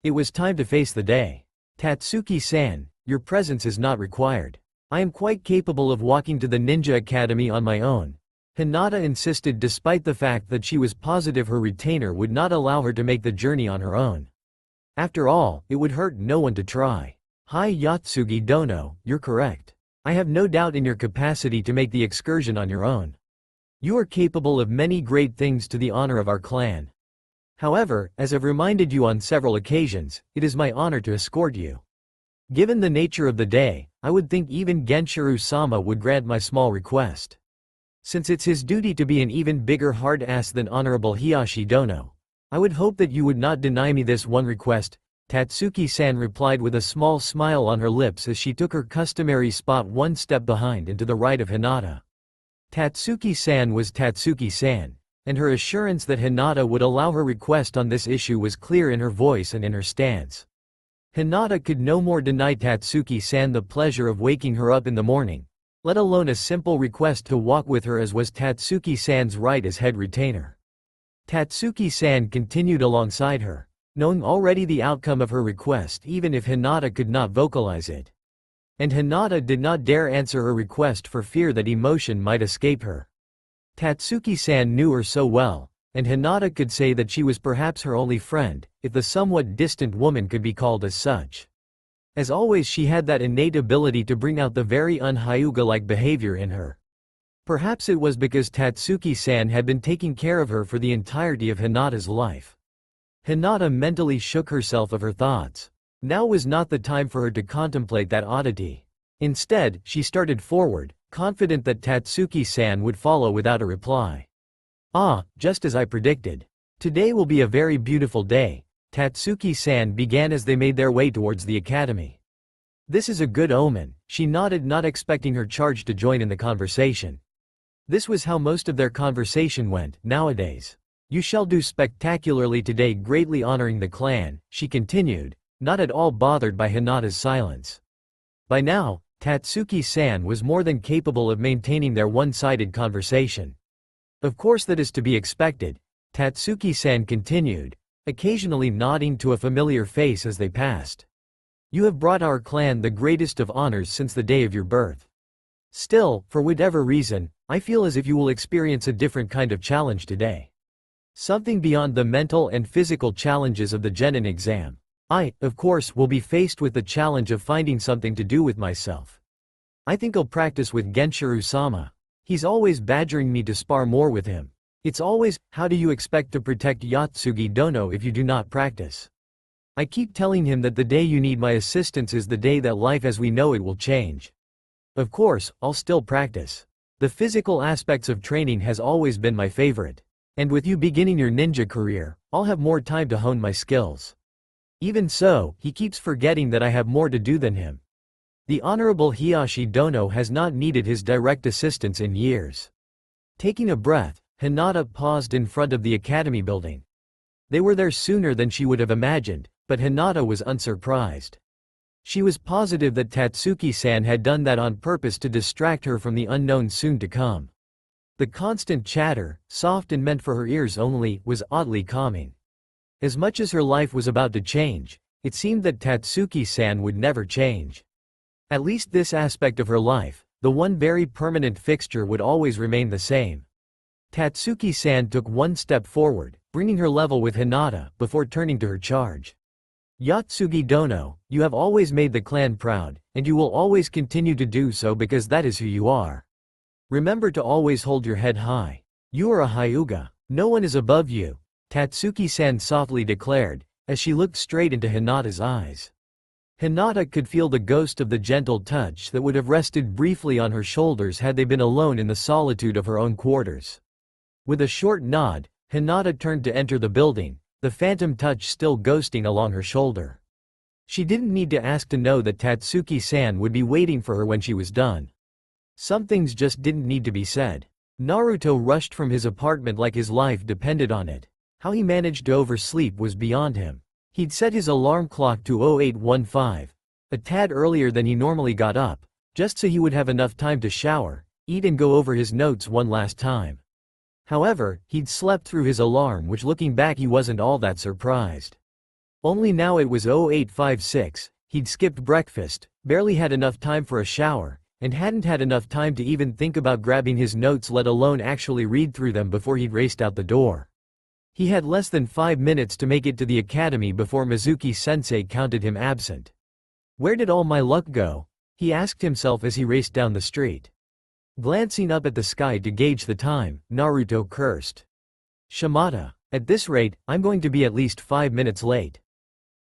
It was time to face the day. Tatsuki-san, your presence is not required. I am quite capable of walking to the ninja academy on my own. Hinata insisted despite the fact that she was positive her retainer would not allow her to make the journey on her own. After all, it would hurt no one to try. Hi Yatsugi Dono, you're correct. I have no doubt in your capacity to make the excursion on your own. You are capable of many great things to the honor of our clan. However, as I've reminded you on several occasions, it is my honor to escort you. Given the nature of the day, I would think even Genshiro-sama would grant my small request. Since it's his duty to be an even bigger hard-ass than Honorable Hiyashi Dono, I would hope that you would not deny me this one request, Tatsuki-san replied with a small smile on her lips as she took her customary spot one step behind and to the right of Hinata. Tatsuki-san was Tatsuki-san, and her assurance that Hinata would allow her request on this issue was clear in her voice and in her stance. Hinata could no more deny Tatsuki-san the pleasure of waking her up in the morning, let alone a simple request to walk with her as was Tatsuki-san's right as head retainer. Tatsuki-san continued alongside her, knowing already the outcome of her request even if Hinata could not vocalize it. And Hinata did not dare answer her request for fear that emotion might escape her. Tatsuki-san knew her so well, and Hinata could say that she was perhaps her only friend, if the somewhat distant woman could be called as such. As always, she had that innate ability to bring out the very un-Hyuga-like behavior in her. Perhaps it was because Tatsuki-san had been taking care of her for the entirety of Hinata's life. Hinata mentally shook herself of her thoughts. Now was not the time for her to contemplate that oddity. Instead, she started forward, confident that Tatsuki-san would follow without a reply. Ah, just as I predicted. Today will be a very beautiful day, Tatsuki-san began as they made their way towards the academy. This is a good omen, she nodded, not expecting her charge to join in the conversation. This was how most of their conversation went nowadays. You shall do spectacularly today, greatly honoring the clan, she continued, not at all bothered by Hinata's silence. By now, Tatsuki-san was more than capable of maintaining their one-sided conversation. Of course that is to be expected, Tatsuki-san continued, occasionally nodding to a familiar face as they passed. You have brought our clan the greatest of honors since the day of your birth. Still, for whatever reason, I feel as if you will experience a different kind of challenge today. Something beyond the mental and physical challenges of the genin exam. I, of course, will be faced with the challenge of finding something to do with myself. I think I'll practice with Genshiro-sama. He's always badgering me to spar more with him. It's always, how do you expect to protect Yatsugi Dono if you do not practice? I keep telling him that the day you need my assistance is the day that life as we know it will change. Of course, I'll still practice. The physical aspects of training has always been my favorite. And with you beginning your ninja career, I'll have more time to hone my skills. Even so, he keeps forgetting that I have more to do than him. The Honorable Hiyashi Dono has not needed his direct assistance in years. Taking a breath, Hinata paused in front of the academy building. They were there sooner than she would have imagined, but Hinata was unsurprised. She was positive that Tatsuki-san had done that on purpose to distract her from the unknown soon to come. The constant chatter, soft and meant for her ears only, was oddly calming. As much as her life was about to change, it seemed that Tatsuki-san would never change. At least this aspect of her life, the one very permanent fixture, would always remain the same. Tatsuki-san took one step forward, bringing her level with Hinata, before turning to her charge. Yatsugi Dono, you have always made the clan proud, and you will always continue to do so because that is who you are. Remember to always hold your head high. You are a Hyuga. No one is above you, Tatsuki-san softly declared, as she looked straight into Hinata's eyes. Hinata could feel the ghost of the gentle touch that would have rested briefly on her shoulders had they been alone in the solitude of her own quarters. With a short nod, Hinata turned to enter the building, the phantom touch still ghosting along her shoulder. She didn't need to ask to know that Tatsuki-san would be waiting for her when she was done. Some things just didn't need to be said. Naruto rushed from his apartment like his life depended on it. How he managed to oversleep was beyond him. He'd set his alarm clock to 0815, a tad earlier than he normally got up, just so he would have enough time to shower, eat and go over his notes one last time. However, he'd slept through his alarm, which looking back he wasn't all that surprised. Only now it was 0856, he'd skipped breakfast, barely had enough time for a shower, and hadn't had enough time to even think about grabbing his notes, let alone actually read through them before he'd raced out the door. He had less than 5 minutes to make it to the academy before Mizuki-sensei counted him absent. Where did all my luck go? He asked himself as he raced down the street. Glancing up at the sky to gauge the time, Naruto cursed. Shimada. At this rate, I'm going to be at least 5 minutes late.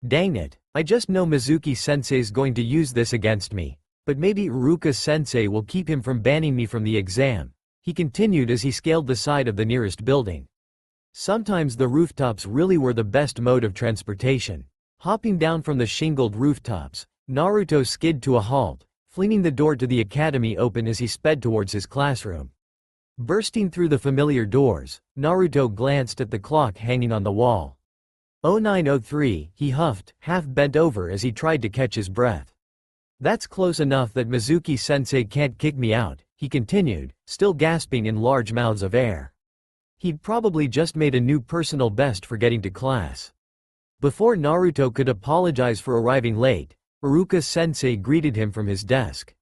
Dang it, I just know Mizuki-sensei's going to use this against me, but maybe Iruka-sensei will keep him from banning me from the exam, he continued as he scaled the side of the nearest building. Sometimes the rooftops really were the best mode of transportation. Hopping down from the shingled rooftops, Naruto skid to a halt, flinging the door to the academy open as he sped towards his classroom. Bursting through the familiar doors, Naruto glanced at the clock hanging on the wall. 0903, he huffed, half bent over as he tried to catch his breath. That's close enough that Mizuki-sensei can't kick me out, he continued, still gasping in large mouths of air. He'd probably just made a new personal best for getting to class. Before Naruto could apologize for arriving late, Iruka-sensei greeted him from his desk.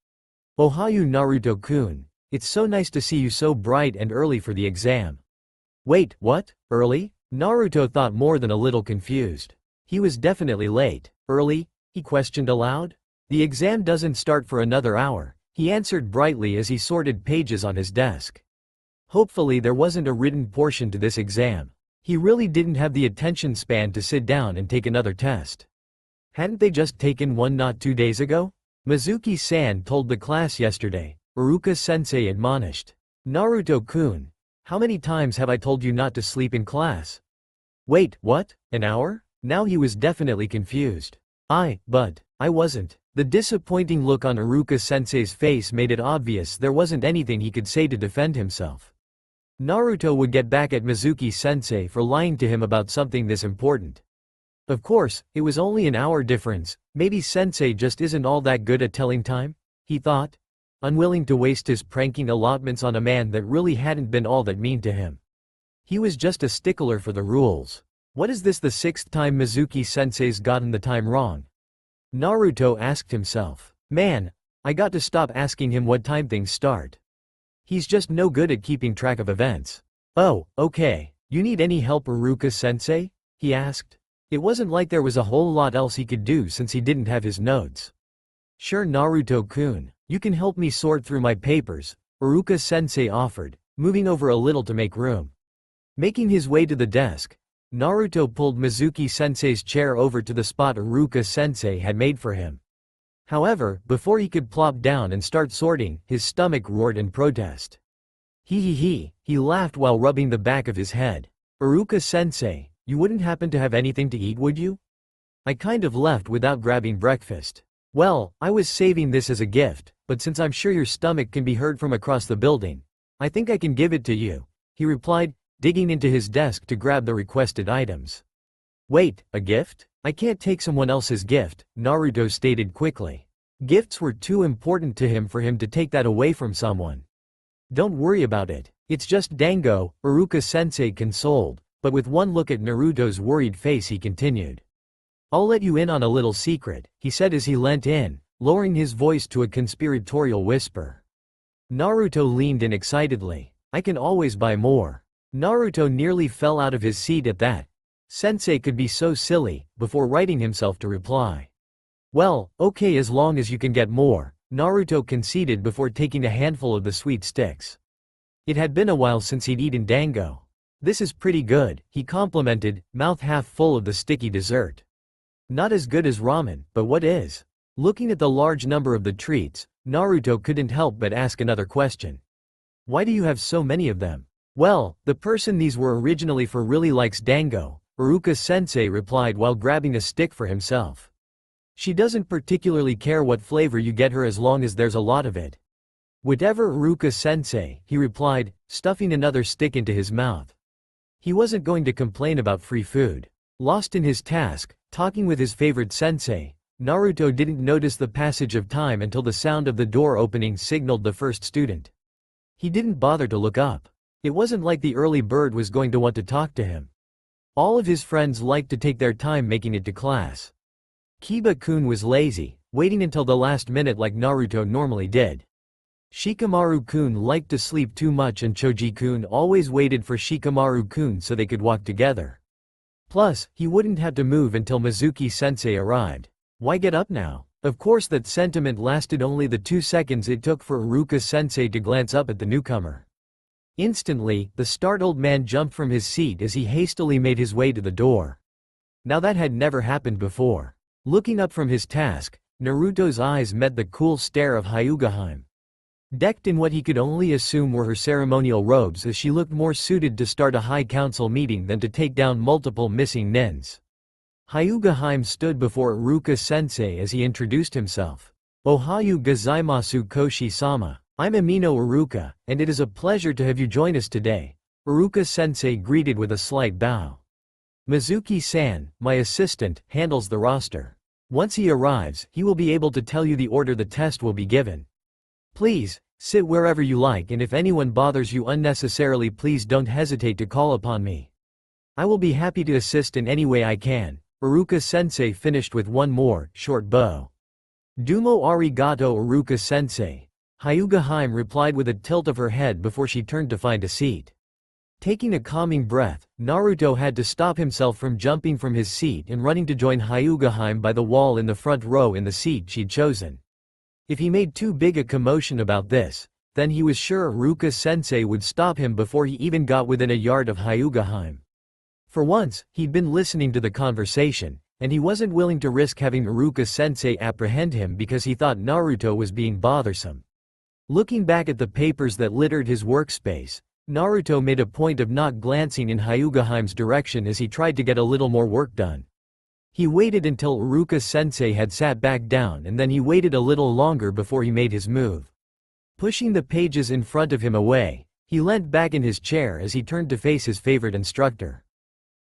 Ohayo Naruto-kun, it's so nice to see you so bright and early for the exam. Wait, what? Early? Naruto thought, more than a little confused. He was definitely late. Early? He questioned aloud. The exam doesn't start for another hour, he answered brightly as he sorted pages on his desk. Hopefully there wasn't a written portion to this exam. He really didn't have the attention span to sit down and take another test. Hadn't they just taken one not 2 days ago? Mizuki-san told the class yesterday, Iruka-sensei admonished. Naruto-kun, how many times have I told you not to sleep in class? Wait, what? An hour? Now he was definitely confused. But I wasn't. The disappointing look on Iruka-sensei's face made it obvious there wasn't anything he could say to defend himself. Naruto would get back at Mizuki-sensei for lying to him about something this important. Of course, it was only an hour difference, maybe sensei just isn't all that good at telling time, he thought, unwilling to waste his pranking allotments on a man that really hadn't been all that mean to him. He was just a stickler for the rules. What is this, the 6th time Mizuki-sensei's gotten the time wrong? Naruto asked himself. Man, I got to stop asking him what time things start. He's just no good at keeping track of events. Oh, okay, you need any help, Iruka-sensei? He asked. It wasn't like there was a whole lot else he could do since he didn't have his notes. Sure, Naruto-kun, you can help me sort through my papers, Iruka-sensei offered, moving over a little to make room. Making his way to the desk, Naruto pulled Mizuki-sensei's chair over to the spot Iruka-sensei had made for him. However, before he could plop down and start sorting, his stomach roared in protest. He laughed while rubbing the back of his head. Iruka-sensei, you wouldn't happen to have anything to eat, would you? I kind of left without grabbing breakfast. Well, I was saving this as a gift, but since I'm sure your stomach can be heard from across the building, I think I can give it to you, he replied, digging into his desk to grab the requested items. Wait, a gift? I can't take someone else's gift, Naruto stated quickly. Gifts were too important to him for him to take that away from someone. Don't worry about it, it's just dango, Iruka-sensei consoled, but with one look at Naruto's worried face he continued. I'll let you in on a little secret, he said as he leant in, lowering his voice to a conspiratorial whisper. Naruto leaned in excitedly. I can always buy more. Naruto nearly fell out of his seat at that. Sensei could be so silly, before righting himself to reply. Well, okay, as long as you can get more, Naruto conceded before taking a handful of the sweet sticks. It had been a while since he'd eaten dango. This is pretty good, he complimented, mouth half full of the sticky dessert. Not as good as ramen, but what is? Looking at the large number of the treats, Naruto couldn't help but ask another question. Why do you have so many of them? Well, the person these were originally for really likes dango, Iruka-sensei replied while grabbing a stick for himself. She doesn't particularly care what flavor you get her as long as there's a lot of it. Whatever, Iruka-sensei, he replied, stuffing another stick into his mouth. He wasn't going to complain about free food. Lost in his task, talking with his favorite sensei, Naruto didn't notice the passage of time until the sound of the door opening signaled the first student. He didn't bother to look up. It wasn't like the early bird was going to want to talk to him. All of his friends liked to take their time making it to class. Kiba-kun was lazy, waiting until the last minute like Naruto normally did. Shikamaru-kun liked to sleep too much and Choji-kun always waited for Shikamaru-kun so they could walk together. Plus, he wouldn't have to move until Mizuki-sensei arrived. Why get up now? Of course that sentiment lasted only the 2 seconds it took for Iruka-sensei to glance up at the newcomer. Instantly, the startled man jumped from his seat as he hastily made his way to the door. Now that had never happened before. Looking up from his task, Naruto's eyes met the cool stare of Hyuga. Decked in what he could only assume were her ceremonial robes as she looked more suited to start a high council meeting than to take down multiple missing nins. Hyuga stood before Iruka-sensei as he introduced himself. Ohayo gozaimasu Koshi-sama. I'm Amino Iruka, and it is a pleasure to have you join us today. Iruka-sensei greeted with a slight bow. Mizuki-san, my assistant, handles the roster. Once he arrives, he will be able to tell you the order the test will be given. Please, sit wherever you like, and if anyone bothers you unnecessarily please don't hesitate to call upon me. I will be happy to assist in any way I can. Iruka-sensei finished with one more, short bow. Dumo arigato Iruka-sensei. Hyuga replied with a tilt of her head before she turned to find a seat. Taking a calming breath, Naruto had to stop himself from jumping from his seat and running to join Hyuga by the wall in the front row in the seat she'd chosen. If he made too big a commotion about this, then he was sure Iruka-sensei would stop him before he even got within a yard of Hyuga. For once, he'd been listening to the conversation, and he wasn't willing to risk having Iruka-sensei apprehend him because he thought Naruto was being bothersome. Looking back at the papers that littered his workspace, Naruto made a point of not glancing in Hyuga direction as he tried to get a little more work done. He waited until Iruka-sensei had sat back down and then he waited a little longer before he made his move. Pushing the pages in front of him away, he leant back in his chair as he turned to face his favorite instructor.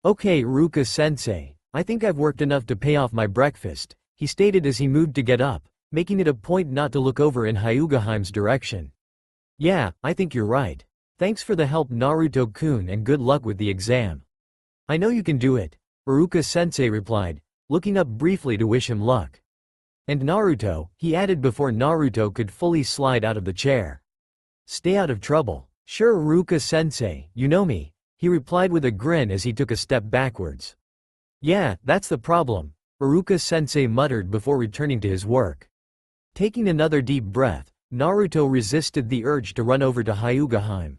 Okay Iruka-sensei, I think I've worked enough to pay off my breakfast, he stated as he moved to get up, making it a point not to look over in Hyuga direction. Yeah, I think you're right. Thanks for the help Naruto-kun and good luck with the exam. I know you can do it. Iruka-sensei replied, looking up briefly to wish him luck. And Naruto, he added before Naruto could fully slide out of the chair. Stay out of trouble. Sure Iruka-sensei, you know me, he replied with a grin as he took a step backwards. Yeah, that's the problem, Iruka-sensei muttered before returning to his work. Taking another deep breath, Naruto resisted the urge to run over to Hyuga.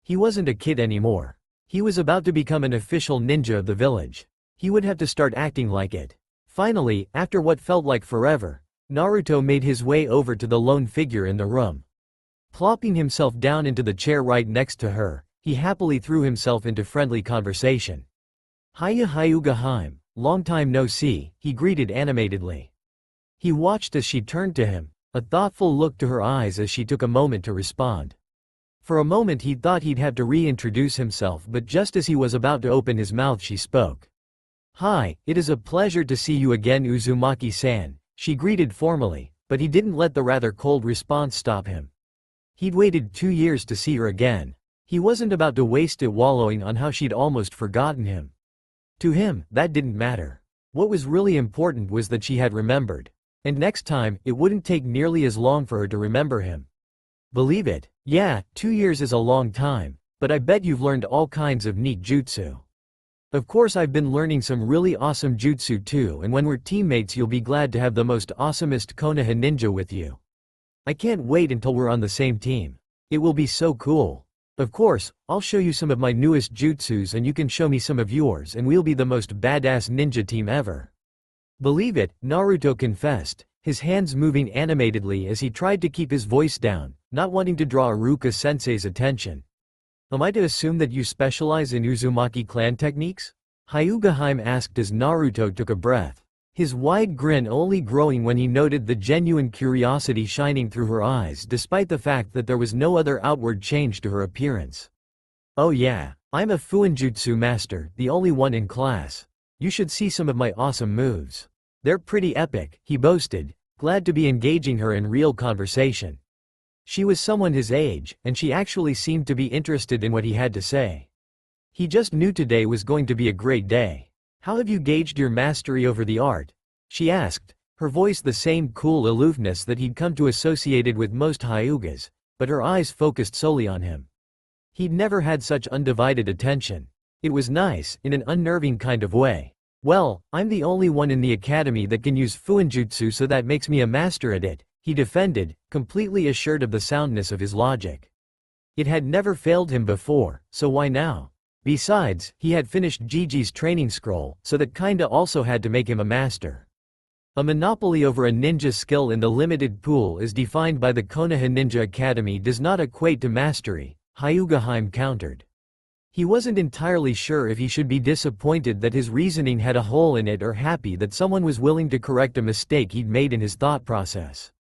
He wasn't a kid anymore. He was about to become an official ninja of the village. He would have to start acting like it. Finally, after what felt like forever, Naruto made his way over to the lone figure in the room. Plopping himself down into the chair right next to her, he happily threw himself into friendly conversation. Hiya Hyuga, long time no see, he greeted animatedly. He watched as she turned to him, a thoughtful look to her eyes as she took a moment to respond. For a moment he thought he'd have to reintroduce himself, but just as he was about to open his mouth she spoke. Hi, it is a pleasure to see you again Uzumaki-san, she greeted formally, but he didn't let the rather cold response stop him. He'd waited 2 years to see her again. He wasn't about to waste it wallowing on how she'd almost forgotten him. To him, that didn't matter. What was really important was that she had remembered. And next time, it wouldn't take nearly as long for her to remember him. Believe it, yeah, 2 years is a long time, but I bet you've learned all kinds of neat jutsu. Of course I've been learning some really awesome jutsu too, and when we're teammates you'll be glad to have the most awesomest Konoha ninja with you. I can't wait until we're on the same team. It will be so cool. Of course, I'll show you some of my newest jutsus and you can show me some of yours and we'll be the most badass ninja team ever. Believe it, Naruto confessed, his hands moving animatedly as he tried to keep his voice down, not wanting to draw Iruka-sensei's attention. Am I to assume that you specialize in Uzumaki clan techniques? Hyuga asked as Naruto took a breath, his wide grin only growing when he noted the genuine curiosity shining through her eyes despite the fact that there was no other outward change to her appearance. Oh yeah, I'm a Fuinjutsu master, the only one in class. You should see some of my awesome moves. They're pretty epic, he boasted, glad to be engaging her in real conversation. She was someone his age, and she actually seemed to be interested in what he had to say. He just knew today was going to be a great day. How have you gauged your mastery over the art? She asked, her voice the same cool aloofness that he'd come to associated with most Hyugas, but her eyes focused solely on him. He'd never had such undivided attention. It was nice, in an unnerving kind of way. Well, I'm the only one in the academy that can use fuinjutsu, so that makes me a master at it, he defended, completely assured of the soundness of his logic. It had never failed him before, so why now? Besides, he had finished Gigi's training scroll, so that kinda also had to make him a master. A monopoly over a ninja skill in the limited pool is defined by the Konoha Ninja Academy does not equate to mastery, Hyuga countered. He wasn't entirely sure if he should be disappointed that his reasoning had a hole in it or happy that someone was willing to correct a mistake he'd made in his thought process.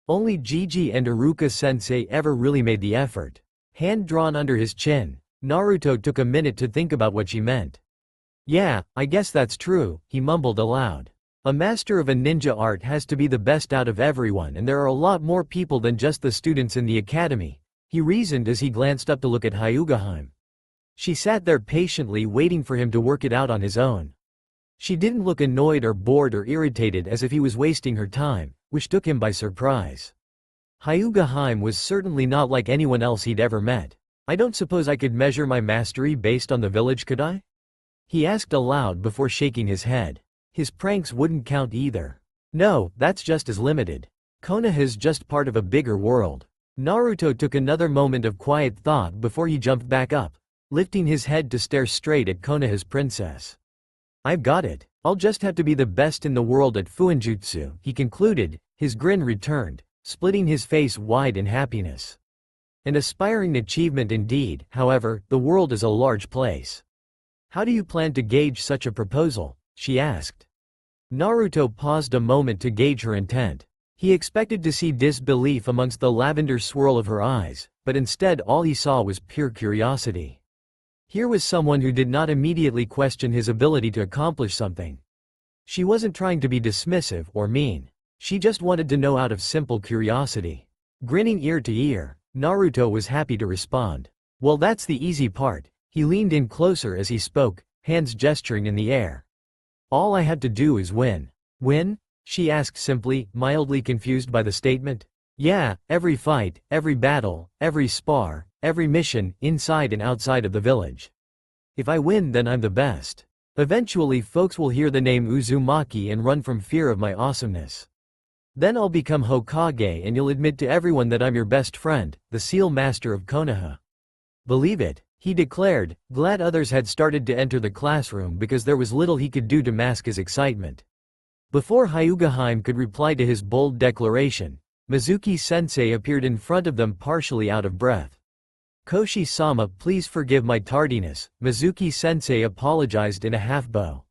Only Gigi and Iruka-sensei ever really made the effort. Hand drawn under his chin, Naruto took a minute to think about what she meant. Yeah, I guess that's true, he mumbled aloud. A master of a ninja art has to be the best out of everyone, and there are a lot more people than just the students in the academy, he reasoned as he glanced up to look at Hyuga. She sat there patiently waiting for him to work it out on his own. She didn't look annoyed or bored or irritated as if he was wasting her time, which took him by surprise. Hyuga was certainly not like anyone else he'd ever met. I don't suppose I could measure my mastery based on the village, could I? He asked aloud before shaking his head. His pranks wouldn't count either. No, that's just as limited. Konoha's just part of a bigger world. Naruto took another moment of quiet thought before he jumped back up, lifting his head to stare straight at Konoha's princess. I've got it. I'll just have to be the best in the world at fuinjutsu, he concluded, his grin returned, splitting his face wide in happiness. An aspiring achievement indeed, however, the world is a large place. How do you plan to gauge such a proposal? She asked. Naruto paused a moment to gauge her intent. He expected to see disbelief amongst the lavender swirl of her eyes, but instead all he saw was pure curiosity. Here was someone who did not immediately question his ability to accomplish something. She wasn't trying to be dismissive or mean. She just wanted to know out of simple curiosity. Grinning ear to ear, Naruto was happy to respond. Well, that's the easy part. He leaned in closer as he spoke, hands gesturing in the air. All I have to do is win. Win? She asked simply, mildly confused by the statement. Yeah, every fight, every battle, every spar, every mission, inside and outside of the village. If I win, then I'm the best. Eventually folks will hear the name Uzumaki and run from fear of my awesomeness. Then I'll become Hokage and you'll admit to everyone that I'm your best friend, the seal master of Konoha. Believe it, he declared, glad others had started to enter the classroom because there was little he could do to mask his excitement. Before Hyuga could reply to his bold declaration, Mizuki-sensei appeared in front of them partially out of breath. Koshi-sama, please forgive my tardiness, Mizuki-sensei apologized in a half-bow.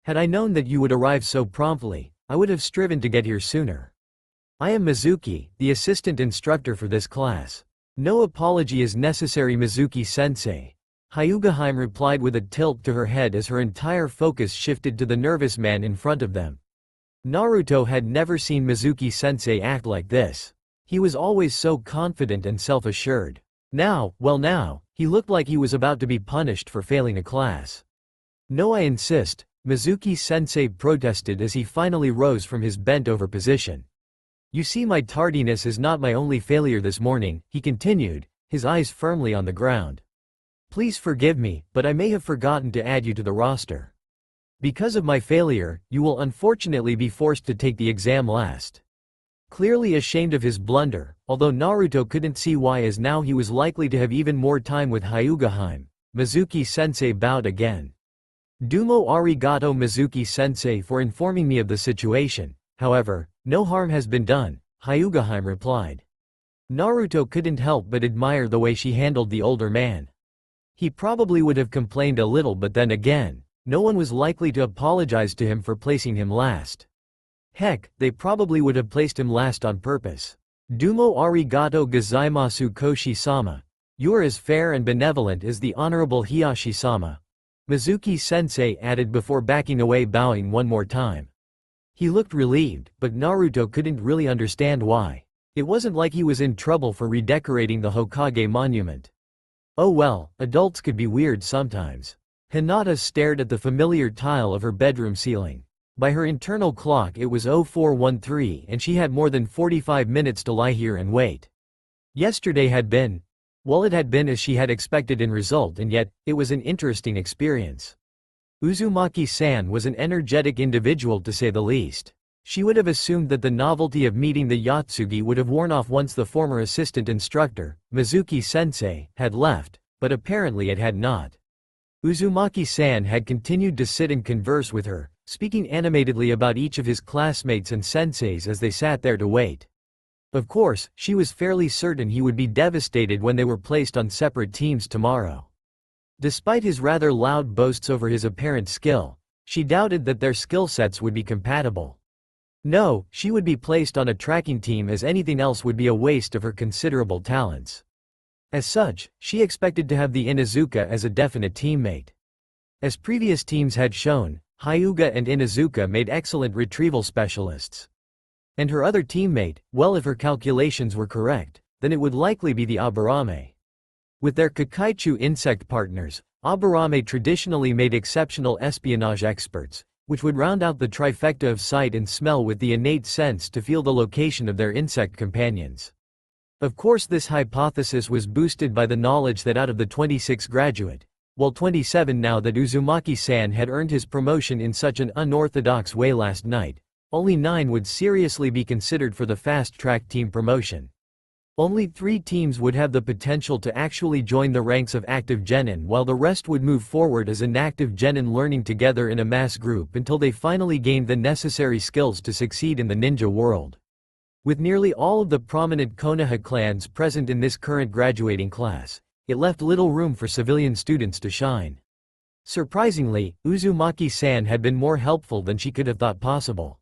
Had I known that you would arrive so promptly, I would have striven to get here sooner. I am Mizuki, the assistant instructor for this class. No apology is necessary, Mizuki-sensei. Hyuga replied with a tilt to her head as her entire focus shifted to the nervous man in front of them. Naruto had never seen Mizuki-sensei act like this. He was always so confident and self-assured. Now, he looked like he was about to be punished for failing a class. No, I insist, Mizuki-sensei protested as he finally rose from his bent-over position. You see, my tardiness is not my only failure this morning, he continued, his eyes firmly on the ground. Please forgive me, but I may have forgotten to add you to the roster. Because of my failure, you will unfortunately be forced to take the exam last. Clearly ashamed of his blunder, although Naruto couldn't see why, as now he was likely to have even more time with Hyuga, Mizuki-sensei bowed again. Dumo arigato, Mizuki-sensei, for informing me of the situation. However, no harm has been done, Hyuga replied. Naruto couldn't help but admire the way she handled the older man. He probably would have complained a little, but then again, no one was likely to apologize to him for placing him last. Heck, they probably would have placed him last on purpose. Dumo arigato gozaimasu, Koshi-sama. You are as fair and benevolent as the Honorable Hiyashi-sama, Mizuki-sensei added before backing away, bowing one more time. He looked relieved, but Naruto couldn't really understand why. It wasn't like he was in trouble for redecorating the Hokage monument. Oh well, adults could be weird sometimes. Hinata stared at the familiar tile of her bedroom ceiling. By her internal clock it was 0413 and she had more than 45 minutes to lie here and wait. Yesterday had been, well, it had been as she had expected in result, and yet, it was an interesting experience. Uzumaki-san was an energetic individual to say the least. She would have assumed that the novelty of meeting the Yotsugi would have worn off once the former assistant instructor, Mizuki-sensei, had left, but apparently it had not. Uzumaki-san had continued to sit and converse with her, speaking animatedly about each of his classmates and senseis as they sat there to wait. Of course, she was fairly certain he would be devastated when they were placed on separate teams tomorrow. Despite his rather loud boasts over his apparent skill, she doubted that their skill sets would be compatible. No, she would be placed on a tracking team as anything else would be a waste of her considerable talents. As such, she expected to have the Inuzuka as a definite teammate. As previous teams had shown, Hyuga and Inuzuka made excellent retrieval specialists. And her other teammate, well, if her calculations were correct, then it would likely be the Aburame. With their Kakaichu insect partners, Aburame traditionally made exceptional espionage experts, which would round out the trifecta of sight and smell with the innate sense to feel the location of their insect companions. Of course, this hypothesis was boosted by the knowledge that out of the 26 graduate, well 27 now that Uzumaki-san had earned his promotion in such an unorthodox way last night, only 9 would seriously be considered for the fast-track team promotion. Only 3 teams would have the potential to actually join the ranks of active genin, while the rest would move forward as inactive genin, learning together in a mass group until they finally gained the necessary skills to succeed in the ninja world. With nearly all of the prominent Konoha clans present in this current graduating class, it left little room for civilian students to shine. Surprisingly, Uzumaki-san had been more helpful than she could have thought possible.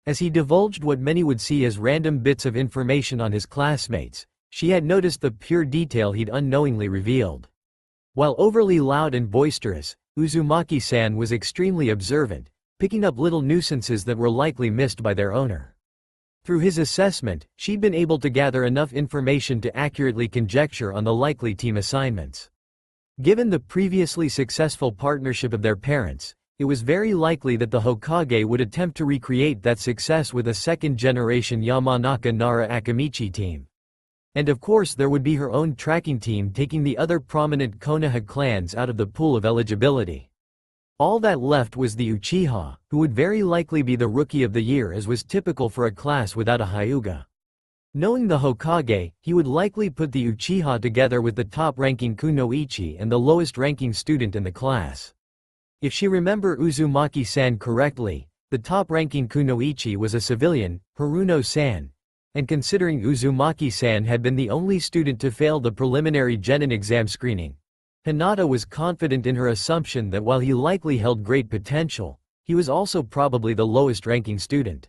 As he divulged what many would see as random bits of information on his classmates, she had noticed the pure detail he'd unknowingly revealed. While overly loud and boisterous, Uzumaki-san was extremely observant, picking up little nuisances that were likely missed by their owner. Through his assessment, she'd been able to gather enough information to accurately conjecture on the likely team assignments. Given the previously successful partnership of their parents, it was very likely that the Hokage would attempt to recreate that success with a second-generation Yamanaka Nara Akamichi team. And of course there would be her own tracking team taking the other prominent Konoha clans out of the pool of eligibility. All that left was the Uchiha, who would very likely be the Rookie of the Year, as was typical for a class without a Hyuga. Knowing the Hokage, he would likely put the Uchiha together with the top-ranking Kunoichi and the lowest-ranking student in the class. If she remember Uzumaki-san correctly, the top-ranking Kunoichi was a civilian, Haruno-san, and considering Uzumaki-san had been the only student to fail the preliminary genin exam screening, Hinata was confident in her assumption that while he likely held great potential, he was also probably the lowest-ranking student.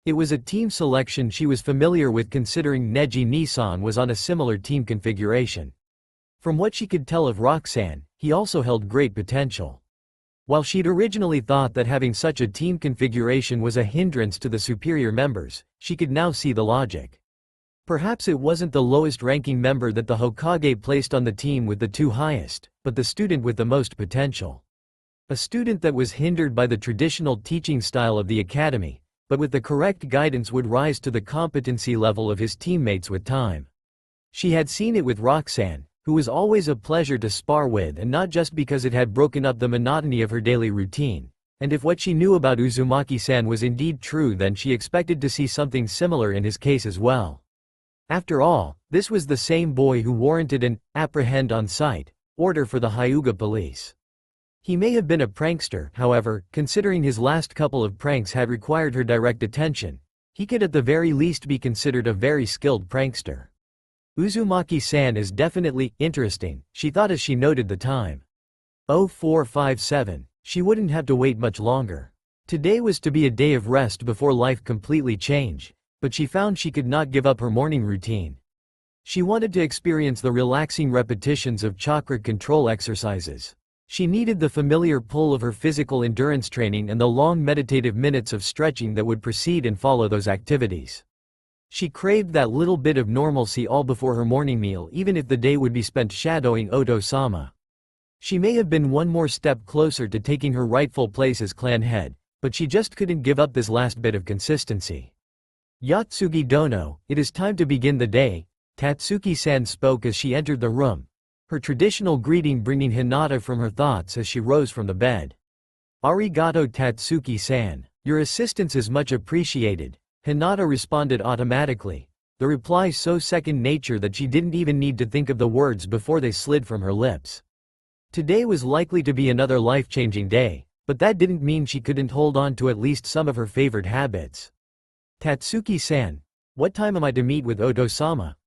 It was a team selection she was familiar with, considering Neji Nissan was on a similar team configuration. From what she could tell of Roxanne, he also held great potential. While she'd originally thought that having such a team configuration was a hindrance to the superior members, she could now see the logic. Perhaps it wasn't the lowest-ranking member that the Hokage placed on the team with the 2 highest, but the student with the most potential. A student that was hindered by the traditional teaching style of the academy, but with the correct guidance would rise to the competency level of his teammates with time. She had seen it with Roxanne, who was always a pleasure to spar with, and not just because it had broken up the monotony of her daily routine. And if what she knew about Uzumaki-san was indeed true, then she expected to see something similar in his case as well. After all, this was the same boy who warranted an "apprehend on sight" order for the Hyuga police. He may have been a prankster, however, considering his last couple of pranks had required her direct attention. He could at the very least be considered a very skilled prankster. Uzumaki-san is definitely interesting, she thought as she noted the time. 0457. She wouldn't have to wait much longer. Today was to be a day of rest before life completely changed, but she found she could not give up her morning routine. She wanted to experience the relaxing repetitions of chakra control exercises. She needed the familiar pull of her physical endurance training and the long meditative minutes of stretching that would precede and follow those activities. She craved that little bit of normalcy all before her morning meal, even if the day would be spent shadowing Oto-sama. She may have been one more step closer to taking her rightful place as clan head, but she just couldn't give up this last bit of consistency. "Yatsugi Dono, it is time to begin the day," Tatsuki-san spoke as she entered the room, her traditional greeting bringing Hinata from her thoughts as she rose from the bed. "Arigato Tatsuki-san, your assistance is much appreciated," Hinata responded automatically, the reply so second nature that she didn't even need to think of the words before they slid from her lips. Today was likely to be another life-changing day, but that didn't mean she couldn't hold on to at least some of her favorite habits. "Tatsuki-san, what time am I to meet with Oto-sama?"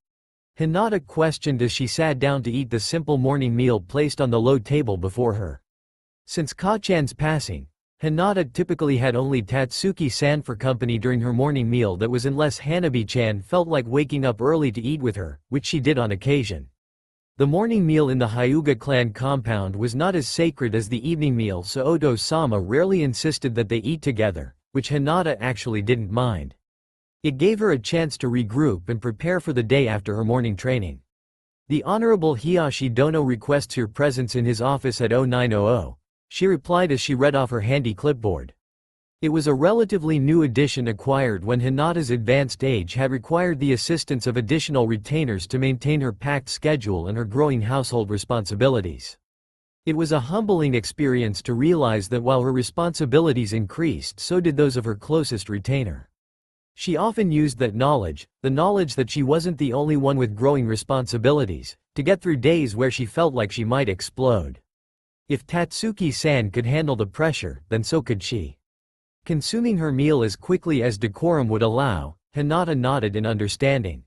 Hinata questioned as she sat down to eat the simple morning meal placed on the low table before her. Since Ka-chan's passing, Hinata typically had only Tatsuki-san for company during her morning meal, that was unless Hanabi-chan felt like waking up early to eat with her, which she did on occasion. The morning meal in the Hyuga clan compound was not as sacred as the evening meal, so Oto-sama rarely insisted that they eat together, which Hinata actually didn't mind. It gave her a chance to regroup and prepare for the day after her morning training. "The Honorable Hiyashi Dono requests your presence in his office at 0900, she replied as she read off her handy clipboard. It was a relatively new addition acquired when Hinata's advanced age had required the assistance of additional retainers to maintain her packed schedule and her growing household responsibilities. It was a humbling experience to realize that while her responsibilities increased, so did those of her closest retainer. She often used that knowledge, the knowledge that she wasn't the only one with growing responsibilities, to get through days where she felt like she might explode. If Tatsuki-san could handle the pressure, then so could she. Consuming her meal as quickly as decorum would allow, Hinata nodded in understanding.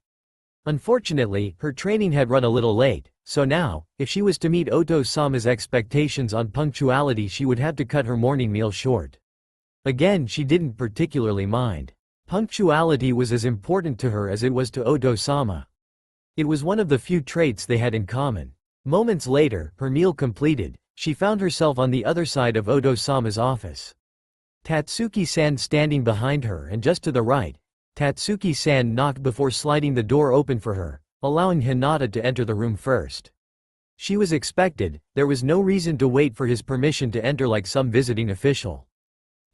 Unfortunately, her training had run a little late, so now, if she was to meet Oto-sama's expectations on punctuality, she would have to cut her morning meal short. Again, she didn't particularly mind. Punctuality was as important to her as it was to Oto-sama. It was one of the few traits they had in common. Moments later, her meal completed, she found herself on the other side of Oto-sama's office. Tatsuki-san standing behind her, and just to the right, Tatsuki-san knocked before sliding the door open for her, allowing Hinata to enter the room first. She was expected, there was no reason to wait for his permission to enter like some visiting official.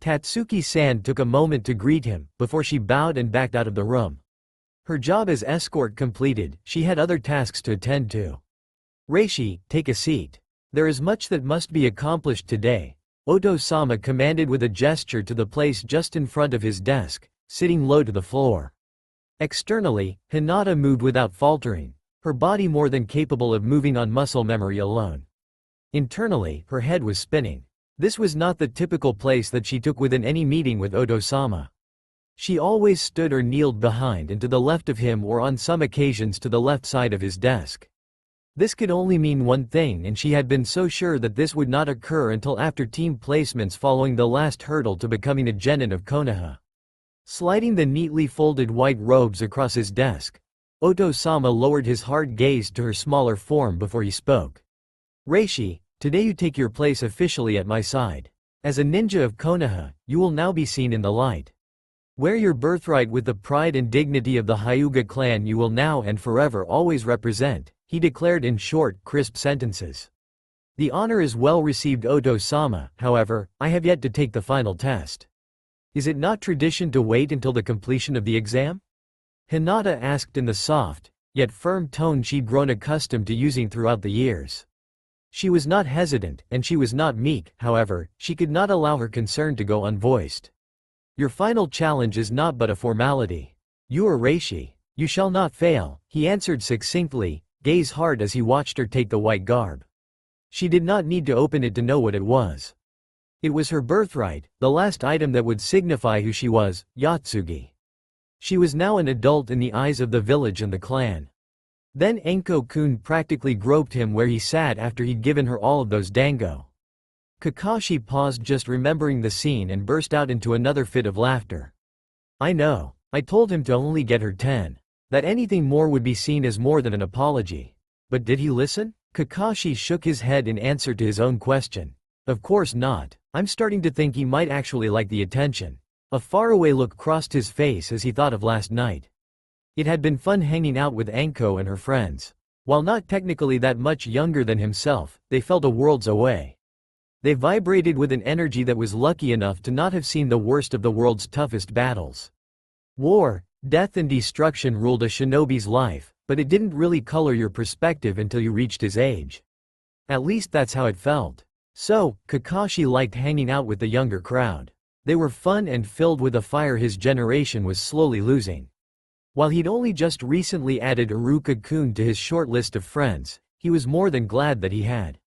Tatsuki-san took a moment to greet him, before she bowed and backed out of the room. Her job as escort completed, she had other tasks to attend to. "Reishi, take a seat. There is much that must be accomplished today," Oto-sama commanded with a gesture to the place just in front of his desk, sitting low to the floor. Externally, Hinata moved without faltering, her body more than capable of moving on muscle memory alone. Internally, her head was spinning. This was not the typical place that she took within any meeting with Oto-sama. She always stood or kneeled behind and to the left of him, or on some occasions to the left side of his desk. This could only mean one thing, and she had been so sure that this would not occur until after team placements following the last hurdle to becoming a genin of Konoha. Sliding the neatly folded white robes across his desk, Oto-sama lowered his hard gaze to her smaller form before he spoke. "Reishi, today you take your place officially at my side. As a ninja of Konoha, you will now be seen in the light. Wear your birthright with the pride and dignity of the Hyuga clan you will now and forever always represent," he declared in short, crisp sentences. "The honor is well received, Oto-sama, however, I have yet to take the final test. Is it not tradition to wait until the completion of the exam?" Hinata asked in the soft, yet firm tone she'd grown accustomed to using throughout the years. She was not hesitant, and she was not meek, however, she could not allow her concern to go unvoiced. "Your final challenge is not but a formality. You are Reishi. You shall not fail," he answered succinctly, gaze hard as he watched her take the white garb. She did not need to open it to know what it was. It was her birthright, the last item that would signify who she was, Yatsugi. She was now an adult in the eyes of the village and the clan. Then Enko-kun practically groped him where he sat after he'd given her all of those dango. Kakashi paused just remembering the scene and burst out into another fit of laughter. "I know. I told him to only get her 10. That anything more would be seen as more than an apology. But did he listen?" Kakashi shook his head in answer to his own question. "Of course not. I'm starting to think he might actually like the attention." A faraway look crossed his face as he thought of last night. It had been fun hanging out with Anko and her friends. While not technically that much younger than himself, they felt a worlds away. They vibrated with an energy that was lucky enough to not have seen the worst of the world's toughest battles. War, death and destruction ruled a shinobi's life, but it didn't really color your perspective until you reached his age. At least that's how it felt. So, Kakashi liked hanging out with the younger crowd. They were fun and filled with a fire his generation was slowly losing. While he'd only just recently added Iruka-kun to his short list of friends, he was more than glad that he had.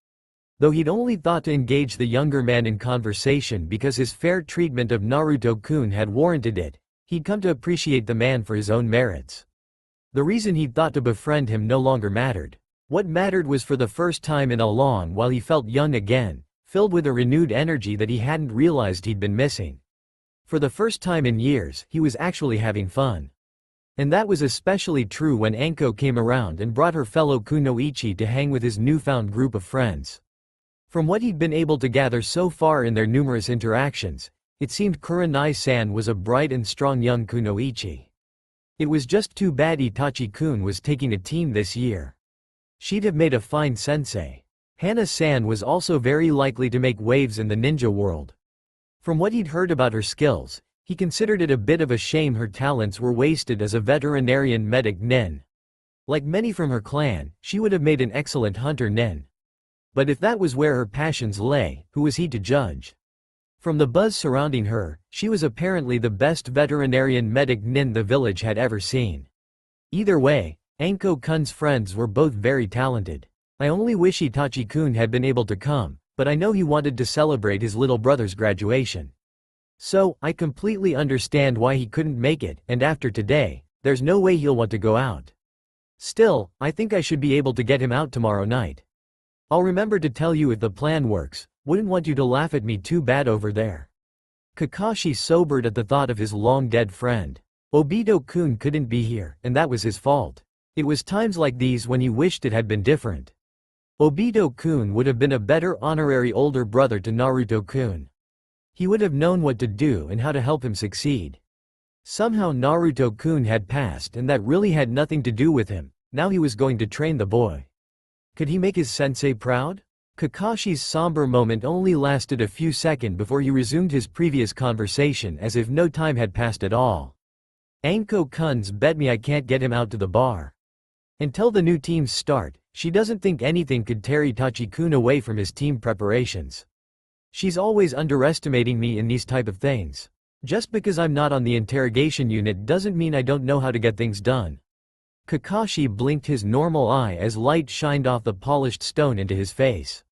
Though he'd only thought to engage the younger man in conversation because his fair treatment of Naruto-kun had warranted it, he'd come to appreciate the man for his own merits. The reason he'd thought to befriend him no longer mattered. What mattered was for the first time in a long while he felt young again, filled with a renewed energy that he hadn't realized he'd been missing. For the first time in years, he was actually having fun. And that was especially true when Anko came around and brought her fellow kunoichi to hang with his newfound group of friends. From what he'd been able to gather so far in their numerous interactions, it seemed Kurenai-san was a bright and strong young kunoichi. It was just too bad Itachi-kun was taking a team this year. She'd have made a fine sensei. Hana-san was also very likely to make waves in the ninja world. From what he'd heard about her skills, he considered it a bit of a shame her talents were wasted as a veterinarian medic nin. Like many from her clan, she would have made an excellent hunter nin. But if that was where her passions lay, who was he to judge? From the buzz surrounding her, she was apparently the best veterinarian medic nin the village had ever seen. Either way, Anko-kun's friends were both very talented. I only wish Itachi-kun had been able to come, but I know he wanted to celebrate his little brother's graduation. So, I completely understand why he couldn't make it, and after today, there's no way he'll want to go out. Still, I think I should be able to get him out tomorrow night. I'll remember to tell you if the plan works, wouldn't want you to laugh at me too bad over there. Kakashi sobered at the thought of his long-dead friend. Obito-kun couldn't be here, and that was his fault. It was times like these when he wished it had been different. Obito-kun would have been a better honorary older brother to Naruto-kun. He would have known what to do and how to help him succeed. Somehow Naruto-kun had passed and that really had nothing to do with him, now he was going to train the boy. Could he make his sensei proud? Kakashi's somber moment only lasted a few seconds before he resumed his previous conversation as if no time had passed at all. Anko-kun's bet me I can't get him out to the bar. Until the new teams start, she doesn't think anything could tear Itachi-kun away from his team preparations. She's always underestimating me in these type of things. Just because I'm not on the interrogation unit doesn't mean I don't know how to get things done. Kakashi blinked his normal eye as light shined off the polished stone into his face.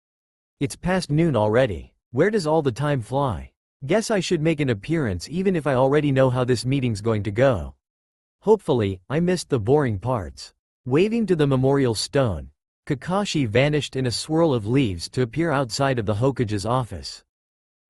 It's past noon already. Where does all the time fly? Guess I should make an appearance even if I already know how this meeting's going to go. Hopefully, I missed the boring parts. Waving to the memorial stone, Kakashi vanished in a swirl of leaves to appear outside of the Hokage's office.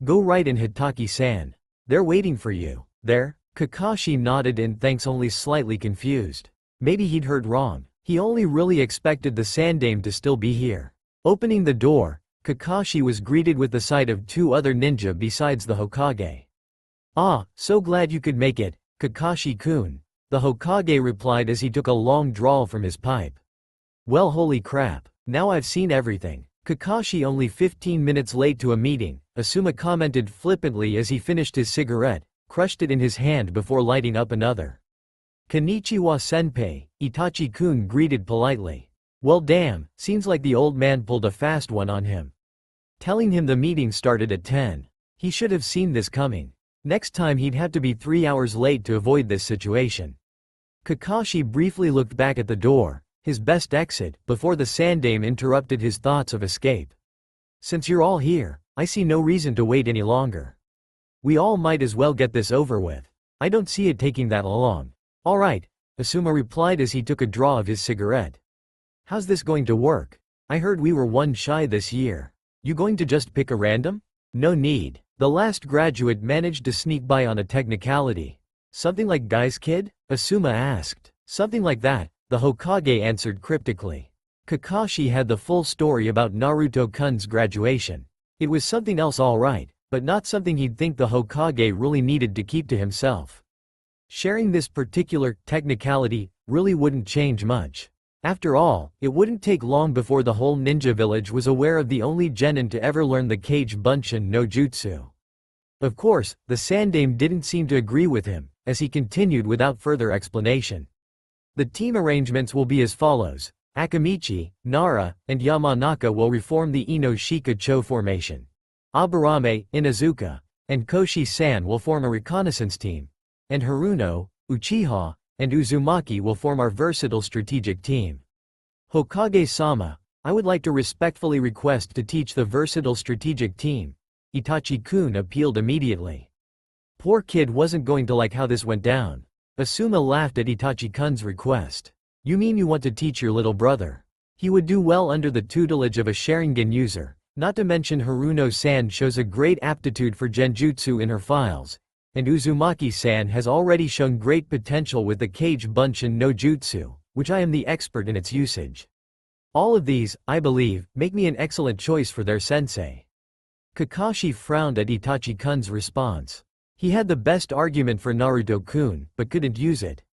Go right in, Hitaki-san. They're waiting for you. There? Kakashi nodded in thanks, only slightly confused. Maybe he'd heard wrong. He only really expected the Sandame to still be here. Opening the door, Kakashi was greeted with the sight of two other ninja besides the Hokage. Ah, so glad you could make it, Kakashi-kun, the Hokage replied as he took a long drawl from his pipe. Well, holy crap, now I've seen everything. Kakashi only 15 minutes late to a meeting, Asuma commented flippantly as he finished his cigarette, crushed it in his hand before lighting up another. Konnichiwa senpai, Itachi-kun greeted politely. Well damn, seems like the old man pulled a fast one on him. Telling him the meeting started at 10. He should have seen this coming. Next time he'd have to be 3 hours late to avoid this situation. Kakashi briefly looked back at the door, his best exit, before the Sandame interrupted his thoughts of escape. Since you're all here, I see no reason to wait any longer. We all might as well get this over with. I don't see it taking that long. Alright, Asuma replied as he took a draw of his cigarette. How's this going to work? I heard we were one shy this year. You going to just pick a random? No need. The last graduate managed to sneak by on a technicality. Something like guy's kid? Asuma asked. Something like that, the Hokage answered cryptically. Kakashi had the full story about Naruto-kun's graduation. It was something else alright, but not something he'd think the Hokage really needed to keep to himself. Sharing this particular technicality really wouldn't change much. After all, it wouldn't take long before the whole ninja village was aware of the only genin to ever learn the Kage Bunshin no Jutsu. Of course, the Sandaime didn't seem to agree with him, as he continued without further explanation. The team arrangements will be as follows. Akamichi, Nara, and Yamanaka will reform the Ino-Shika-Cho formation. Aburame, Inazuka, and Koshi-san will form a reconnaissance team. And Haruno, Uchiha, and Uzumaki will form our versatile strategic team. Hokage-sama, I would like to respectfully request to teach the versatile strategic team. Itachi-kun appealed immediately. Poor kid wasn't going to like how this went down. Asuma laughed at Itachi-kun's request. You mean you want to teach your little brother? He would do well under the tutelage of a Sharingan user, not to mention Haruno-san shows a great aptitude for genjutsu in her files, and Uzumaki-san has already shown great potential with the Kage Bunshin no Jutsu, which I am the expert in its usage. All of these, I believe, make me an excellent choice for their sensei. Kakashi frowned at Itachi-kun's response. He had the best argument for Naruto-kun, but couldn't use it.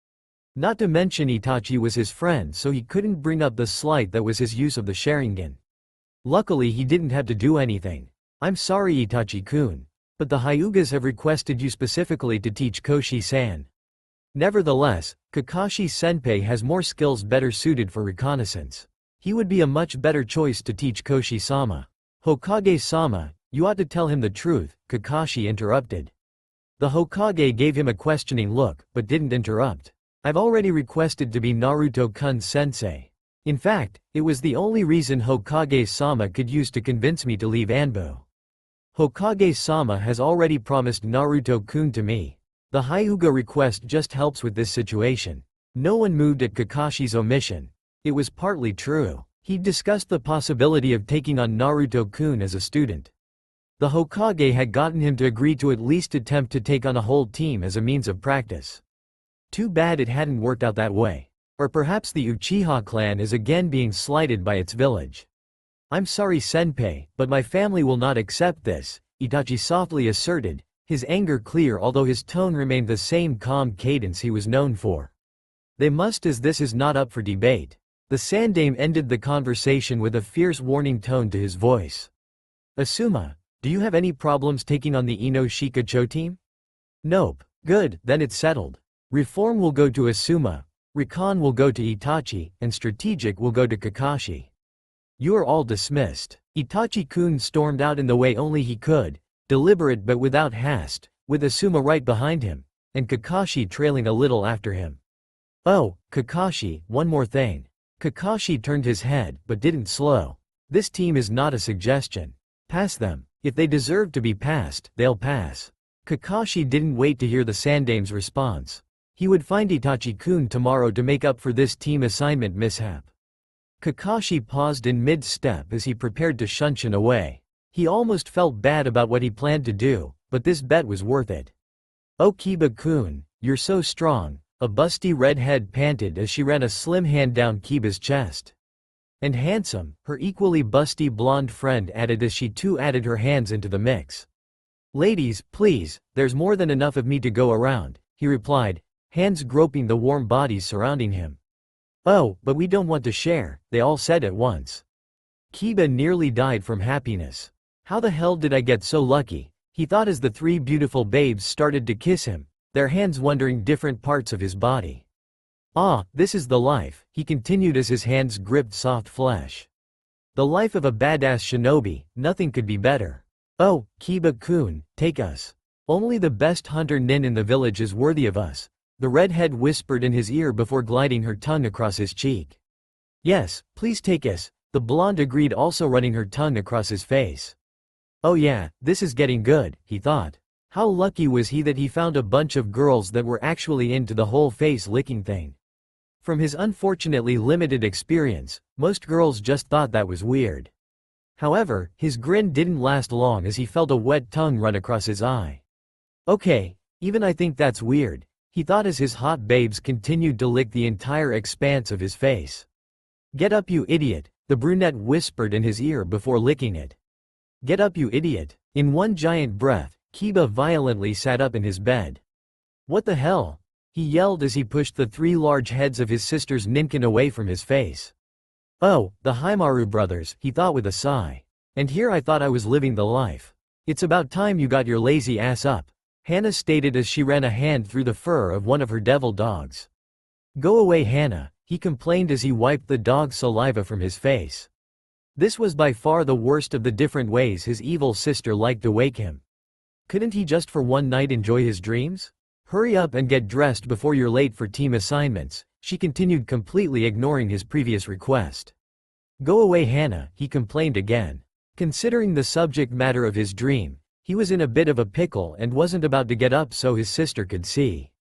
Not to mention Itachi was his friend, so he couldn't bring up the slight that was his use of the Sharingan. Luckily he didn't have to do anything. I'm sorry Itachi-kun, but the Hyugas have requested you specifically to teach Koshi-san. Nevertheless, Kakashi-senpai has more skills better suited for reconnaissance. He would be a much better choice to teach Koshi-sama. Hokage-sama, you ought to tell him the truth, Kakashi interrupted. The Hokage gave him a questioning look, but didn't interrupt. I've already requested to be Naruto-kun's sensei. In fact, it was the only reason Hokage-sama could use to convince me to leave Anbu. Hokage-sama has already promised Naruto-kun to me. The Hyuga request just helps with this situation. No one moved at Kakashi's omission. It was partly true. He discussed the possibility of taking on Naruto-kun as a student. The Hokage had gotten him to agree to at least attempt to take on a whole team as a means of practice. Too bad it hadn't worked out that way. Or perhaps the Uchiha clan is again being slighted by its village. I'm sorry senpai, but my family will not accept this, Itachi softly asserted, his anger clear although his tone remained the same calm cadence he was known for. They must, as this is not up for debate. The Sandaime ended the conversation with a fierce warning tone to his voice. Asuma, do you have any problems taking on the Ino-Shika-Cho team? Nope. Good, then it's settled. Reform will go to Asuma, Recon will go to Itachi, and Strategic will go to Kakashi. You are all dismissed. Itachi-kun stormed out in the way only he could, deliberate but without haste, with Asuma right behind him, and Kakashi trailing a little after him. Oh, Kakashi, one more thing. Kakashi turned his head, but didn't slow. This team is not a suggestion. Pass them. If they deserve to be passed, they'll pass. Kakashi didn't wait to hear the Sandaime's response. He would find Itachi-kun tomorrow to make up for this team assignment mishap. Kakashi paused in mid-step as he prepared to shunshin away. He almost felt bad about what he planned to do, but this bet was worth it. Oh Kiba-kun, you're so strong, a busty redhead panted as she ran a slim hand down Kiba's chest. And handsome, her equally busty blonde friend added as she too added her hands into the mix. Ladies, please, there's more than enough of me to go around, he replied, hands groping the warm bodies surrounding him. Oh, but we don't want to share, they all said at once. Kiba nearly died from happiness. How the hell did I get so lucky, he thought as the three beautiful babes started to kiss him, their hands wandering different parts of his body. Ah, this is the life, he continued as his hands gripped soft flesh. The life of a badass shinobi, nothing could be better. Oh, Kiba-kun, take us. Only the best hunter nin in the village is worthy of us, the redhead whispered in his ear before gliding her tongue across his cheek. Yes, please take us, the blonde agreed, also running her tongue across his face. Oh yeah, this is getting good, he thought. How lucky was he that he found a bunch of girls that were actually into the whole face licking thing. From his unfortunately limited experience, most girls just thought that was weird. However, his grin didn't last long as he felt a wet tongue run across his eye. Okay, even I think that's weird, he thought as his hot babes continued to lick the entire expanse of his face. Get up you idiot, the brunette whispered in his ear before licking it. Get up you idiot. In one giant breath, Kiba violently sat up in his bed. What the hell? he yelled as he pushed the 3 large heads of his sister's ninkin away from his face. "Oh, the Haimaru brothers," he thought with a sigh. "And here I thought I was living the life. It's about time you got your lazy ass up," Hannah stated as she ran a hand through the fur of one of her devil dogs. "Go away, Hannah," he complained as he wiped the dog's saliva from his face. This was by far the worst of the different ways his evil sister liked to wake him. Couldn't he just for one night enjoy his dreams? "Hurry up and get dressed before you're late for team assignments," she continued, completely ignoring his previous request. "Go away, Hannah," he complained again. Considering the subject matter of his dream, he was in a bit of a pickle and wasn't about to get up so his sister could see.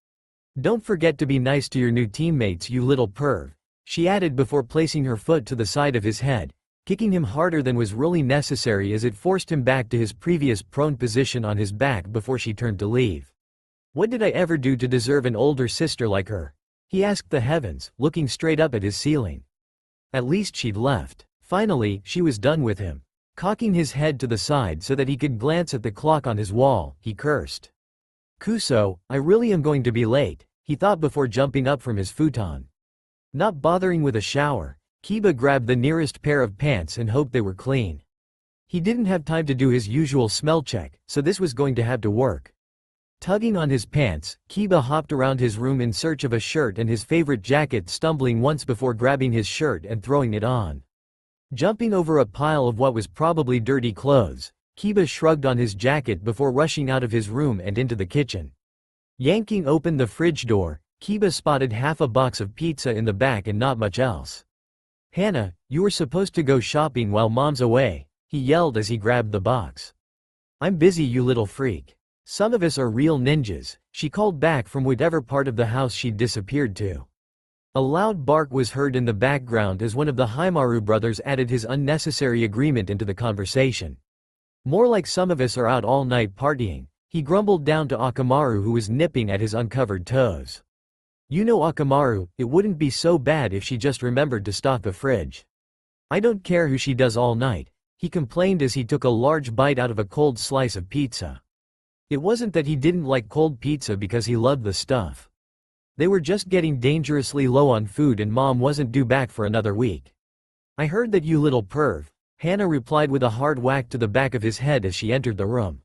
"Don't forget to be nice to your new teammates, you little perv," she added before placing her foot to the side of his head, kicking him harder than was really necessary as it forced him back to his previous prone position on his back before she turned to leave. "What did I ever do to deserve an older sister like her?" he asked the heavens, looking straight up at his ceiling. At least she'd left. Finally, she was done with him. Cocking his head to the side so that he could glance at the clock on his wall, he cursed. "Kuso, I really am going to be late," he thought before jumping up from his futon. Not bothering with a shower, Kiba grabbed the nearest pair of pants and hoped they were clean. He didn't have time to do his usual smell check, so this was going to have to work. Tugging on his pants, Kiba hopped around his room in search of a shirt and his favorite jacket, stumbling once before grabbing his shirt and throwing it on. Jumping over a pile of what was probably dirty clothes, Kiba shrugged on his jacket before rushing out of his room and into the kitchen. Yanking open the fridge door, Kiba spotted half a box of pizza in the back and not much else. "Hannah, you were supposed to go shopping while mom's away," he yelled as he grabbed the box. "I'm busy, you little freak. Some of us are real ninjas," she called back from whatever part of the house she'd disappeared to. A loud bark was heard in the background as one of the Haimaru brothers added his unnecessary agreement into the conversation. "More like some of us are out all night partying," he grumbled down to Akamaru, who was nipping at his uncovered toes. "You know, Akamaru, it wouldn't be so bad if she just remembered to stock the fridge." "I don't care who she does all night," he complained as he took a large bite out of a cold slice of pizza. It wasn't that he didn't like cold pizza because he loved the stuff. They were just getting dangerously low on food and mom wasn't due back for another week. "I heard that, you little perv," Hannah replied with a hard whack to the back of his head as she entered the room.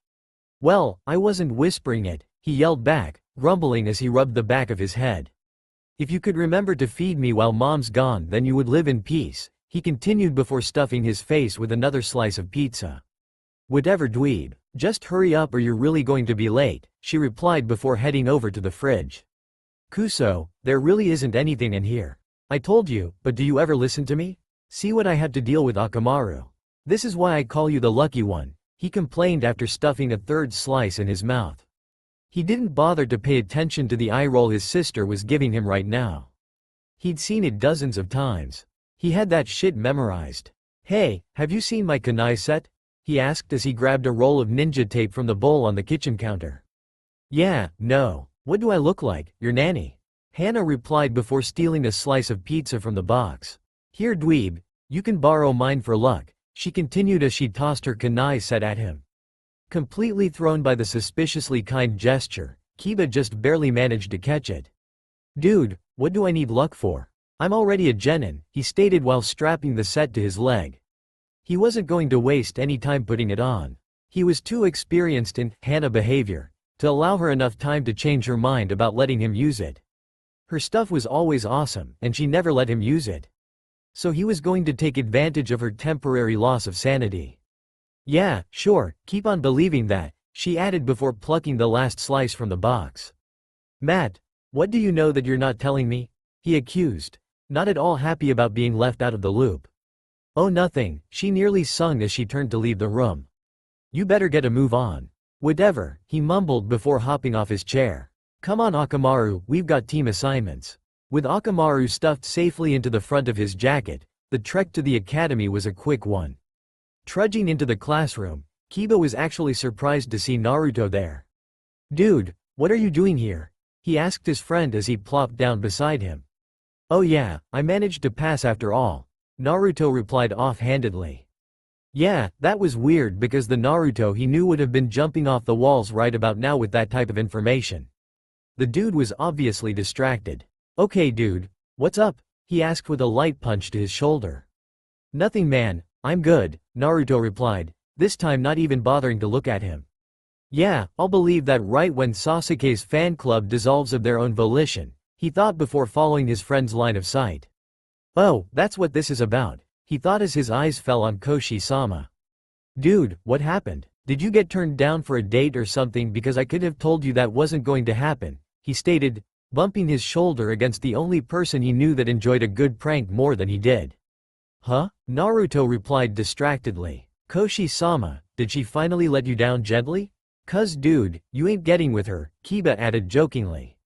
"Well, I wasn't whispering it," he yelled back, grumbling as he rubbed the back of his head. "If you could remember to feed me while mom's gone, then you would live in peace," he continued before stuffing his face with another slice of pizza. "Whatever, dweeb. Just hurry up or you're really going to be late," she replied before heading over to the fridge. "Kuso, there really isn't anything in here. I told you, but do you ever listen to me? See what I had to deal with, Akamaru. This is why I call you the lucky one," he complained after stuffing a third slice in his mouth. He didn't bother to pay attention to the eye roll his sister was giving him right now. He'd seen it dozens of times. He had that shit memorized. "Hey, have you seen my kunai set?" he asked as he grabbed a roll of ninja tape from the bowl on the kitchen counter. "Yeah, no. What do I look like, your nanny?" Hannah replied before stealing a slice of pizza from the box. "Here, dweeb, you can borrow mine for luck," she continued as she tossed her kunai set at him. Completely thrown by the suspiciously kind gesture, Kiba just barely managed to catch it. "Dude, what do I need luck for? I'm already a genin," he stated while strapping the set to his leg. He wasn't going to waste any time putting it on. He was too experienced in Hannah behavior to allow her enough time to change her mind about letting him use it. Her stuff was always awesome, and she never let him use it. So he was going to take advantage of her temporary loss of sanity. "Yeah, sure, keep on believing that," she added before plucking the last slice from the box. "Matt, what do you know that you're not telling me?" he accused, not at all happy about being left out of the loop. "Oh, nothing," she nearly sung as she turned to leave the room. "You better get a move on." "Whatever," he mumbled before hopping off his chair. "Come on, Akamaru, we've got team assignments." With Akamaru stuffed safely into the front of his jacket, the trek to the academy was a quick one. Trudging into the classroom, Kiba was actually surprised to see Naruto there. "Dude, what are you doing here?" he asked his friend as he plopped down beside him. "Oh yeah, I managed to pass after all," Naruto replied offhandedly. Yeah, that was weird because the Naruto he knew would have been jumping off the walls right about now with that type of information. The dude was obviously distracted. "Okay dude, what's up?" he asked with a light punch to his shoulder. "Nothing man, I'm good," Naruto replied, this time not even bothering to look at him. "Yeah, I'll believe that right when Sasuke's fan club dissolves of their own volition," he thought before following his friend's line of sight. "Oh, that's what this is about," he thought as his eyes fell on Koshi-sama. "Dude, what happened? Did you get turned down for a date or something because I could have told you that wasn't going to happen," he stated, bumping his shoulder against the only person he knew that enjoyed a good prank more than he did. "Huh?" Naruto replied distractedly. "Koshi-sama, did she finally let you down gently? 'Cause dude, you ain't getting with her," Kiba added jokingly.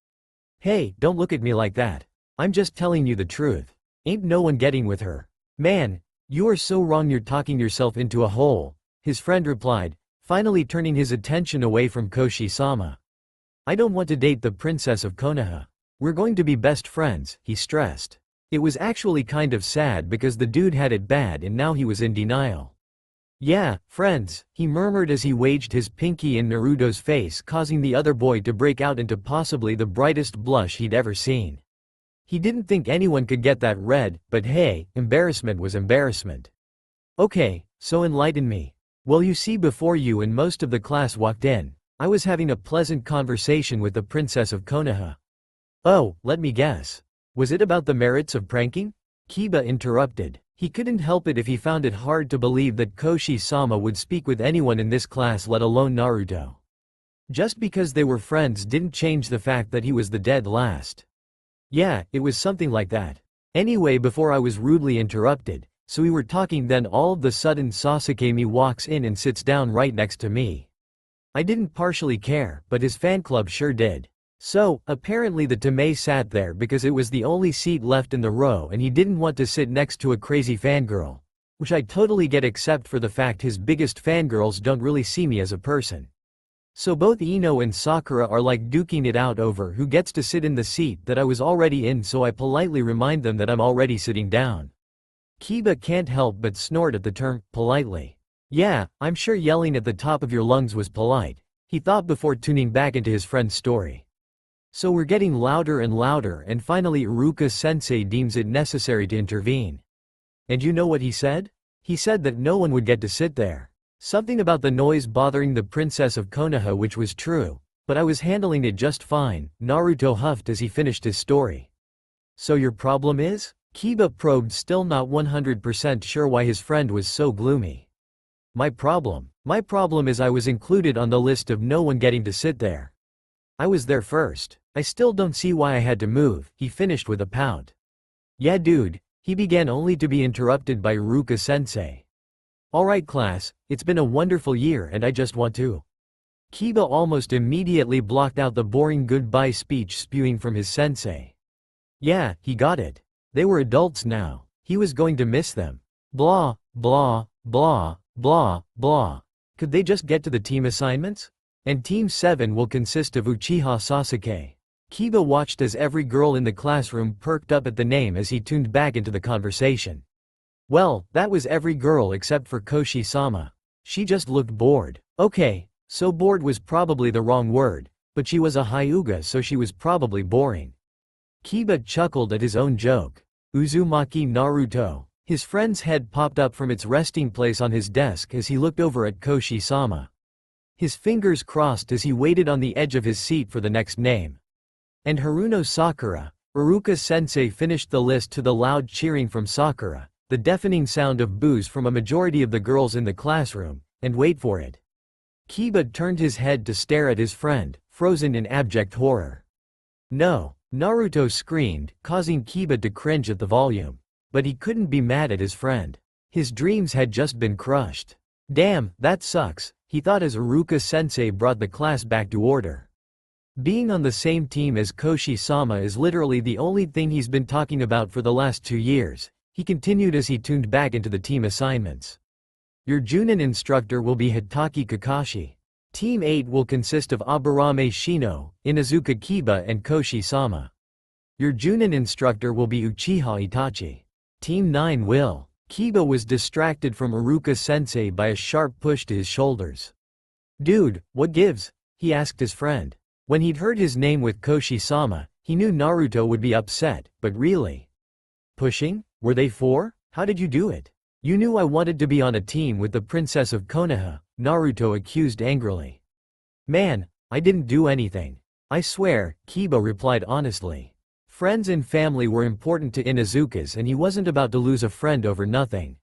"Hey, don't look at me like that. I'm just telling you the truth. Ain't no one getting with her." "Man, you are so wrong, you're talking yourself into a hole," his friend replied, finally turning his attention away from Koshi-sama. "I don't want to date the princess of Konoha. We're going to be best friends," he stressed. It was actually kind of sad because the dude had it bad and now he was in denial. "Yeah, friends," he murmured as he waged his pinky in Naruto's face, causing the other boy to break out into possibly the brightest blush he'd ever seen. He didn't think anyone could get that red, but hey, embarrassment was embarrassment. "Okay, so enlighten me." "Well, you see, before you and most of the class walked in, I was having a pleasant conversation with the princess of Konoha." "Oh, let me guess. Was it about the merits of pranking?" Kiba interrupted. He couldn't help it if he found it hard to believe that Koshi-sama would speak with anyone in this class, let alone Naruto. Just because they were friends didn't change the fact that he was the dead last. "Yeah, it was something like that. Anyway, before I was rudely interrupted, so we were talking, then all of the sudden Sasuke walks in and sits down right next to me. I didn't partially care, but his fan club sure did. So, apparently the Tame sat there because it was the only seat left in the row and he didn't want to sit next to a crazy fangirl. Which I totally get, except for the fact his biggest fangirls don't really see me as a person. So both Ino and Sakura are like duking it out over who gets to sit in the seat that I was already in, so I politely remind them that I'm already sitting down." Kiba can't help but snort at the term, politely. "Yeah, I'm sure yelling at the top of your lungs was polite," he thought before tuning back into his friend's story. "So we're getting louder and louder, and finally Iruka-sensei deems it necessary to intervene. And you know what he said? He said that no one would get to sit there. Something about the noise bothering the princess of Konoha, which was true, but I was handling it just fine," Naruto huffed as he finished his story. "So your problem is?" Kiba probed, still not 100% sure why his friend was so gloomy. My problem is I was included on the list of no one getting to sit there. I was there first. I still don't see why I had to move," he finished with a pout. "Yeah dude," he began, only to be interrupted by Iruka-sensei. "Alright class, it's been a wonderful year and I just want to." Kiba almost immediately blocked out the boring goodbye speech spewing from his sensei. Yeah, he got it. They were adults now. He was going to miss them. Blah, blah, blah, blah, blah. Could they just get to the team assignments? And Team 7 will consist of Uchiha Sasuke. Kiba watched as every girl in the classroom perked up at the name as he tuned back into the conversation. Well, that was every girl except for Koshi-sama. She just looked bored. Okay, so bored was probably the wrong word, but she was a Hyuga, so she was probably boring. Kiba chuckled at his own joke. Uzumaki Naruto. His friend's head popped up from its resting place on his desk as he looked over at Koshi-sama. His fingers crossed as he waited on the edge of his seat for the next name. And Haruno Sakura. Iruka-sensei finished the list to the loud cheering from Sakura, the deafening sound of boos from a majority of the girls in the classroom, and wait for it. Kiba turned his head to stare at his friend, frozen in abject horror. "No!" Naruto screamed, causing Kiba to cringe at the volume. But he couldn't be mad at his friend. His dreams had just been crushed. Damn, that sucks, he thought as Iruka-sensei brought the class back to order. Being on the same team as Koshi-sama is literally the only thing he's been talking about for the last 2 years, he continued as he tuned back into the team assignments. Your Junin instructor will be Hitaki Kakashi. Team 8 will consist of Aburame Shino, Inazuka Kiba and Koshi-sama. Your Junin instructor will be Uchiha Itachi. Team 9 will. Kiba was distracted from Iruka-sensei by a sharp push to his shoulders. Dude, what gives? He asked his friend. When he'd heard his name with Koshi-sama, he knew Naruto would be upset, but really? Pushing? Were they four? How did you do it? You knew I wanted to be on a team with the princess of Konoha, Naruto accused angrily. Man, I didn't do anything. I swear, Kiba replied honestly. Friends and family were important to Inuzuka's and he wasn't about to lose a friend over nothing.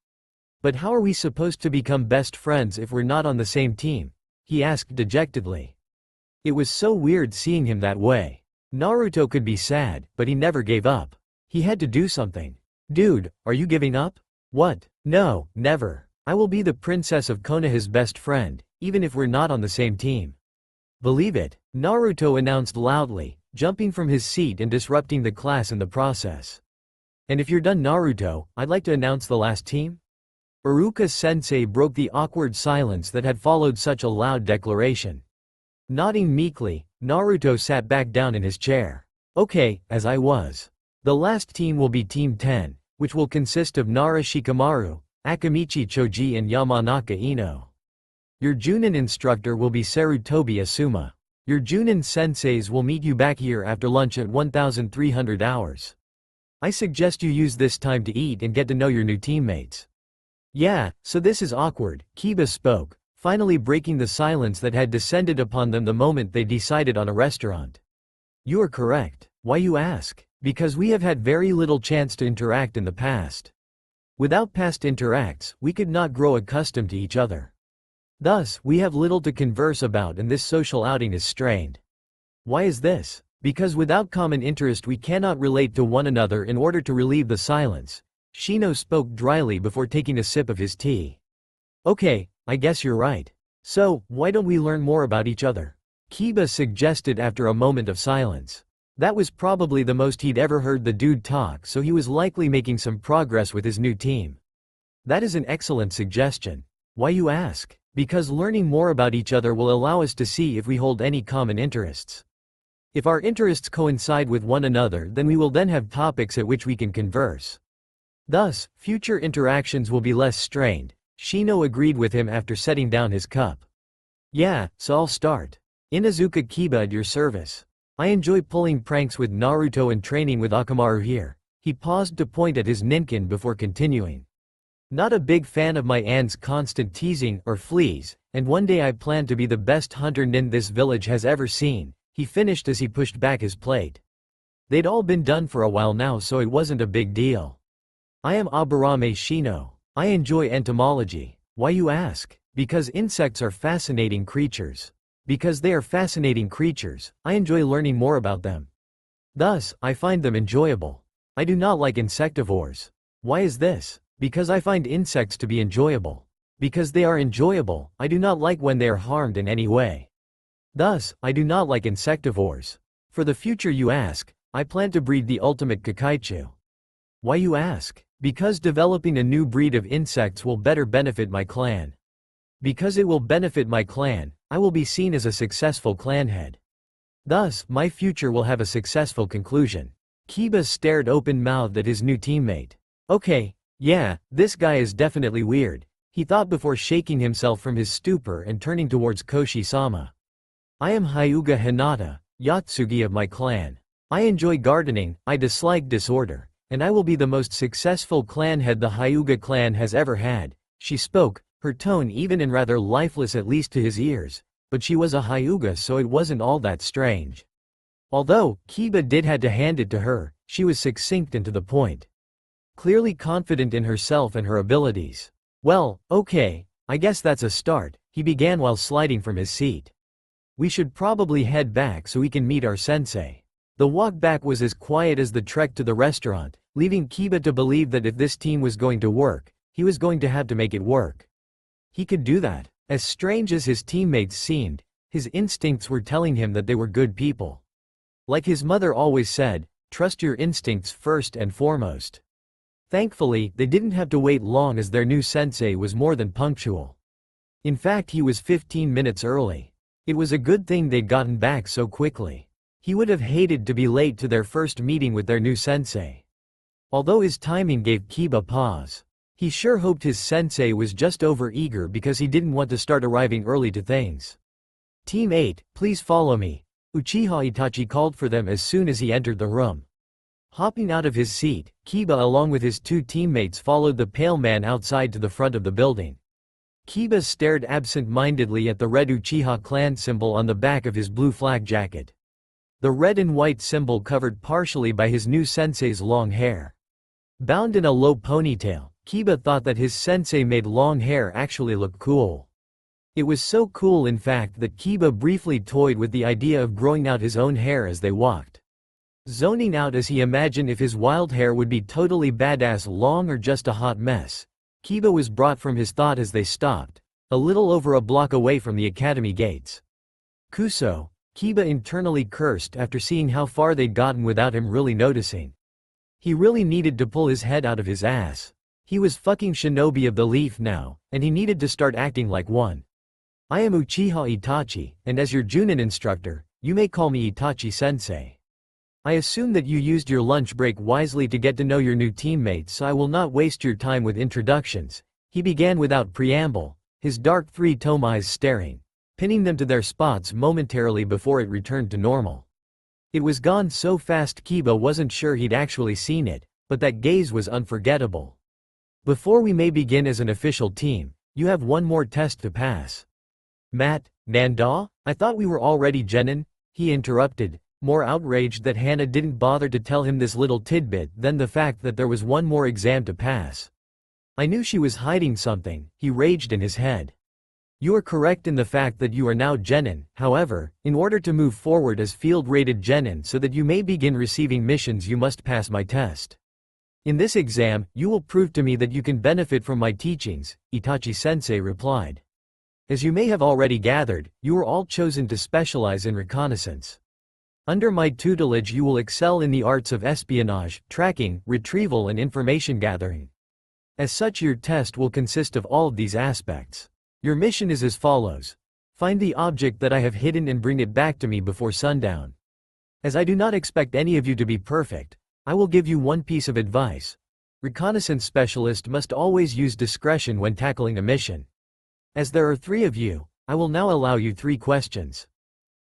But how are we supposed to become best friends if we're not on the same team? He asked dejectedly. It was so weird seeing him that way. Naruto could be sad, but he never gave up. He had to do something. Dude, are you giving up? What? No, never. I will be the princess of Konoha's best friend, even if we're not on the same team. Believe it, Naruto announced loudly, jumping from his seat and disrupting the class in the process. And if you're done Naruto, I'd like to announce the last team? Iruka-sensei broke the awkward silence that had followed such a loud declaration. Nodding meekly, Naruto sat back down in his chair. Okay, as I was. The last team will be Team 10, which will consist of Nara Shikamaru, Akamichi Choji and Yamanaka Ino. Your Junin instructor will be Sarutobi Asuma. Your Junin senseis will meet you back here after lunch at 1300 hours. I suggest you use this time to eat and get to know your new teammates. Yeah, so this is awkward, Kiba spoke, finally breaking the silence that had descended upon them the moment they decided on a restaurant. You are correct. Why you ask? Because we have had very little chance to interact in the past. Without past interacts, we could not grow accustomed to each other. Thus, we have little to converse about and this social outing is strained. Why is this? Because without common interest we cannot relate to one another in order to relieve the silence. Shino spoke dryly before taking a sip of his tea. Okay, I guess you're right. So, why don't we learn more about each other? Kiba suggested after a moment of silence. That was probably the most he'd ever heard the dude talk, so he was likely making some progress with his new team. That is an excellent suggestion. Why you ask? Because learning more about each other will allow us to see if we hold any common interests. If our interests coincide with one another, then we will then have topics at which we can converse. Thus, future interactions will be less strained. Shino agreed with him after setting down his cup. Yeah, so I'll start. Inuzuka Kiba at your service. I enjoy pulling pranks with Naruto and training with Akamaru here. He paused to point at his ninkin before continuing. Not a big fan of my aunt's constant teasing or fleas, and one day I plan to be the best hunter nin this village has ever seen, he finished as he pushed back his plate. They'd all been done for a while now, so it wasn't a big deal. I am Aburame Shino. I enjoy entomology. Why you ask? Because insects are fascinating creatures. Because they are fascinating creatures, I enjoy learning more about them. Thus, I find them enjoyable. I do not like insectivores. Why is this? Because I find insects to be enjoyable. Because they are enjoyable, I do not like when they are harmed in any way. Thus, I do not like insectivores. For the future you ask, I plan to breed the ultimate Kakaichu. Why you ask? Because developing a new breed of insects will better benefit my clan. Because it will benefit my clan, I will be seen as a successful clan head. Thus, my future will have a successful conclusion. Kiba stared open-mouthed at his new teammate. Okay, yeah, this guy is definitely weird, he thought before shaking himself from his stupor and turning towards Koshi-sama. I am Hyuga Hinata, Yatsugi of my clan. I enjoy gardening, I dislike disorder, and I will be the most successful clan head the Hyuga clan has ever had. She spoke, her tone even and rather lifeless at least to his ears, but she was a Hyuga so it wasn't all that strange. Although, Kiba did had to hand it to her, she was succinct and to the point. Clearly confident in herself and her abilities. Well, okay, I guess that's a start, he began while sliding from his seat. We should probably head back so we can meet our sensei. The walk back was as quiet as the trek to the restaurant, leaving Kiba to believe that if this team was going to work, he was going to have to make it work. He could do that. As strange as his teammates seemed, his instincts were telling him that they were good people. Like his mother always said, trust your instincts first and foremost. Thankfully, they didn't have to wait long as their new sensei was more than punctual. In fact, he was 15 minutes early. It was a good thing they'd gotten back so quickly. He would have hated to be late to their first meeting with their new sensei. Although his timing gave Kiba pause. He sure hoped his sensei was just over-eager because he didn't want to start arriving early to things. Team 8, please follow me. Uchiha Itachi called for them as soon as he entered the room. Hopping out of his seat, Kiba along with his two teammates followed the pale man outside to the front of the building. Kiba stared absent-mindedly at the red Uchiha clan symbol on the back of his blue flak jacket. The red and white symbol covered partially by his new sensei's long hair. Bound in a low ponytail, Kiba thought that his sensei made long hair actually look cool. It was so cool in fact that Kiba briefly toyed with the idea of growing out his own hair as they walked. Zoning out as he imagined if his wild hair would be totally badass long or just a hot mess, Kiba was brought from his thought as they stopped, a little over a block away from the academy gates. Kuso, Kiba internally cursed after seeing how far they'd gotten without him really noticing. He really needed to pull his head out of his ass. He was fucking shinobi of the leaf now, and he needed to start acting like one. I am Uchiha Itachi, and as your Junin instructor, you may call me Itachi-sensei. I assume that you used your lunch break wisely to get to know your new teammates, so I will not waste your time with introductions. He began without preamble, his dark three-tome eyes staring, pinning them to their spots momentarily before it returned to normal. It was gone so fast Kiba wasn't sure he'd actually seen it, but that gaze was unforgettable. Before we may begin as an official team, you have one more test to pass. Matt, Nanda? I thought we were already genin, he interrupted, more outraged that Hannah didn't bother to tell him this little tidbit than the fact that there was one more exam to pass. I knew she was hiding something, he raged in his head. You are correct in the fact that you are now genin, however, in order to move forward as field-rated genin so that you may begin receiving missions you must pass my test. In this exam, you will prove to me that you can benefit from my teachings, Itachi-sensei replied. As you may have already gathered, you were all chosen to specialize in reconnaissance. Under my tutelage you will excel in the arts of espionage, tracking, retrieval and information gathering. As such your test will consist of all of these aspects. Your mission is as follows. Find the object that I have hidden and bring it back to me before sundown. As I do not expect any of you to be perfect, I will give you one piece of advice. Reconnaissance specialist must always use discretion when tackling a mission. As there are 3 of you, I will now allow you 3 questions.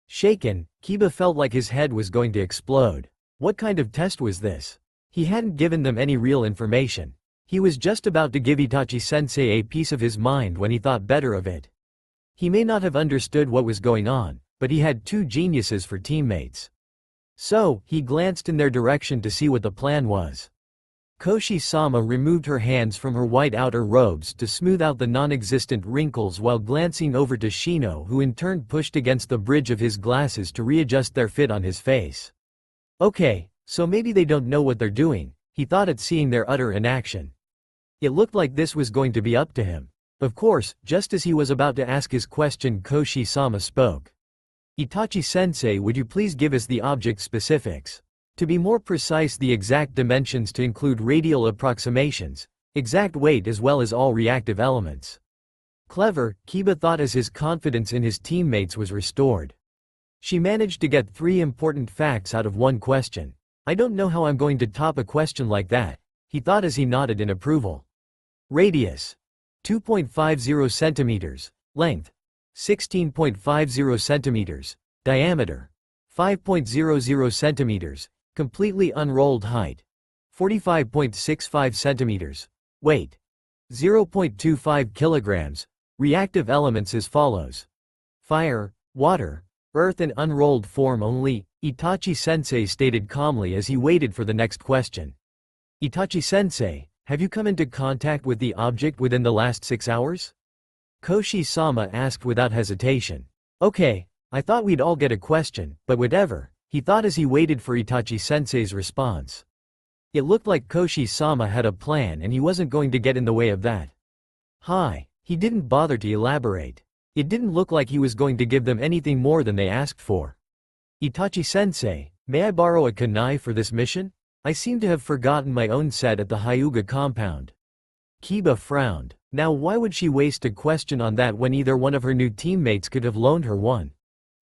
Shaken, Kiba felt like his head was going to explode. What kind of test was this? He hadn't given them any real information. He was just about to give Itachi-sensei a piece of his mind when he thought better of it. He may not have understood what was going on, but he had 2 geniuses for teammates. So, he glanced in their direction to see what the plan was. Koshi-sama removed her hands from her white outer robes to smooth out the non-existent wrinkles while glancing over to Shino, who in turn pushed against the bridge of his glasses to readjust their fit on his face. Okay, so maybe they don't know what they're doing, he thought at seeing their utter inaction. It looked like this was going to be up to him. Of course, just as he was about to ask his question Koshi-sama spoke. Itachi-sensei, would you please give us the object specifics? To be more precise, the exact dimensions to include radial approximations, exact weight as well as all reactive elements. Clever, Kiba thought as his confidence in his teammates was restored. She managed to get 3 important facts out of one question. I don't know how I'm going to top a question like that, he thought as he nodded in approval. Radius. 2.50 centimeters. Length. 16.50 centimeters. Diameter. 5.00 centimeters. Completely unrolled height. 45.65 centimeters. Weight. 0.25 kilograms. Reactive elements as follows. Fire, water, earth and unrolled form only, Itachi-sensei stated calmly as he waited for the next question. Itachi-sensei, have you come into contact with the object within the last 6 hours? Koshi-sama asked without hesitation. Okay, I thought we'd all get a question, but whatever, he thought as he waited for Itachi-sensei's response. It looked like Koshi-sama had a plan and he wasn't going to get in the way of that. Hi, he didn't bother to elaborate. It didn't look like he was going to give them anything more than they asked for. Itachi-sensei, may I borrow a kunai for this mission? I seem to have forgotten my own set at the Hyuga compound. Kiba frowned. Now why would she waste a question on that when either one of her new teammates could have loaned her one?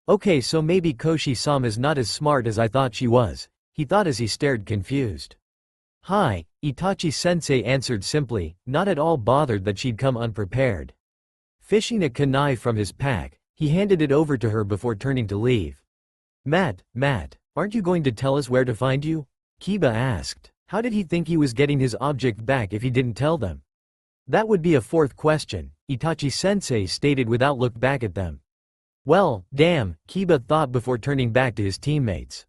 Okay, so maybe Koshi-sama's not as smart as I thought she was, he thought as he stared confused. Hi, Itachi-sensei answered simply, not at all bothered that she'd come unprepared. Fishing a kunai from his pack, he handed it over to her before turning to leave. Matt, aren't you going to tell us where to find you? Kiba asked. How did he think he was getting his object back if he didn't tell them? That would be a fourth question, Itachi-sensei stated without look back at them. Well, damn, Kiba thought before turning back to his teammates.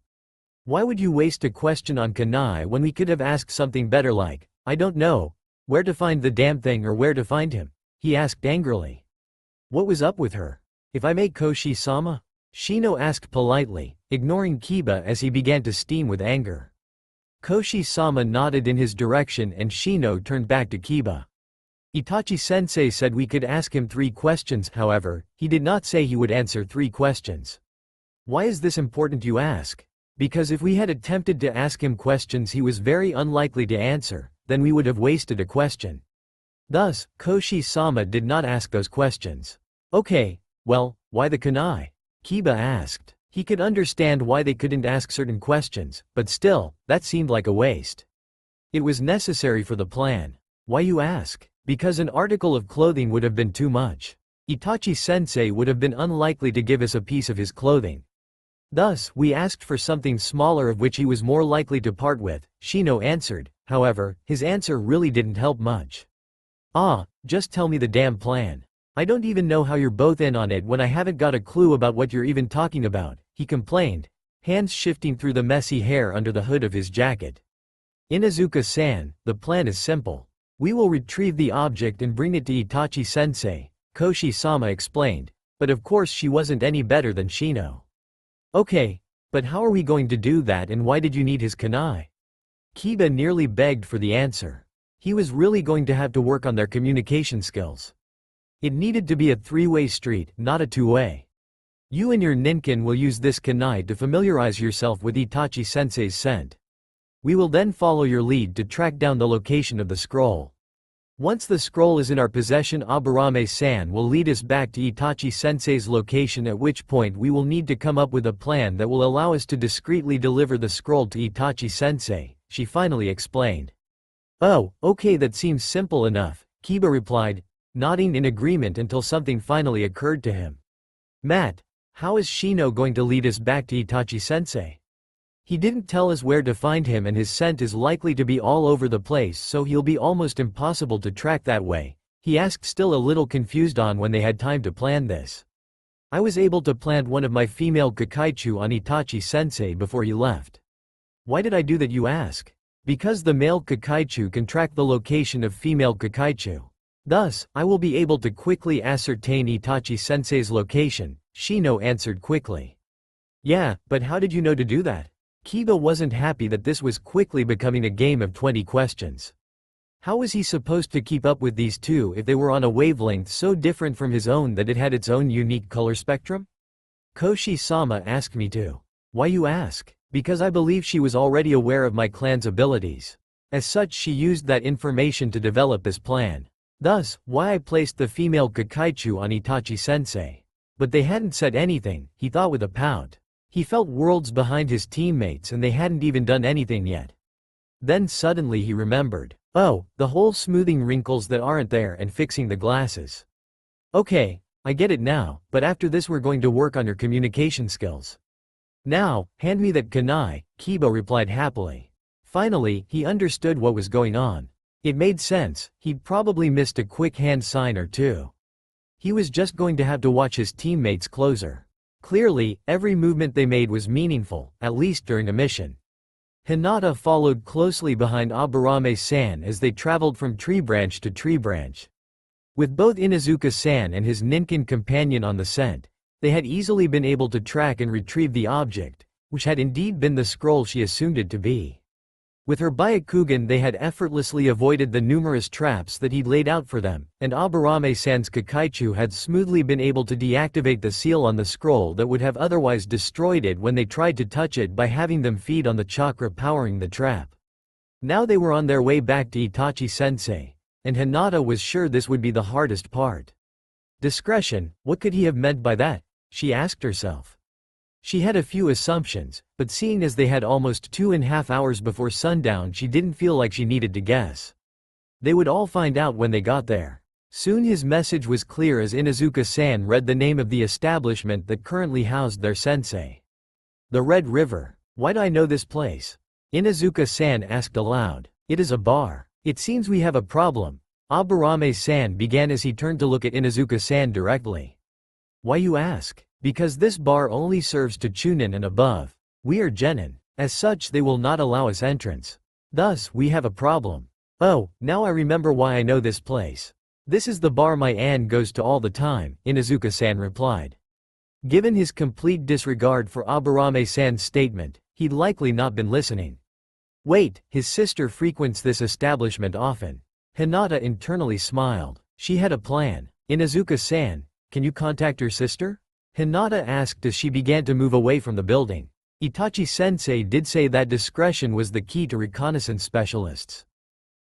Why would you waste a question on Kunai when we could have asked something better like, I don't know, where to find the damn thing or where to find him? He asked angrily. What was up with her? If I may, Koshi-sama? Shino asked politely, ignoring Kiba as he began to steam with anger. Koshi-sama nodded in his direction and Shino turned back to Kiba. Itachi-sensei said we could ask him 3 questions, however, he did not say he would answer 3 questions. Why is this important, you ask? Because if we had attempted to ask him questions he was very unlikely to answer, then we would have wasted a question. Thus, Koshi-sama did not ask those questions. Okay, well, why the kunai? Kiba asked. He could understand why they couldn't ask certain questions, but still, that seemed like a waste. It was necessary for the plan. Why, you ask? Because an article of clothing would have been too much. Itachi-sensei would have been unlikely to give us a piece of his clothing. Thus, we asked for something smaller of which he was more likely to part with, Shino answered. However, his answer really didn't help much. Just tell me the damn plan. I don't even know how you're both in on it when I haven't got a clue about what you're even talking about, he complained, hands shifting through the messy hair under the hood of his jacket. Inuzuka-san, the plan is simple. We will retrieve the object and bring it to Itachi-sensei, Koshi-sama explained, but of course she wasn't any better than Shino. Okay, but how are we going to do that and why did you need his kunai? Kiba nearly begged for the answer. He was really going to have to work on their communication skills. It needed to be a 3-way street, not a 2-way. You and your ninkin will use this kunai to familiarize yourself with Itachi-sensei's scent. We will then follow your lead to track down the location of the scroll. Once the scroll is in our possession, Aburame-san will lead us back to Itachi-sensei's location, at which point we will need to come up with a plan that will allow us to discreetly deliver the scroll to Itachi-sensei, she finally explained. Oh, okay, that seems simple enough, Kiba replied, nodding in agreement until something finally occurred to him. Matt, how is Shino going to lead us back to Itachi-sensei? He didn't tell us where to find him and his scent is likely to be all over the place, so he'll be almost impossible to track that way, he asked, still a little confused on when they had time to plan this. I was able to plant one of my female Kakaichu on Itachi-sensei before he left. Why did I do that, you ask? Because the male Kakaichu can track the location of female Kakaichu. Thus, I will be able to quickly ascertain Itachi-sensei's location, Shino answered quickly. Yeah, but how did you know to do that? Kiba wasn't happy that this was quickly becoming a game of 20 questions. How was he supposed to keep up with these two if they were on a wavelength so different from his own that it had its own unique color spectrum? Koshi-sama asked me to. Why, you ask? Because I believe she was already aware of my clan's abilities. As such, she used that information to develop this plan. Thus, why I placed the female Kakaichu on Itachi-sensei. But they hadn't said anything, he thought with a pout. He felt worlds behind his teammates and they hadn't even done anything yet. Then suddenly he remembered. Oh, the whole smoothing wrinkles that aren't there and fixing the glasses. Okay, I get it now, but after this we're going to work on your communication skills. Now, hand me that kunai, Kiba replied happily. Finally, he understood what was going on. It made sense, he'd probably missed a quick hand sign or two. He was just going to have to watch his teammates closer. Clearly, every movement they made was meaningful, at least during a mission. Hinata followed closely behind Aburame-san as they traveled from tree branch to tree branch. With both Inuzuka-san and his ninkin companion on the scent, they had easily been able to track and retrieve the object, which had indeed been the scroll she assumed it to be. With her Byakugan they had effortlessly avoided the numerous traps that he'd laid out for them, and Aburame-san's Kakaichu had smoothly been able to deactivate the seal on the scroll that would have otherwise destroyed it when they tried to touch it by having them feed on the chakra powering the trap. Now they were on their way back to Itachi-sensei, and Hinata was sure this would be the hardest part. Discretion, what could he have meant by that? She asked herself. She had a few assumptions, but seeing as they had almost 2.5 hours before sundown, she didn't feel like she needed to guess. They would all find out when they got there. Soon his message was clear as Inuzuka-san read the name of the establishment that currently housed their sensei. The Red River. Why do I know this place? Inuzuka-san asked aloud. It is a bar. It seems we have a problem. Aburame-san began as he turned to look at Inuzuka-san directly. Why you ask? Because this bar only serves to chunin and above. We are genin. As such they will not allow us entrance. Thus, we have a problem. Oh, now I remember why I know this place. This is the bar my aunt goes to all the time, Inuzuka-san replied. Given his complete disregard for Aburame-san's statement, he'd likely not been listening. Wait, his sister frequents this establishment often. Hinata internally smiled. She had a plan. Inuzuka-san, can you contact your sister? Hinata asked as she began to move away from the building. Itachi-sensei did say that discretion was the key to reconnaissance specialists.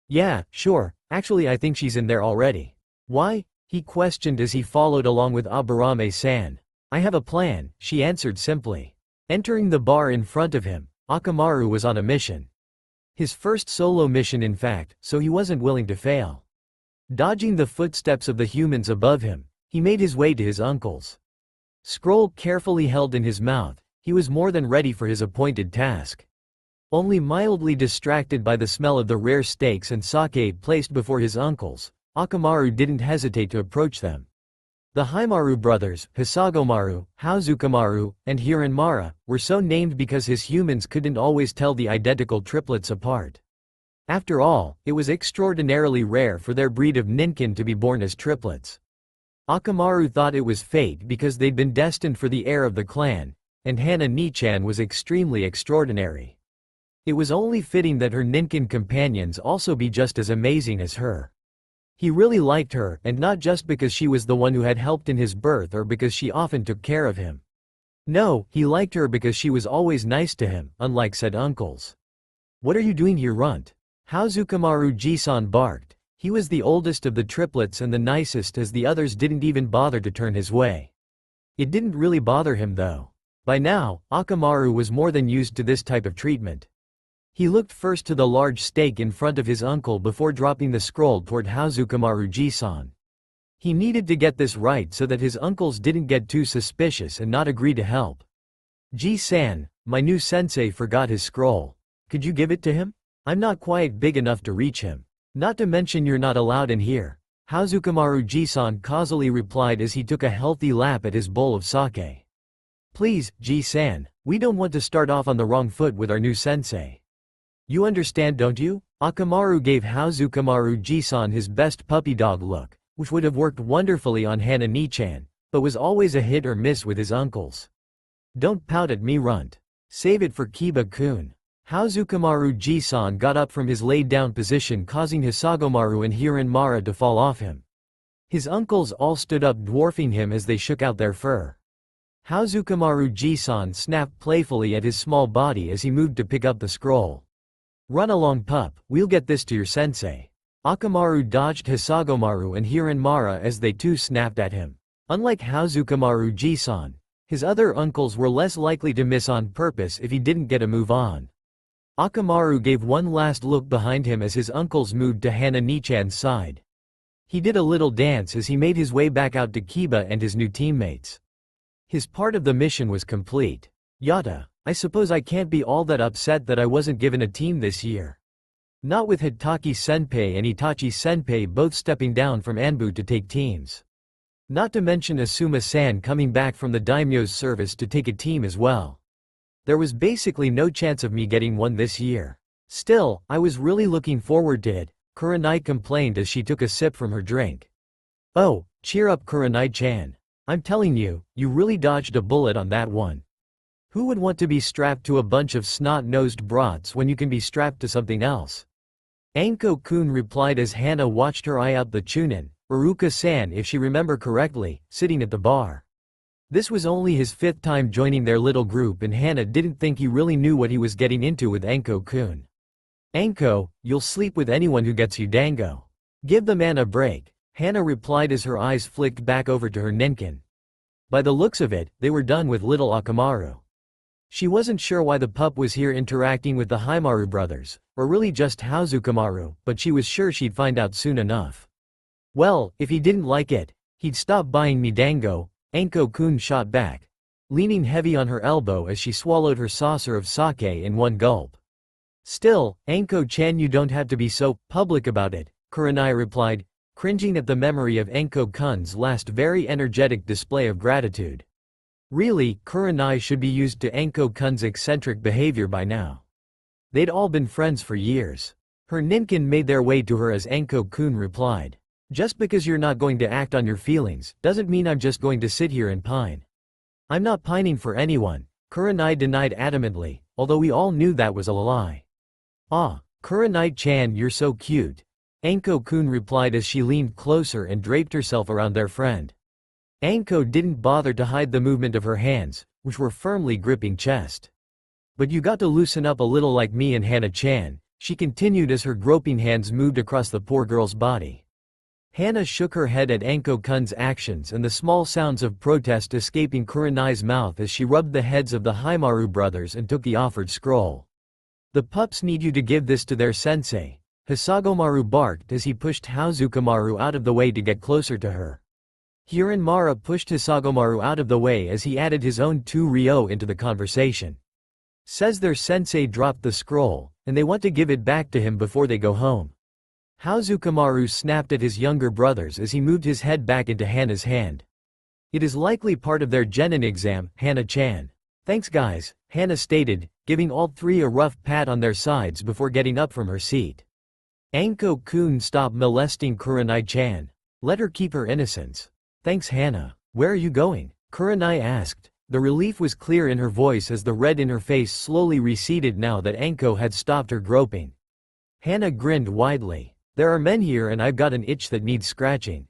Yeah, sure, actually I think she's in there already. Why? He questioned as he followed along with Aburame-san. I have a plan, she answered simply. Entering the bar in front of him, Akamaru was on a mission. His first solo mission in fact, so he wasn't willing to fail. Dodging the footsteps of the humans above him, he made his way to his uncle's. Scroll carefully held in his mouth, he was more than ready for his appointed task. Only mildly distracted by the smell of the rare steaks and sake placed before his uncles, Akamaru didn't hesitate to approach them. The Haimaru brothers, Hisagomaru, Hazukimaru, and Hiranmara, were so named because his humans couldn't always tell the identical triplets apart. After all, it was extraordinarily rare for their breed of ninkin to be born as triplets. Akamaru thought it was fate because they'd been destined for the heir of the clan, and Hana Nichan was extremely extraordinary. It was only fitting that her ninkin companions also be just as amazing as her. He really liked her, and not just because she was the one who had helped in his birth or because she often took care of him. No, he liked her because she was always nice to him, unlike said uncles. What are you doing here, runt? Hazukimaru Jisan barked. He was the oldest of the triplets and the nicest as the others didn't even bother to turn his way. It didn't really bother him though. By now, Akamaru was more than used to this type of treatment. He looked first to the large steak in front of his uncle before dropping the scroll toward Hazukimaru Jisan. He needed to get this right so that his uncles didn't get too suspicious and not agree to help. Ji-san, my new sensei forgot his scroll. Could you give it to him? I'm not quite big enough to reach him. Not to mention you're not allowed in here. Hazukimaru Jisan causally replied as he took a healthy lap at his bowl of sake. Please, Ji-san, we don't want to start off on the wrong foot with our new sensei. You understand, don't you? Akamaru gave Hazukimaru Jisan his best puppy dog look, which would have worked wonderfully on Hana Nichan, but was always a hit or miss with his uncles. Don't pout at me, runt. Save it for Kiba-kun. Hazukimaru Jisan got up from his laid-down position, causing Hisagomaru and Hiranmara to fall off him. His uncles all stood up, dwarfing him as they shook out their fur. Hazukimaru Jisan snapped playfully at his small body as he moved to pick up the scroll. Run along, pup, we'll get this to your sensei. Akamaru dodged Hisagomaru and Hiranmara as they too snapped at him. Unlike Hazukimaru Jisan, his other uncles were less likely to miss on purpose if he didn't get a move on. Akamaru gave one last look behind him as his uncles moved to Hana Nichan's side. He did a little dance as he made his way back out to Kiba and his new teammates. His part of the mission was complete. Yata, I suppose I can't be all that upset that I wasn't given a team this year. Not with Hitaki-senpai and Itachi-senpai both stepping down from Anbu to take teams. Not to mention Asuma-san coming back from the daimyo's service to take a team as well. There was basically no chance of me getting one this year. Still, I was really looking forward to it, Kurenai complained as she took a sip from her drink. Oh, cheer up, Kurenai-chan. I'm telling you, you really dodged a bullet on that one. Who would want to be strapped to a bunch of snot-nosed brats when you can be strapped to something else? Anko-kun replied as Hana watched her eye out the chunin, Uruka-san if she remember correctly, sitting at the bar. This was only his 5th time joining their little group and Hana didn't think he really knew what he was getting into with Anko-kun. Anko, you'll sleep with anyone who gets you dango. Give the man a break, Hana replied as her eyes flicked back over to her ninkin. By the looks of it, they were done with little Akamaru. She wasn't sure why the pup was here interacting with the Haimaru brothers, or really just Hazukimaru, but she was sure she'd find out soon enough. Well, if he didn't like it, he'd stop buying me dango, Anko-kun shot back. leaning heavy on her elbow as she swallowed her saucer of sake in one gulp. Still, Anko-chan, you don't have to be so public about it, Kurenai replied, cringing at the memory of Anko-kun's last very energetic display of gratitude. Really, Kurenai should be used to Anko-kun's eccentric behavior by now. They'd all been friends for years. Her ninkin made their way to her as Anko-kun replied. Just because you're not going to act on your feelings, doesn't mean I'm just going to sit here and pine. I'm not pining for anyone, Kurenai denied adamantly, although we all knew that was a lie. Ah, Kurenai-chan, you're so cute, Anko-kun replied as she leaned closer and draped herself around their friend. Anko didn't bother to hide the movement of her hands, which were firmly gripping chest. But you got to loosen up a little like me and Hana-chan, she continued as her groping hands moved across the poor girl's body. Hana shook her head at Anko-kun's actions and the small sounds of protest escaping Kurenai's mouth as she rubbed the heads of the Haimaru brothers and took the offered scroll. The pups need you to give this to their sensei, Hisagomaru barked as he pushed Hazukimaru out of the way to get closer to her. Hiranmara pushed Hisagomaru out of the way as he added his own 2 ryo into the conversation. Says their sensei dropped the scroll, and they want to give it back to him before they go home. Hazukimaru snapped at his younger brothers as he moved his head back into Hana's hand. It is likely part of their genin exam, Hana-chan. Thanks guys, Hana stated, giving all 3 a rough pat on their sides before getting up from her seat. Anko-kun, stop molesting Kurenai-chan. Let her keep her innocence. Thanks Hana. Where are you going? Kurenai asked. The relief was clear in her voice as the red in her face slowly receded now that Anko had stopped her groping. Hana grinned widely. There are men here and I've got an itch that needs scratching.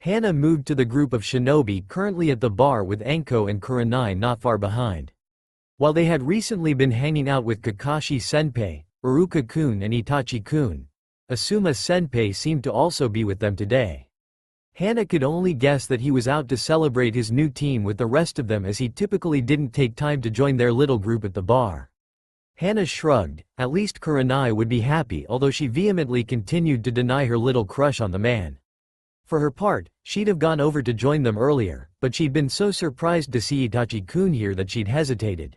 Hana moved to the group of shinobi currently at the bar with Anko and Kurenai not far behind. While they had recently been hanging out with Kakashi-senpai, Uruka-kun and Itachi-kun, Asuma-senpai seemed to also be with them today. Hana could only guess that he was out to celebrate his new team with the rest of them as he typically didn't take time to join their little group at the bar. Hana shrugged, at least Kurenai would be happy, although she vehemently continued to deny her little crush on the man. For her part, she'd have gone over to join them earlier, but she'd been so surprised to see Itachi-kun here that she'd hesitated.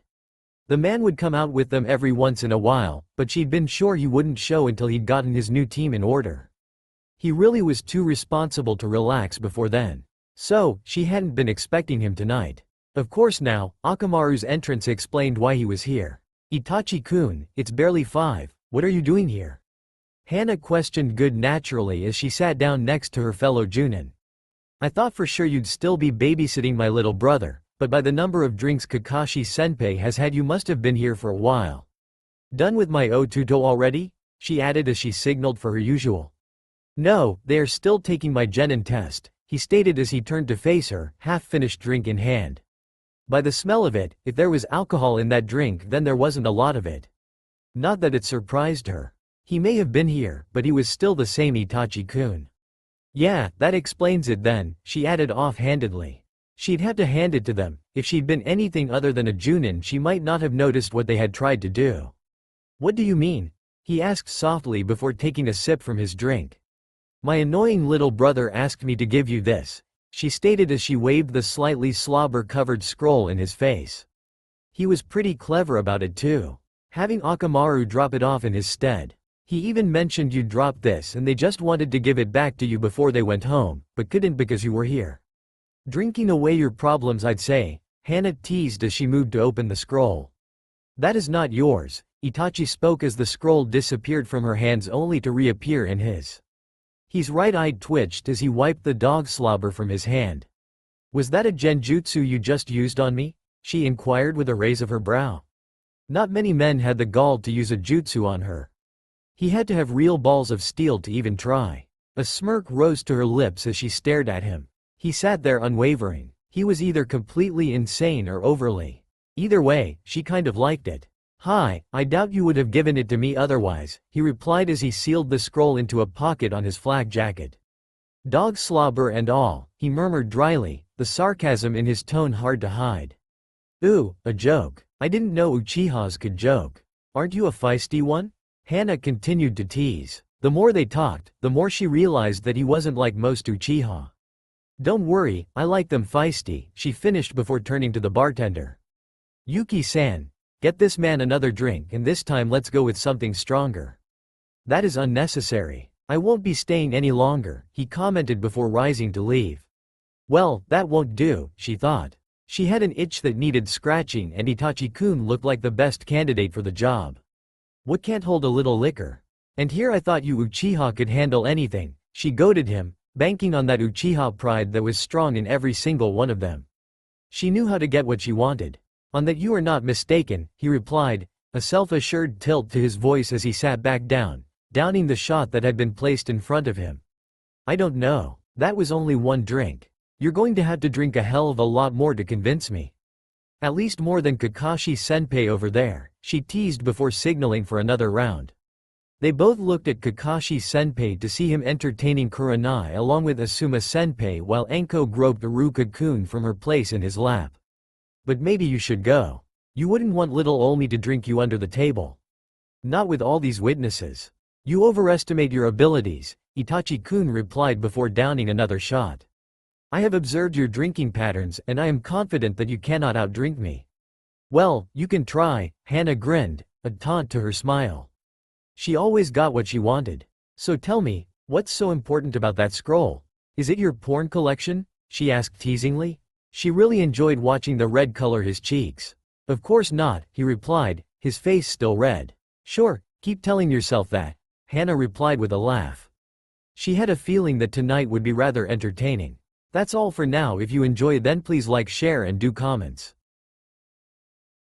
The man would come out with them every once in a while, but she'd been sure he wouldn't show until he'd gotten his new team in order. He really was too responsible to relax before then. So, she hadn't been expecting him tonight. Of course now, Akamaru's entrance explained why he was here. Itachi-kun, it's barely 5, what are you doing here? Hana questioned good-naturally as she sat down next to her fellow Junin. I thought for sure you'd still be babysitting my little brother, but by the number of drinks Kakashi-senpai has had you must have been here for a while. Done with my otuto already? She added as she signaled for her usual. No, they are still taking my genin test, he stated as he turned to face her, half-finished drink in hand. By the smell of it, if there was alcohol in that drink then there wasn't a lot of it. Not that it surprised her. He may have been here, but he was still the same Itachi-kun. Yeah, that explains it then, she added off-handedly. She'd have to hand it to them, if she'd been anything other than a Junin she might not have noticed what they had tried to do. What do you mean? He asked softly before taking a sip from his drink. My annoying little brother asked me to give you this, she stated as she waved the slightly slobber-covered scroll in his face. He was pretty clever about it too, having Akamaru drop it off in his stead. He even mentioned you'd dropped this and they just wanted to give it back to you before they went home, but couldn't because you were here. Drinking away your problems I'd say, Hana teased as she moved to open the scroll. That is not yours, Itachi spoke as the scroll disappeared from her hands only to reappear in his. His right-eyed twitched as he wiped the dog slobber from his hand. Was that a genjutsu you just used on me? She inquired with a raise of her brow. Not many men had the gall to use a jutsu on her. He had to have real balls of steel to even try. A smirk rose to her lips as she stared at him. He sat there unwavering. He was either completely insane or overly. Either way, she kind of liked it. Hi, I doubt you would have given it to me otherwise, he replied as he sealed the scroll into a pocket on his flak jacket. Dog slobber and all, he murmured dryly, the sarcasm in his tone hard to hide. Ooh, a joke. I didn't know Uchihas could joke. Aren't you a feisty one? Hana continued to tease. The more they talked, the more she realized that he wasn't like most Uchiha. Don't worry, I like them feisty, she finished before turning to the bartender. Yuki-san, get this man another drink and this time let's go with something stronger. That is unnecessary. I won't be staying any longer, he commented before rising to leave. Well, that won't do, she thought. She had an itch that needed scratching and Itachi-kun looked like the best candidate for the job. What can't hold a little liquor? And here I thought you Uchiha could handle anything, she goaded him, banking on that Uchiha pride that was strong in every single one of them. She knew how to get what she wanted. On that you are not mistaken, he replied, a self-assured tilt to his voice as he sat back down, downing the shot that had been placed in front of him. I don't know, that was only one drink. You're going to have to drink a hell of a lot more to convince me. At least more than Kakashi-senpai over there, she teased before signaling for another round. They both looked at Kakashi-senpai to see him entertaining Kurenai along with Asuma-senpai while Anko groped Iruka-kun from her place in his lap. But maybe you should go. You wouldn't want little Olmi to drink you under the table. Not with all these witnesses. You overestimate your abilities, Itachi-kun replied before downing another shot. I have observed your drinking patterns and I am confident that you cannot outdrink me. Well, you can try, Hana grinned, a taunt to her smile. She always got what she wanted. So tell me, what's so important about that scroll? Is it your porn collection? She asked teasingly. She really enjoyed watching the red color his cheeks. Of course not, he replied, his face still red. Sure, keep telling yourself that, Hana replied with a laugh. She had a feeling that tonight would be rather entertaining. That's all for now. If you enjoy then please like, share and do comments.